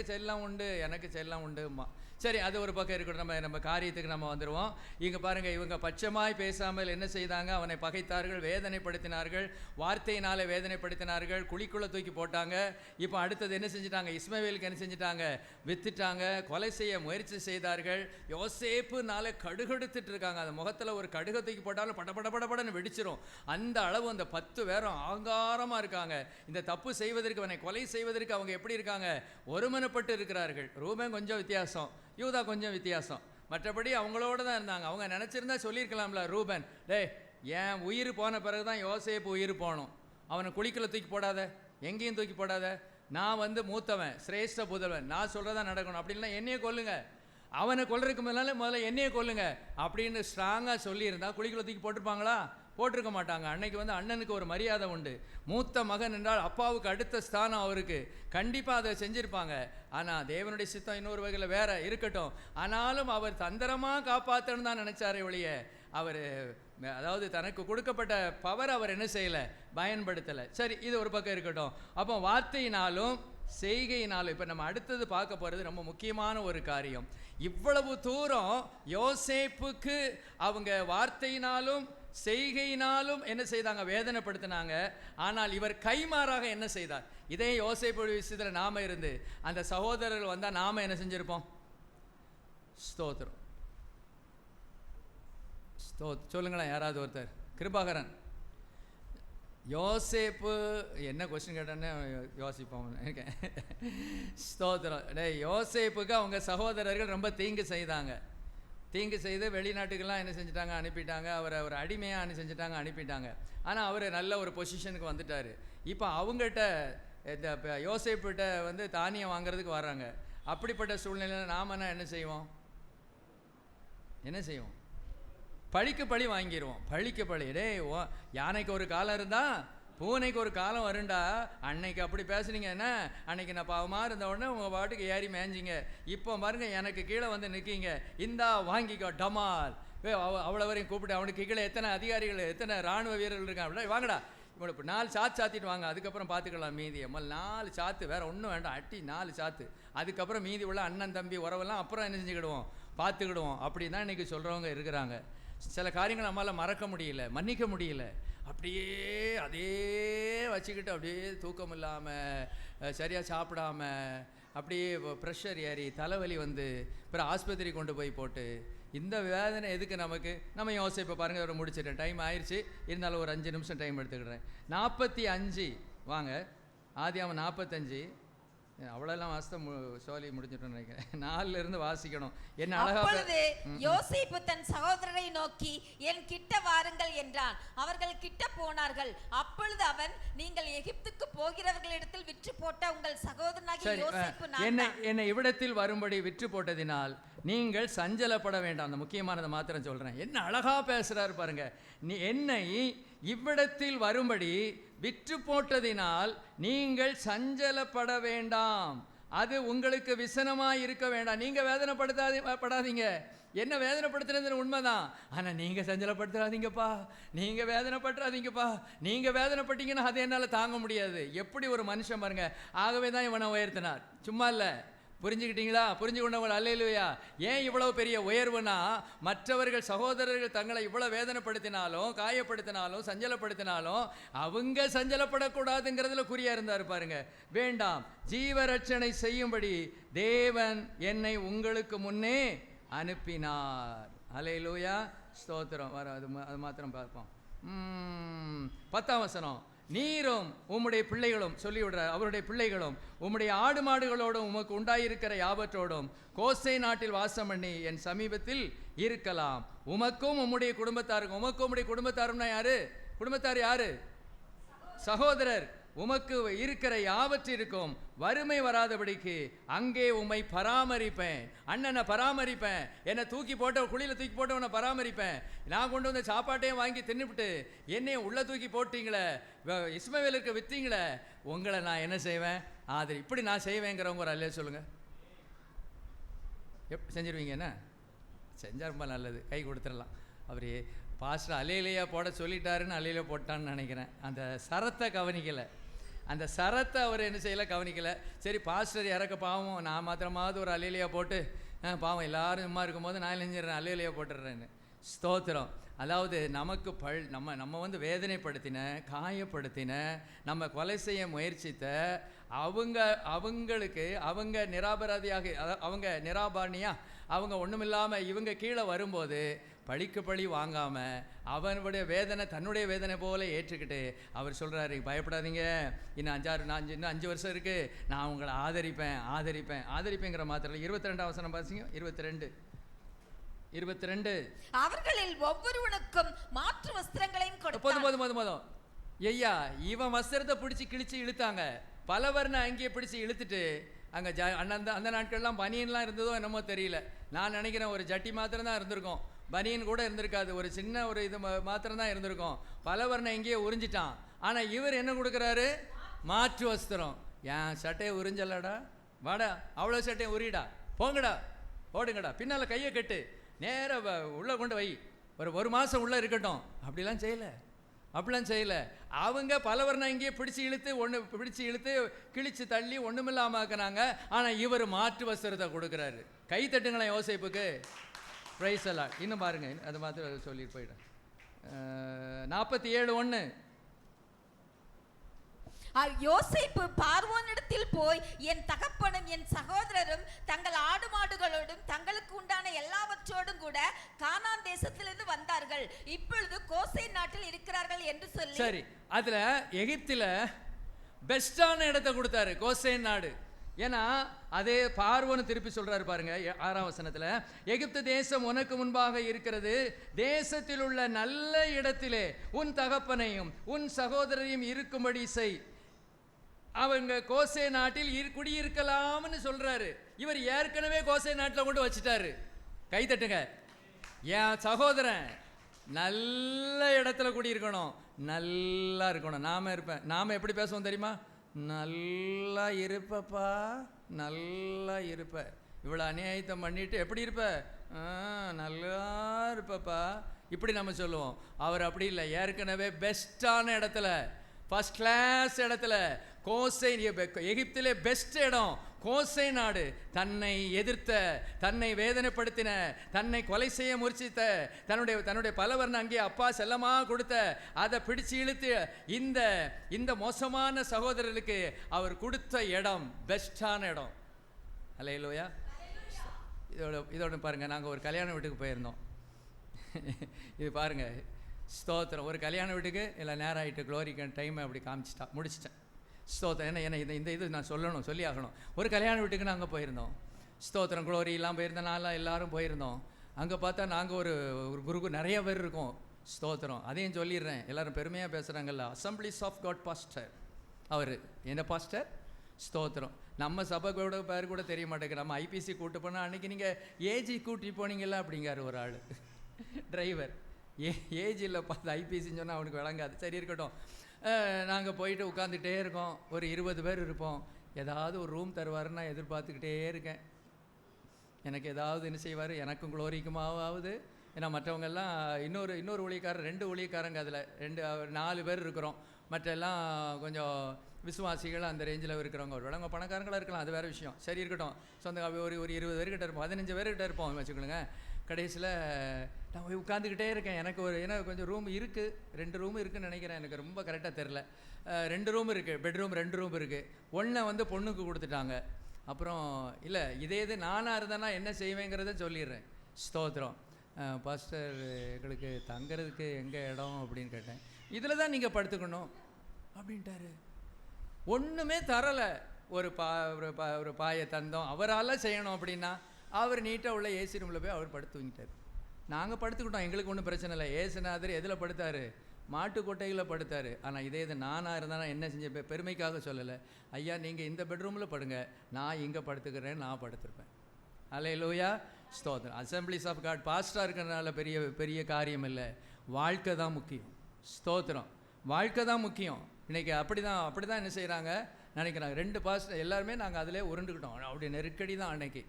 செல்லம் உண்டுமா. சரி, அது ஒரு பக்கம் இருக்கட்டும். நம்ம காரியத்துக்கு நம்ம வந்துடுவோம். இங்கே பாருங்கள், இவங்க பட்சமாய் பேசாமல் என்ன செய்தாங்க, அவனை பகைத்தார்கள், வேதனைப்படுத்தினார்கள், வார்த்தையினாலே வேதனைப்படுத்தினார்கள், குழிக்குள்ளே தூக்கி போட்டாங்க. இப்போ அடுத்தது என்ன செஞ்சிட்டாங்க, இஸ்மவேலுக்கு என்ன செஞ்சிட்டாங்க, வித்துட்டாங்க, கொலை செய்ய முயற்சி செய்தார்கள். யோசேப்புனால கடுகெடுத்துட்டு இருக்காங்க. அந்த முகத்தில் ஒரு கடுகை தூக்கி போட்டாலும் படபடன்னு வெடிச்சிரும். அந்த அளவு அந்த 10 பேரும் ஆங்காரமாக இருக்காங்க. இந்த தப்பு செய்வதற்கு, அவனை கொலை செய்வதற்கு அவங்க எப்படி இருக்காங்க, ஒருமனப்பட்டு இருக்கிறார்கள். ரூபன் கொஞ்சம் வித்தியாசம், யூதா கொஞ்சம் வித்தியாசம், மற்றபடி அவங்களோட தான் இருந்தாங்க. அவங்க நினச்சிருந்தா சொல்லியிருக்கலாம்ல, ரூபன், டேய் என் உயிர் போன பிறகு தான் யோசேப்பு உயிர் போகணும், அவனை குழிக்குள்ள தூக்கி போடாத, எங்கேயும் தூக்கி போடாத, நான் வந்து மூத்தவன், சிரேஷ்ட புதல்வன், நான் சொல்கிறதா நடக்கணும், அப்படின்லாம் என்னையே கொல்லுங்க, அவனை கொல்றதுக்கு முதல்ல என்னையே கொல்லுங்க அப்படின்னு ஸ்ட்ராங்காக சொல்லியிருந்தா குழிக்குள்ள தூக்கி போட்டிருப்பாங்களா? போட்டிருக்க மாட்டாங்க. அன்னைக்கு வந்து அண்ணனுக்கு ஒரு மரியாதை உண்டு. மூத்த மகன் என்றால் அப்பாவுக்கு அடுத்த ஸ்தானம் அவருக்கு, கண்டிப்பாக அதை செஞ்சுருப்பாங்க. ஆனால் தேவனுடைய சித்தம் இன்னொரு வகையில் வேற இருக்கட்டும். ஆனாலும் அவர் தந்திரமாக காப்பாற்றணும் தான் நினச்சாரே ஒழிய, அவர் அதாவது தனக்கு கொடுக்கப்பட்ட பவர் அவர் என்ன செய்யலை, பயன்படுத்தலை. சரி, இது ஒரு பக்கம் இருக்கட்டும். அப்போ வார்த்தையினாலும் செய்கையினாலும் இப்போ நம்ம அடுத்தது பார்க்க போகிறது ரொம்ப முக்கியமான ஒரு காரியம். இவ்வளவு தூரம் யோசேப்புக்கு அவங்க வார்த்தையினாலும் செய்கையினாலும் என்ன செய்தாங்க, வேதனைப்படுத்தினாங்க. ஆனால் இவர் கைமாறாக என்ன செய்தார்? இதே யோசேப்பு விஷயத்தில் நாம இருந்து அந்த சகோதரர்கள் வந்தால் நாம என்ன செஞ்சிருப்போம்? ஸ்தோத்திரம். சொல்லுங்களேன், யாராவது ஒருத்தர் கிருபாகரன். யோசேப்பு என்ன கொஸ்டின் கேட்டேன்னு யோசிப்போம் இருக்கேன். ஸ்தோத்திரம். யோசேப்புக்கு அவங்க சகோதரர்கள் ரொம்ப தீங்கு செய்தாங்க. தீங்கு செய்து வெளிநாட்டுக்கெல்லாம் என்ன செஞ்சுட்டாங்க, அனுப்பிட்டாங்க. அவரை ஒரு அடிமையாக செஞ்சுட்டாங்க, அனுப்பிட்டாங்க. ஆனால் அவர் நல்ல ஒரு பொசிஷனுக்கு வந்துட்டார். இப்போ அவங்ககிட்ட இந்த யோசேப்புகிட்ட வந்து தானியம் வாங்குறதுக்கு வர்றாங்க. அப்படிப்பட்ட சூழ்நிலையில் நாம என்ன செய்வோம்? என்ன செய்வோம்? பழிக்கு பழி வாங்கிடுவோம். பழிக்கு பழி. யானைக்கு ஒரு காலம் இருந்தால் பூனைக்கு ஒரு காலம் வருண்டா. அன்னைக்கு அப்படி பேசுனீங்க என்ன, அன்னைக்கு நான் பாவமாக இருந்த உடனே உங்கள் பாட்டுக்கு ஏறி மேய்ஞ்சிங்க. இப்போ பாருங்க எனக்கு கீழே வந்து நிற்கிங்க, இந்தா வாங்கிக்கோ டமால். அவ்வளோ வரையும் கூப்பிட்டு அவனுக்கு கீழே எத்தனை அதிகாரிகள், எத்தனை இராணுவ வீரர்கள் இருக்காங்க. அப்படின்னா வாங்கடா இவனுக்கு 4 சாத்து சாத்திட்டு வாங்க, அதுக்கப்புறம் பார்த்துக்கலாம் மீதியை. 4 சாத்து, வேறு ஒன்றும் வேண்டாம், அட்டி 4 சாத்து. அதுக்கப்புறம் மீதி உள்ள அண்ணன் தம்பி உறவெல்லாம் அப்புறம் என்ன செஞ்சுக்கிடுவோம், பார்த்துக்கிடுவோம். அப்படி தான் இன்றைக்கி சொல்கிறவங்க இருக்கிறாங்க. சில காரியங்கள் நம்மளால் மறக்க முடியல, மன்னிக்க முடியல. அப்படியே அதே வச்சுக்கிட்டு அப்படியே தூக்கம் இல்லாமல், சரியாக சாப்பிடாம, அப்படியே ப்ரெஷர் ஏறி தலைவலி வந்து அப்புறம் ஆஸ்பத்திரி கொண்டு போய் போட்டு, இந்த வேதனை எதுக்கு நமக்கு? நம்ம யோசிப்பை பாருங்கள், ஒரு முடிச்சிட்டேன், டைம் ஆயிடுச்சு. இருந்தாலும் ஒரு 5 நிமிஷம் டைம் எடுத்துக்கிடுறேன். 45 வாங்க, ஆதியாகமம் 45. அவ்வளோலாம் வாசித்த சோலி முடிஞ்சிட்டோம்னு நினைக்கிறேன். 4ல இருந்து வாசிக்கணும். என்ன அழகா. அப்பொழுது யோசேப்பு தன் சகோதரரை நோக்கி என் கிட்ட வாருங்கள் என்றான். அவர்கள் கிட்ட போனார்கள். அப்பொழுது அவன், நீங்கள் எகிப்துக்கு போகிறவர்களிடத்தில் விற்று போட்ட உங்கள் சகோதரனாகிய யோசேப்பு நான் தான். என்னை இவ்விடத்தில் வரும்படி விற்று போட்டதினால் நீங்கள் சஞ்சலப்பட வேண்டாம். அந்த முக்கியமானதை மாத்திரம் சொல்றேன். என்ன அழகா பேசுறாரு பாருங்க. நீ என்னை இவ்விடத்தில் வரும்படி விற்று போட்டதினால் நீங்கள் சஞ்சலப்பட வேண்டாம். அது உங்களுக்கு விசனமாய் இருக்க வேண்டாம். நீங்க வேதனைப்படுத்தாதீங்க. என்ன வேதனைப்படுத்துறது உண்மைதான். ஆனால் நீங்கள் சஞ்சலப்படுத்துறாதீங்கப்பா, நீங்கள் வேதனைப்படுறாதீங்கப்பா. நீங்கள் வேதனைப்பட்டீங்கன்னா அதை என்னால் தாங்க முடியாது. எப்படி ஒரு மனுஷன் பாருங்க. ஆகவே தான் இவனை உயர்த்தினார், சும்மா இல்லை. புரிஞ்சுக்கிட்டீங்களா? புரிஞ்சு கொண்டவங்க அல்லேலூயா. ஏன் இவ்வளவு பெரிய உயர்வுனா, மற்றவர்கள் சகோதரர்கள் தங்களை இவ்வளவு வேதனைப்படுத்தினாலும், காயப்படுத்தினாலும், சஞ்சலப்படுத்தினாலும் அவங்க சஞ்சலப்படக்கூடாதுங்கிறதுல குறியா இருந்தார் பாருங்க. வேண்டாம், ஜீவரட்சணை செய்யும்படி தேவன் என்னை உங்களுக்கு முன்னே அனுப்பினார். அல்லேலூயா, ஸ்தோத்திரம். வர அது மாத்திரம் பார்ப்போம். 10ஆம் வசனம். நீரும் உம்முடைய பிள்ளைகளும் சொல்லி விடுறார். அவருடைய பிள்ளைகளும் உம்முடைய ஆடு மாடுகளோடும் உமக்கு உண்டாயிருக்கிற யாவற்றோடும் கோசை நாட்டில் வாசம் பண்ணி என் சமீபத்தில் இருக்கலாம். உமக்கும் உம்முடைய குடும்பத்தாருக்கும். உமக்கும் உம்முடைய குடும்பத்தாருன்னா யாரு? குடும்பத்தார் யாரு? சகோதரர். உமக்கு இருக்கிற யாவற்றிற்கும் வறுமை வராதபடிக்கு அங்கே உம்மை பராமரிப்பேன். அண்ணனை பராமரிப்பேன். என்னை தூக்கி போட்ட குழியில் தூக்கி போட்டவனை பராமரிப்பேன். நான் கொண்டு வந்த சாப்பாட்டையும் வாங்கி தின்னுபிட்டு என்னையும் உள்ள தூக்கி போட்டீங்களே, இஸ்மவேலுக்கு விற்றீங்களே, உங்களை நான் என்ன செய்வேன்? ஆதரி. இப்படி நான் செய்வேங்கிறவங்க ஒரு அல்லே சொல்லுங்க. செஞ்சிருவீங்க? என்ன செஞ்சால் ரொம்ப நல்லது, கை கொடுத்துடலாம். அவர் பாஸ்டர் அலையிலையா போட சொல்லிட்டாருன்னு அலையில போட்டான்னு நினைக்கிறேன். அந்த சரத்தை கவனிக்கலை. அந்த சரத்தை அவர் என்ன செய்யலை, கவனிக்கலை. சரி பாஸ்டர் இறக்க பாவம், நான் மாத்திரமாவது ஒரு அலையிலையா போட்டு பாவம் எல்லாரும் சும்மா இருக்கும்போது நான் செஞ்சிடறேன், அலையிலையா போட்டுடுறேன்னு. ஸ்தோத்திரம். அதாவது நமக்கு நம்ம வந்து வேதனைப்படுத்தின, காயப்படுத்தின, நம்ம கொலை செய்ய முயற்சித்த அவங்களுக்கு அவங்க நிராபராதியாக, அவங்க நிராபாரணியா, அவங்க ஒன்றுமில்லாமல் இவங்க கீழே வரும்போது பழிக்கு பழி வாங்காமல் அவனுடைய வேதனை தன்னுடைய வேதனை போல ஏற்றுக்கிட்டு அவர் சொல்கிறாரு, பயப்படாதீங்க, இன்னும் 5 வருஷம் இருக்குது, நான் உங்களை ஆதரிப்பேங்கிற மாத்திரம். 22ஆம் வசனம் பாசிங்க. 22 அவர்களில் ஒவ்வொருவனுக்கும் மாற்று வஸ்திரங்களையும் கொடுத்தான். போதும். ஐயா, இவன் வஸ்திரத்தை பிடிச்சி கிழிச்சு இழுத்தாங்க. பலவர்னு அங்கேயே பிடிச்சி இழுத்துட்டு அங்கே அந்த நாட்கள்லாம் பனியன்லாம் இருந்ததோ என்னமோ தெரியல. நான் நினைக்கிறேன் ஒரு ஜட்டி மாத்திரம் தான் இருந்திருக்கும், பனியன் கூட இருந்திருக்காது. ஒரு சின்ன ஒரு இது மாத்திரம் தான் இருந்திருக்கும். பலவர்னை எங்கேயே உறிஞ்சிட்டான். ஆனால் இவர் என்ன கொடுக்குறாரு? மாற்று வஸ்திரம். ஏன் சட்டையை உறிஞ்சலடா, வாடா, அவ்வளோ சட்டையை உரிடா, போங்கடா, ஓடுங்கடா, பின்னால் கையை கட்டு, நேராக உள்ளே கொண்டு வை, ஒரு மாதம் உள்ளே இருக்கட்டும். அப்படிலாம் செய்யலை. அவங்க பலவர்னா இங்கேயே பிடிச்சி இழுத்து கிழிச்சு தள்ளி ஒன்றுமில்லாமல் ஆக்குனாங்க. ஆனால் இவர் மாற்று வஸ்திரத்தை கொடுக்குறாரு. கை தட்டுங்களேன் யோசேப்புக்கு. பிரைஸ் எல்லாம். இன்னும் பாருங்க, அது மாத்திரம் சொல்லிட்டு போயிட்டேன். 47:1. யோசேப்பு பார்வோனிடத்தில் போய், என் தகப்பனும் என் சகோதரரும் தங்கள் ஆடு மாடுகளோடும் தங்களுக்கு உண்டான எல்லாவற்றோடும் கூட கானான் தேசத்திலிருந்து வந்தார்கள், இப்பொழுது கோசேன் நாட்டில் இருக்கிறார்கள் என்று சொல்லி. சரி, அதுல எகிப்தில பெஸ்டான இடத்தை கொடுத்தாரு, கோசேன் நாடு. ஏன்னா அதே பார்வோன்னு திருப்பி சொல்றாரு பாருங்க 6ஆம் வசனத்துல, எகிப்து தேசம் உனக்கு முன்பாக இருக்கிறது, தேசத்தில் உள்ள நல்ல இடத்திலே உன் தகப்பனையும் உன் சகோதரரையும் இருக்கும்படி செய். அவங்க கோசே நாட்டில் குடியிருக்கலாம்னு சொல்றாரு. இவர் ஏற்கனவே கோசே நாட்டில் கொண்டு வச்சுட்டாரு. கை தட்டுங்க. என் சகோதரன் நல்ல இடத்துல குடியிருக்கணும், நல்லா இருக்கணும். நாம எப்படி பேசுவோம் தெரியுமா? நல்லா இருப்பப்பா, நல்லா இருப்ப. இவ்வளோ அநியாயத்தை பண்ணிட்டு எப்படி இருப்ப? நல்லா இருப்பப்பா, இப்படி நம்ம சொல்லுவோம். அவர் அப்படி இல்லை. ஏற்கனவே பெஸ்டான இடத்துல, ஃபர்ஸ்ட் கிளாஸ் இடத்துல, கோசேன், எகிப்திலே பெஸ்ட் இடம் கோசே நாடு. தன்னை எதிர்த்த, தன்னை வேதனைப்படுத்தின, தன்னை கொலை செய்ய முயற்சித்த, தன்னுடைய பலவர்ண அங்கே அப்பா செல்லமாக கொடுத்த, அதை பிடிச்சு இழுத்து இந்த மோசமான சகோதரருக்கு அவர் கொடுத்த இடம் பெஸ்டான இடம். அல்லேலூயா. இதோட பாருங்க, நாங்கள் ஒரு கல்யாண வீட்டுக்கு போயிருந்தோம். இது பாருங்க, ஸ்தோத்திரம். ஒரு கல்யாண வீட்டுக்கு இல்லை நேரம் ஆகிட்டு, க்ளோரிக்கு டைமை அப்படி முடிச்சிட்டேன். ஸ்தோத்திரம். என்ன இது நான் சொல்லி ஆகணும். ஒரு கல்யாண வீட்டுக்கு நாங்கள் போயிருந்தோம். ஸ்தோத்திரம். க்ளோரி எல்லாம் போயிருந்தோம், நான்லாம் எல்லாரும் போயிருந்தோம். அங்கே பார்த்தா நாங்கள் ஒரு குரூப் நிறைய பேர் இருக்கோம். ஸ்தோத்திரம். அதையும் சொல்லிடுறேன், எல்லாரும் பெருமையாக பேசுகிறாங்கல்ல, அசம்பிளிஸ் ஆஃப் காட் பாஸ்டர். அவர் என்ன பாஸ்டர்? ஸ்தோத்திரம். நம்ம சபையோட பேர் கூட தெரிய மாட்டேங்குது. நம்ம ஐபிசி கூட்டு போனால் அன்றைக்கி நீங்கள் ஏஜி கூட்டிட்டு போனீங்களா அப்படிங்காரு ஒரு ஆள் டிரைவர். ஏஜ் இல்லை பார்த்து ஐபிசின்னு சொன்னால் அவனுக்கு விளங்காது. சரி, இருக்கட்டும். நாங்கள் போயிட்டு உட்காந்துக்கிட்டே இருக்கோம். ஒரு 20 பேர் இருப்போம். ஏதாவது ஒரு ரூம் தருவாருன்னு நான் எதிர்பார்த்துக்கிட்டே இருக்கேன். எனக்கு ஏதாவது என்ன செய்வார், எனக்கும் க்ளோரிக்குமாவது. ஏன்னா மற்றவங்கெல்லாம் இன்னொரு ஊழியக்காரர், 2 ஊழியக்காரங்க, அதில் 4 பேர் இருக்கிறோம். மற்றெல்லாம் கொஞ்சம் விசுவாசிகள் அந்த ரேஞ்சில் இருக்கிறவங்க. ஒரு அவங்க பணக்காரங்களாக இருக்கலாம், அது வேறு விஷயம். சரி, இருக்கட்டும். சொந்த ஒரு 20 பேர்கிட்ட இருப்போம், 15 பேர்கிட்ட இருப்போம் வச்சுக்கோங்க. கடைசியில் நான் போய் உட்காந்துக்கிட்டே இருக்கேன். ஏன்னா கொஞ்சம் ரூம் இருக்குது, 2 ரூம் இருக்குதுன்னு நினைக்கிறேன், எனக்கு ரொம்ப கரெக்டாக தெரில. 2 ரூம் இருக்குது, பெட்ரூம் 2 ரூம் இருக்குது. ஒன்றை பொண்ணுக்கு கொடுத்துட்டாங்க. அப்புறம் இல்லை, இது நானாக இருந்தேன்னா என்ன செய்வேங்கிறத சொல்லிடுறேன். ஸ்தோத்திரம். பாஸ்டர், எங்களுக்கு தங்கிறதுக்கு எங்கே இடம் அப்படின்னு கேட்டேன். இதில் தான் நீங்கள் படுத்துக்கணும் அப்படின்ட்டாரு. ஒன்றுமே தரலை. ஒரு பாயை தந்தோம், அவரால் செய்யணும் அப்படின்னா. அவர் நீட்டாக உள்ள ஏசி ரூமில் போய் அவர் படுத்து தூங்கிட்டார். நாங்கள் படுத்துக்கிட்டோம், எங்களுக்கு ஒன்றும் பிரச்சனை இல்லை. ஏசுநாதர் எதில் படுத்தார்? மாட்டுக்கொட்டையில் படுத்தார். ஆனால் இது நானாக இருந்தால் என்ன செஞ்ச பெருமைக்காக சொல்லலை. ஐயா, நீங்கள் இந்த பெட்ரூமில் படுங்க, நான் இங்கே படுத்துக்கிறேன், நான் படுத்திருப்பேன். அல்லேலூயா. ஸ்தோத்திரம். அசம்பிளிஸ் ஆஃப் காட் பாஸ்டராக இருக்கிறதுனால பெரிய காரியம் இல்லை. வாழ்க்கை தான் முக்கியம். ஸ்தோத்திரம். வாழ்க்கை தான் முக்கியம். இன்றைக்கி அப்படி தான் என்ன செய்கிறாங்க நினைக்கிறாங்க. 2 பாஸ்டர் எல்லாருமே நாங்கள் அதிலே உருண்டுக்கிட்டோம். அப்படி நெருக்கடி தான் அன்னைக்கு.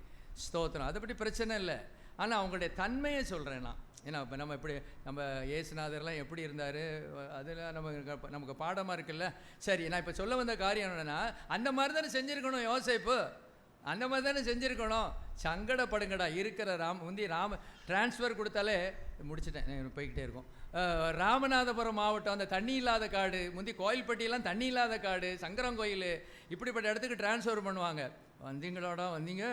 ஸ்தோத்திரம். அதை பற்றி பிரச்சனை இல்லை. ஆனால் அவங்களுடைய தன்மையை சொல்கிறேன் நான். ஏன்னா இப்போ நம்ம இயேசுநாதர்லாம் எப்படி இருந்தார், அதில் நமக்கு பாடமாக இருக்குல்ல. சரி, நான் இப்போ சொல்ல வந்த காரியம் என்னென்னா, அந்த மாதிரி தானே செஞ்சுருக்கணும் யோசேப்பு, அந்த மாதிரி தானே செஞ்சுருக்கணும். சங்கடப்படுங்கடா. இருக்கிற ராம டிரான்ஸ்ஃபர் கொடுத்தாலே முடிச்சுட்டேன், போய்கிட்டே இருக்கும். ராமநாதபுரம் மாவட்டம், அந்த தண்ணி இல்லாத காடு, முந்தி கோயில்பட்டியெல்லாம் தண்ணி இல்லாத காடு, சங்கரங்கோயில், இப்படிப்பட்ட இடத்துக்கு டிரான்ஸ்ஃபர் பண்ணுவாங்க. வந்தீங்களோட வந்தீங்க,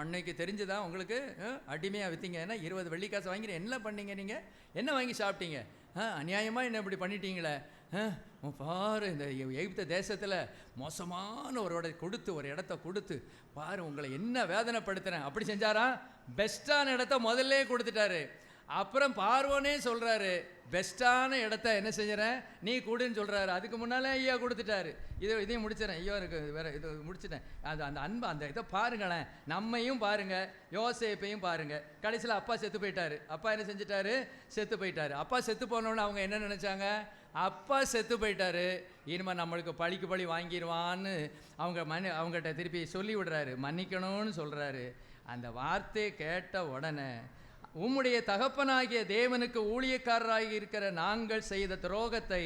அன்னைக்கு தெரிஞ்சுதா உங்களுக்கு? அடிமையாக விற்றீங்க. ஏன்னா 20 வெள்ளிக்காசு வாங்கி என்ன பண்ணீங்க? நீங்கள் என்ன வாங்கி சாப்பிட்டீங்க? அநியாயமாக என்ன இப்படி பண்ணிட்டீங்களே? பாரு, இந்த எகிப்து தேசத்தில் மோசமான ஒரு இடத்த கொடுத்து பாரு, உங்களை என்ன வேதனைப்படுத்துகிறேன். அப்படி செஞ்சாரா? பெஸ்ட்டான இடத்த முதல்ல கொடுத்துட்டாரு. அப்புறம் பார்வோனே சொல்கிறாரு, பெஸ்ட்டான இடத்த என்ன செஞ்சுறேன், நீ கூடுன்னு சொல்கிறாரு. அதுக்கு முன்னாலே ஐயா கொடுத்துட்டாரு. இதையும் முடிச்சிடறேன். ஐயோ, இருக்கு வேறு இது முடிச்சிட்டேன். அந்த அன்பு, அந்த இதை பாருங்களேன். நம்மையும் பாருங்கள், யோசேப்பையும் பாருங்கள். கடைசியில் அப்பா செத்து போயிட்டாரு. அப்பா என்ன செஞ்சிட்டாரு? செத்து போயிட்டாரு. அப்பா செத்து போனோன்னு அவங்க என்ன நினச்சாங்க? அப்பா செத்து போயிட்டாரு, இனிமேல் நம்மளுக்கு பழிக்கு பழி வாங்கிடுவான்னு அவங்ககிட்ட திருப்பி சொல்லி விடுறாரு, மன்னிக்கணும்னு சொல்கிறாரு. அந்த வார்த்தையை கேட்ட உடனே, உம்முடைய தகப்பனாகிய தேவனுக்கு ஊழியக்காரராகி இருக்கிற நாங்கள் செய்த துரோகத்தை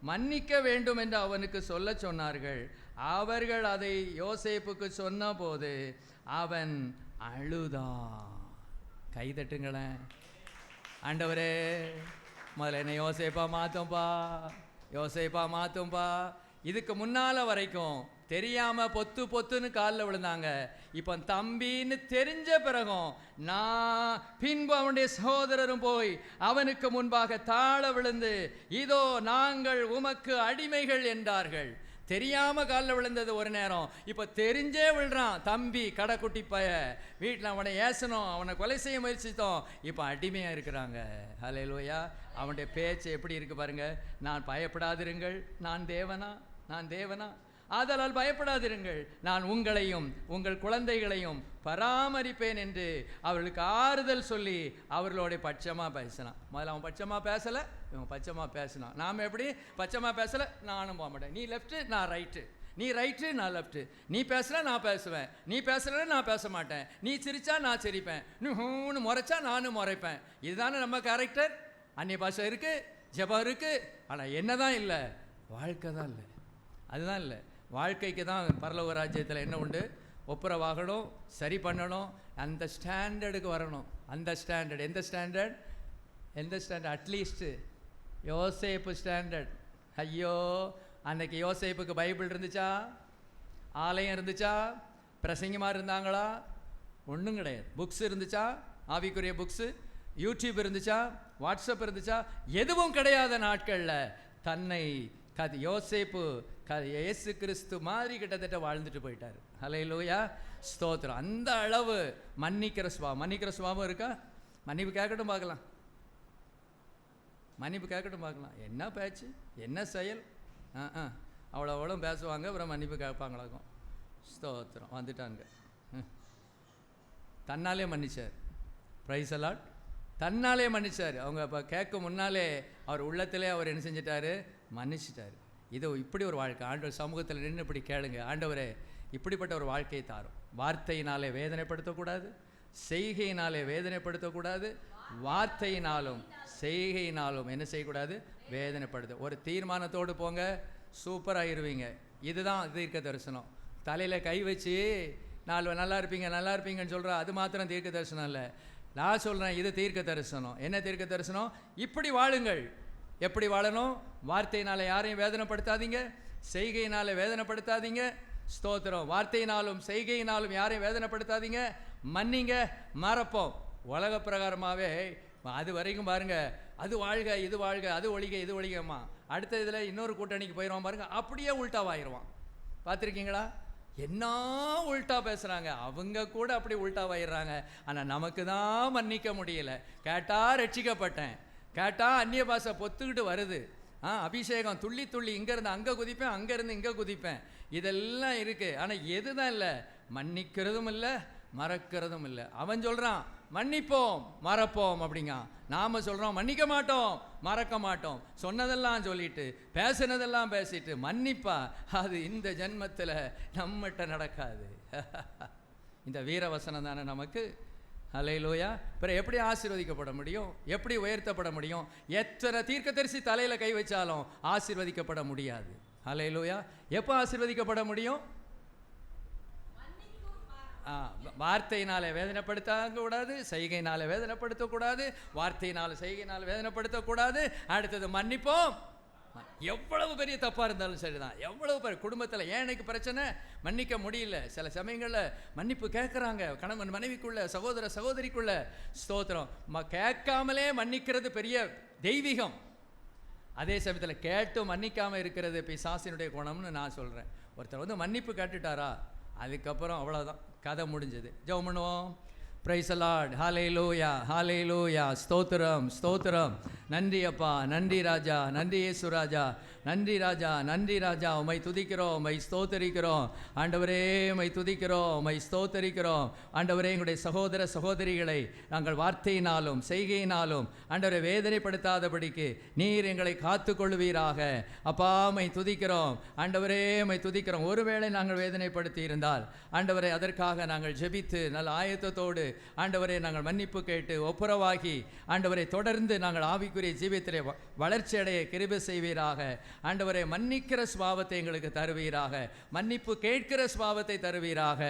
மன்னிக்க வேண்டும் என்று அவனுக்கு சொல்ல சொன்னார்கள். அவர்கள் அதை யோசேப்புக்கு சொன்ன போது அவன் அழுதான். கைதட்டுங்களேன். ஆண்டவரே, முதல்ல என்ன யோசேப்பா மாற்றும்பா, யோசேப்பா மாற்றும்பா. இதுக்கு முன்னால வரைக்கும் தெரியாம பொத்து பொத்துன்னு காலில் விழுந்தாங்க. இப்போ தம்பின்னு தெரிஞ்ச பிறகும் நான் பின்பு அவனுடைய சகோதரரும் போய் அவனுக்கு முன்பாக தாழ விழுந்து, இதோ நாங்கள் உமக்கு அடிமைகள் என்றார்கள். தெரியாம காலில் விழுந்தது ஒரு நேரம், இப்போ தெரிஞ்சே விழுறான். தம்பி கடைக்குட்டி பய, வீட்டில் அவனை ஏசணும், அவனை கொலை செய்ய முயற்சித்தோம், இப்போ அடிமையா இருக்கிறாங்க. ஹல்லேலூயா. அவனுடைய பேச்சு எப்படி இருக்கு பாருங்க. நான் பயப்படாதிருங்கள், நான் தேவனா, நான் தேவனா, ஆதலால் பயப்படாதிருங்கள், நான் உங்களையும் உங்கள் குழந்தைகளையும் பராமரிப்பேன் என்று அவர்களுக்கு ஆறுதல் சொல்லி அவர்களோட பட்சமாக பேசினான். முதல்ல அவன் பட்சமாக பேசலை, இவன் பட்சமாக பேசினான். நாம் எப்படி பட்சமாக பேசலை, நானும் போக மாட்டேன், நீ லெஃப்ட்டு நான் ரைட்டு, நீ ரைட்டு நான் லெஃப்ட்டு, நீ பேசுகிற நான் பேசுவேன், நீ பேசுகிற நான் பேச மாட்டேன், நீ சிரிச்சா நான் சிரிப்பேன், நீ ஹூன்னு முறைச்சா நானும் முறைப்பேன். இதுதானே நம்ம கேரக்டர். அந்நிய பாஷை இருக்குது, ஜெபம் இருக்குது, ஆனால் என்ன தான் இல்லை, வாழ்க்கை தான் இல்லை. அதுதான் இல்லை. வாழ்க்கைக்கு தான் பரலோக ராஜ்யத்தில் என்ன உண்டு, ஒப்புரவாகணும், சரி பண்ணணும், அந்த ஸ்டாண்டர்டுக்கு வரணும். அந்த ஸ்டாண்டர்ட் எந்த ஸ்டாண்டர்ட், எந்த ஸ்டாண்டர்ட், அட்லீஸ்ட்டு யோசேப்பு ஸ்டாண்டர்ட். ஐயோ, அன்னைக்கு யோசேப்புக்கு பைபிள் இருந்துச்சா, ஆலயம் இருந்துச்சா, பிரசங்கமாக இருந்தாங்களா, ஒன்றும் கிடையாது. புக்ஸ் இருந்துச்சா, ஆவிக்குரிய புக்ஸு, யூடியூப் இருந்துச்சா, வாட்ஸ்அப் இருந்துச்சா, எதுவும் கிடையாத நாட்களில் தன்னை யோசேப்பு இயேசு கிறிஸ்து மாதிரி கிட்டத்தட்ட வாழ்ந்துட்டு போயிட்டார். ஹல்லேலூயா, ஸ்தோத்திரம். அந்த அளவு மன்னிக்கிற சுபாவம் இருக்கா? மன்னிப்பு கேட்கட்டும் பார்க்கலாம், மன்னிப்பு கேட்கட்டும் பார்க்கலாம். என்ன பேச்சு, என்ன செயல், அவ்வளோ பேசுவாங்க, அப்புறம் மன்னிப்பு கேட்பாங்களாக்கும். ஸ்தோத்திரம். வந்துட்டாங்க. தன்னாலே மன்னிச்சார். Price the Lord. தன்னாலே மன்னிச்சார். அவங்க இப்போ கேட்க முன்னாலே அவர் உள்ளத்திலே அவர் என்ன செஞ்சிட்டாரு, மன்னிச்சிட்டாரு. இது இப்படி ஒரு வாழ்க்கை. ஆண்டவர் சமூகத்தில் நின்று இப்படி கேளுங்க, ஆண்டவரே இப்படிப்பட்ட ஒரு வாழ்க்கையை தாரும். வார்த்தையினாலே வேதனைப்படுத்தக்கூடாது, செய்கையினாலே வேதனைப்படுத்தக்கூடாது, வார்த்தையினாலும் செய்கையினாலும் என்ன செய்யக்கூடாது, வேதனைப்படுத்த. ஒரு தீர்மானத்தோடு போங்க, சூப்பராகிருவீங்க. இதுதான் தீர்க்க தரிசனம். தலையில் கை வச்சு நல்லா இருப்பீங்க நல்லா இருப்பீங்கன்னு சொல்கிறா, அது மாத்திரம் தீர்க்க தரிசனம் இல்லை. நான் சொல்கிறேன், இது தீர்க்க தரிசனம். என்ன தீர்க்க தரிசனம்? இப்படி வாழுங்கள். எப்படி வாழணும்? வார்த்தையினால் யாரையும் வேதனைப்படுத்தாதீங்க, செய்கையினால் வேதனைப்படுத்தாதீங்க. ஸ்தோத்திரம். வார்த்தையினாலும் செய்கையினாலும் யாரையும் வேதனைப்படுத்தாதீங்க. மன்னிங்க, மறப்போம். உலக பிரகாரமாகவே அது வரைக்கும் பாருங்கள், அது வாழ்க இது வாழ்க, அது ஒழிக இது ஒழிகம்மா. அடுத்த இதில் இன்னொரு கூட்டணிக்கு போயிடுவான் பாருங்கள், அப்படியே உல்ட்டாவாயிடுவான். பார்த்துருக்கீங்களா? என்ன உல்ட்டா பேசுகிறாங்க, அவங்க கூட அப்படி உல்ட்டாவாயிடுறாங்க. ஆனால் நமக்கு தான் மன்னிக்க முடியல. கேட்டால் ரட்சிக்கப்பட்டேன், கேட்டால் அந்நிய பாஷை பொத்துக்கிட்டு வருது, அபிஷேகம் துள்ளி துள்ளி இங்கேருந்து அங்கே குதிப்பேன், அங்கேருந்து இங்கே குதிப்பேன், இதெல்லாம் இருக்குது. ஆனால் எது தான் இல்லை, மன்னிக்கிறதும் இல்லை, மறக்கிறதும் இல்லை. அவன் சொல்கிறான் மன்னிப்போம் மறப்போம் அப்படிங்க, நாம் சொல்கிறோம் மன்னிக்க மாட்டோம் மறக்க மாட்டோம். சொன்னதெல்லாம் சொல்லிட்டு பேசினதெல்லாம் பேசிட்டு மன்னிப்பா, அது இந்த ஜென்மத்தில் நம்மகிட்ட நடக்காது. இந்த வீரவசனம் தானே நமக்கு. ஹல்லேலூயா. பிறகு எப்படி ஆசீர்வதிக்கப்பட முடியும், எப்படி உயர்த்தப்பட முடியும்? எத்தனை தீர்க்கதரிசி தலையில் கை வச்சாலும் ஆசீர்வதிக்கப்பட முடியாது. ஹல்லேலூயா. எப்போ ஆசீர்வதிக்கப்பட முடியும்? வார்த்தையினாலே வேதனைப்படுத்த கூடாது, செய்கையினால வேதனைப்படுத்தக்கூடாது, வார்த்தையினால செய்கையினால வேதனைப்படுத்தக்கூடாது. அடுத்தது மன்னிப்போம். எவ்வளவு பெரிய தப்பாக இருந்தாலும் சரிதான், எவ்வளவு பெரிய குடும்பத்தில் ஏனைக்கு பிரச்சனை, மன்னிக்க முடியல. சில சமயங்களில் மன்னிப்பு கேட்குறாங்க, கணவன் மனைவிக்குள்ள, சகோதர சகோதரிக்குள்ள. ஸ்தோத்திரம். கேட்காமலே மன்னிக்கிறது பெரிய தெய்வீகம். அதே சமயத்தில் கேட்டு மன்னிக்காமல் இருக்கிறது பிசாசினுடைய குணம்னு நான் சொல்கிறேன். ஒருத்தர் மன்னிப்பு கேட்டுட்டாரா, அதுக்கப்புறம் அவ்வளோதான், கதை முடிஞ்சது. ஜெபம் பண்ணுவோம். Praise the lord. Hallelujah, hallelujah. ஸ்தோத்திரம், ஸ்தோத்திரம். நன்றி அப்பா, நன்றி ராஜா, நன்றி இயேசு ராஜா, நன்றி ராஜா, நன்றி ராஜா. உம்மை துதிக்கிறோம், உம்மை ஸ்தோத்தரிக்கிறோம் ஆண்டவரே, உம்மை துதிக்கிறோம், உம்மை ஸ்தோத்தரிக்கிறோம் ஆண்டவரே. எங்களுடைய சகோதர சகோதரிகளை நாங்கள் வார்த்தையினாலும் செய்கையினாலும் ஆண்டவரை வேதனைப்படுத்தாதபடிக்கு நீர் எங்களை காத்து கொள்வீராக. அப்பா, உம்மை துதிக்கிறோம் ஆண்டவரே, உம்மை துதிக்கிறோம். ஒருவேளை நாங்கள் வேதனைப்படுத்தி இருந்தால் ஆண்டவரை அதற்காக நாங்கள் ஜெபித்து நல்ல ஆயத்தத்தோடு ஆண்டவரே நாங்கள் மன்னிப்பு கேட்டு ஒப்புரவாகி ஆண்டவரை தொடர்ந்து நாங்கள் ஆவிக்குரிய ஜீவியத்திலே வளர்ச்சி அடைய கிருபை செய்வீராக. ஆண்டவரே, மன்னிக்கிற சுபாவத்தை எங்களுக்கு தருவீராக, மன்னிப்பு கேட்கிற சுபாவத்தை தருவீராக.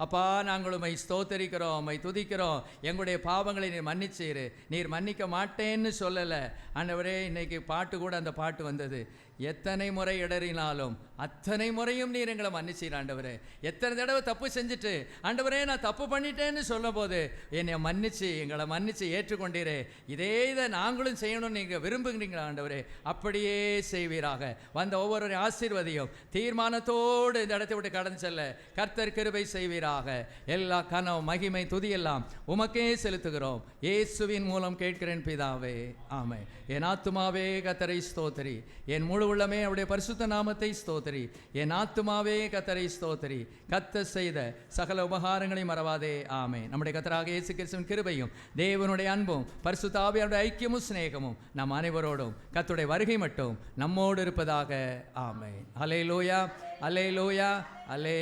அப்பா, நாங்கள் உம்மை ஸ்தோத்தரிக்கிறோம், உம்மை துதிக்கிறோம். எங்களுடைய பாவங்களை நீர் மன்னிச்சீரு, நீர் மன்னிக்க மாட்டேன்னு சொல்லலை ஆண்டவரே. இன்னைக்கு பாட்டு கூட அந்த பாட்டு வந்தது, எத்தனை முறை இடறினாலும் அத்தனை முறையும் நீர் எங்களை மன்னிச்சீர் ஆண்டவரே. எத்தனை தடவை தப்பு செஞ்சுட்டு ஆண்டவரே நான் தப்பு பண்ணிட்டேன்னு சொல்லும் போது என்னை மன்னிச்சு எங்களை மன்னிச்சு ஏற்றுக்கொண்டீரே. இதை நாங்களும் செய்யணும்னு நீங்கள் விரும்புகிறீங்களா ஆண்டவரே? அப்படியே செய்வீராக. வந்த ஒவ்வொரு ஆசீர்வதியும் தீர்மானத்தோடு இந்த இடத்தை விட்டு கடந்து செல்ல கர்த்தர் கிருபை செய்வீராக. எல்லா கனவு மகிமை துதியெல்லாம் உமக்கே செலுத்துகிறோம். இயேசுவின் மூலம் கேட்கிறேன் பிதாவே, ஆமென். என் ஆத்துமாவே கர்த்தரை ஸ்தோத்திரி, என் முழு உள்ளமே அவருடைய பரிசுத்த நாமத்தை ஸ்தோத்திரி. என் ஆத்துமாவே கர்த்தரை ஸ்தோத்திரி, கர்த்தர் செய்த சகல உபகாரங்களையும் மறவாதே, ஆமென். நம்முடைய கர்த்தராகிய இயேசு கிறிஸ்துவின் கிருபையும் தேவனுடைய அன்பும் பரிசுத்த ஆவியாருடைய ஐக்கியமும் சிநேகமும் நம் அனைவரோடும் கர்த்தருடைய வருகை மட்டும் நம்மோடு இருப்பதாக, ஆமென். அல்லேலூயா, அல்லேலூயா, அல்லே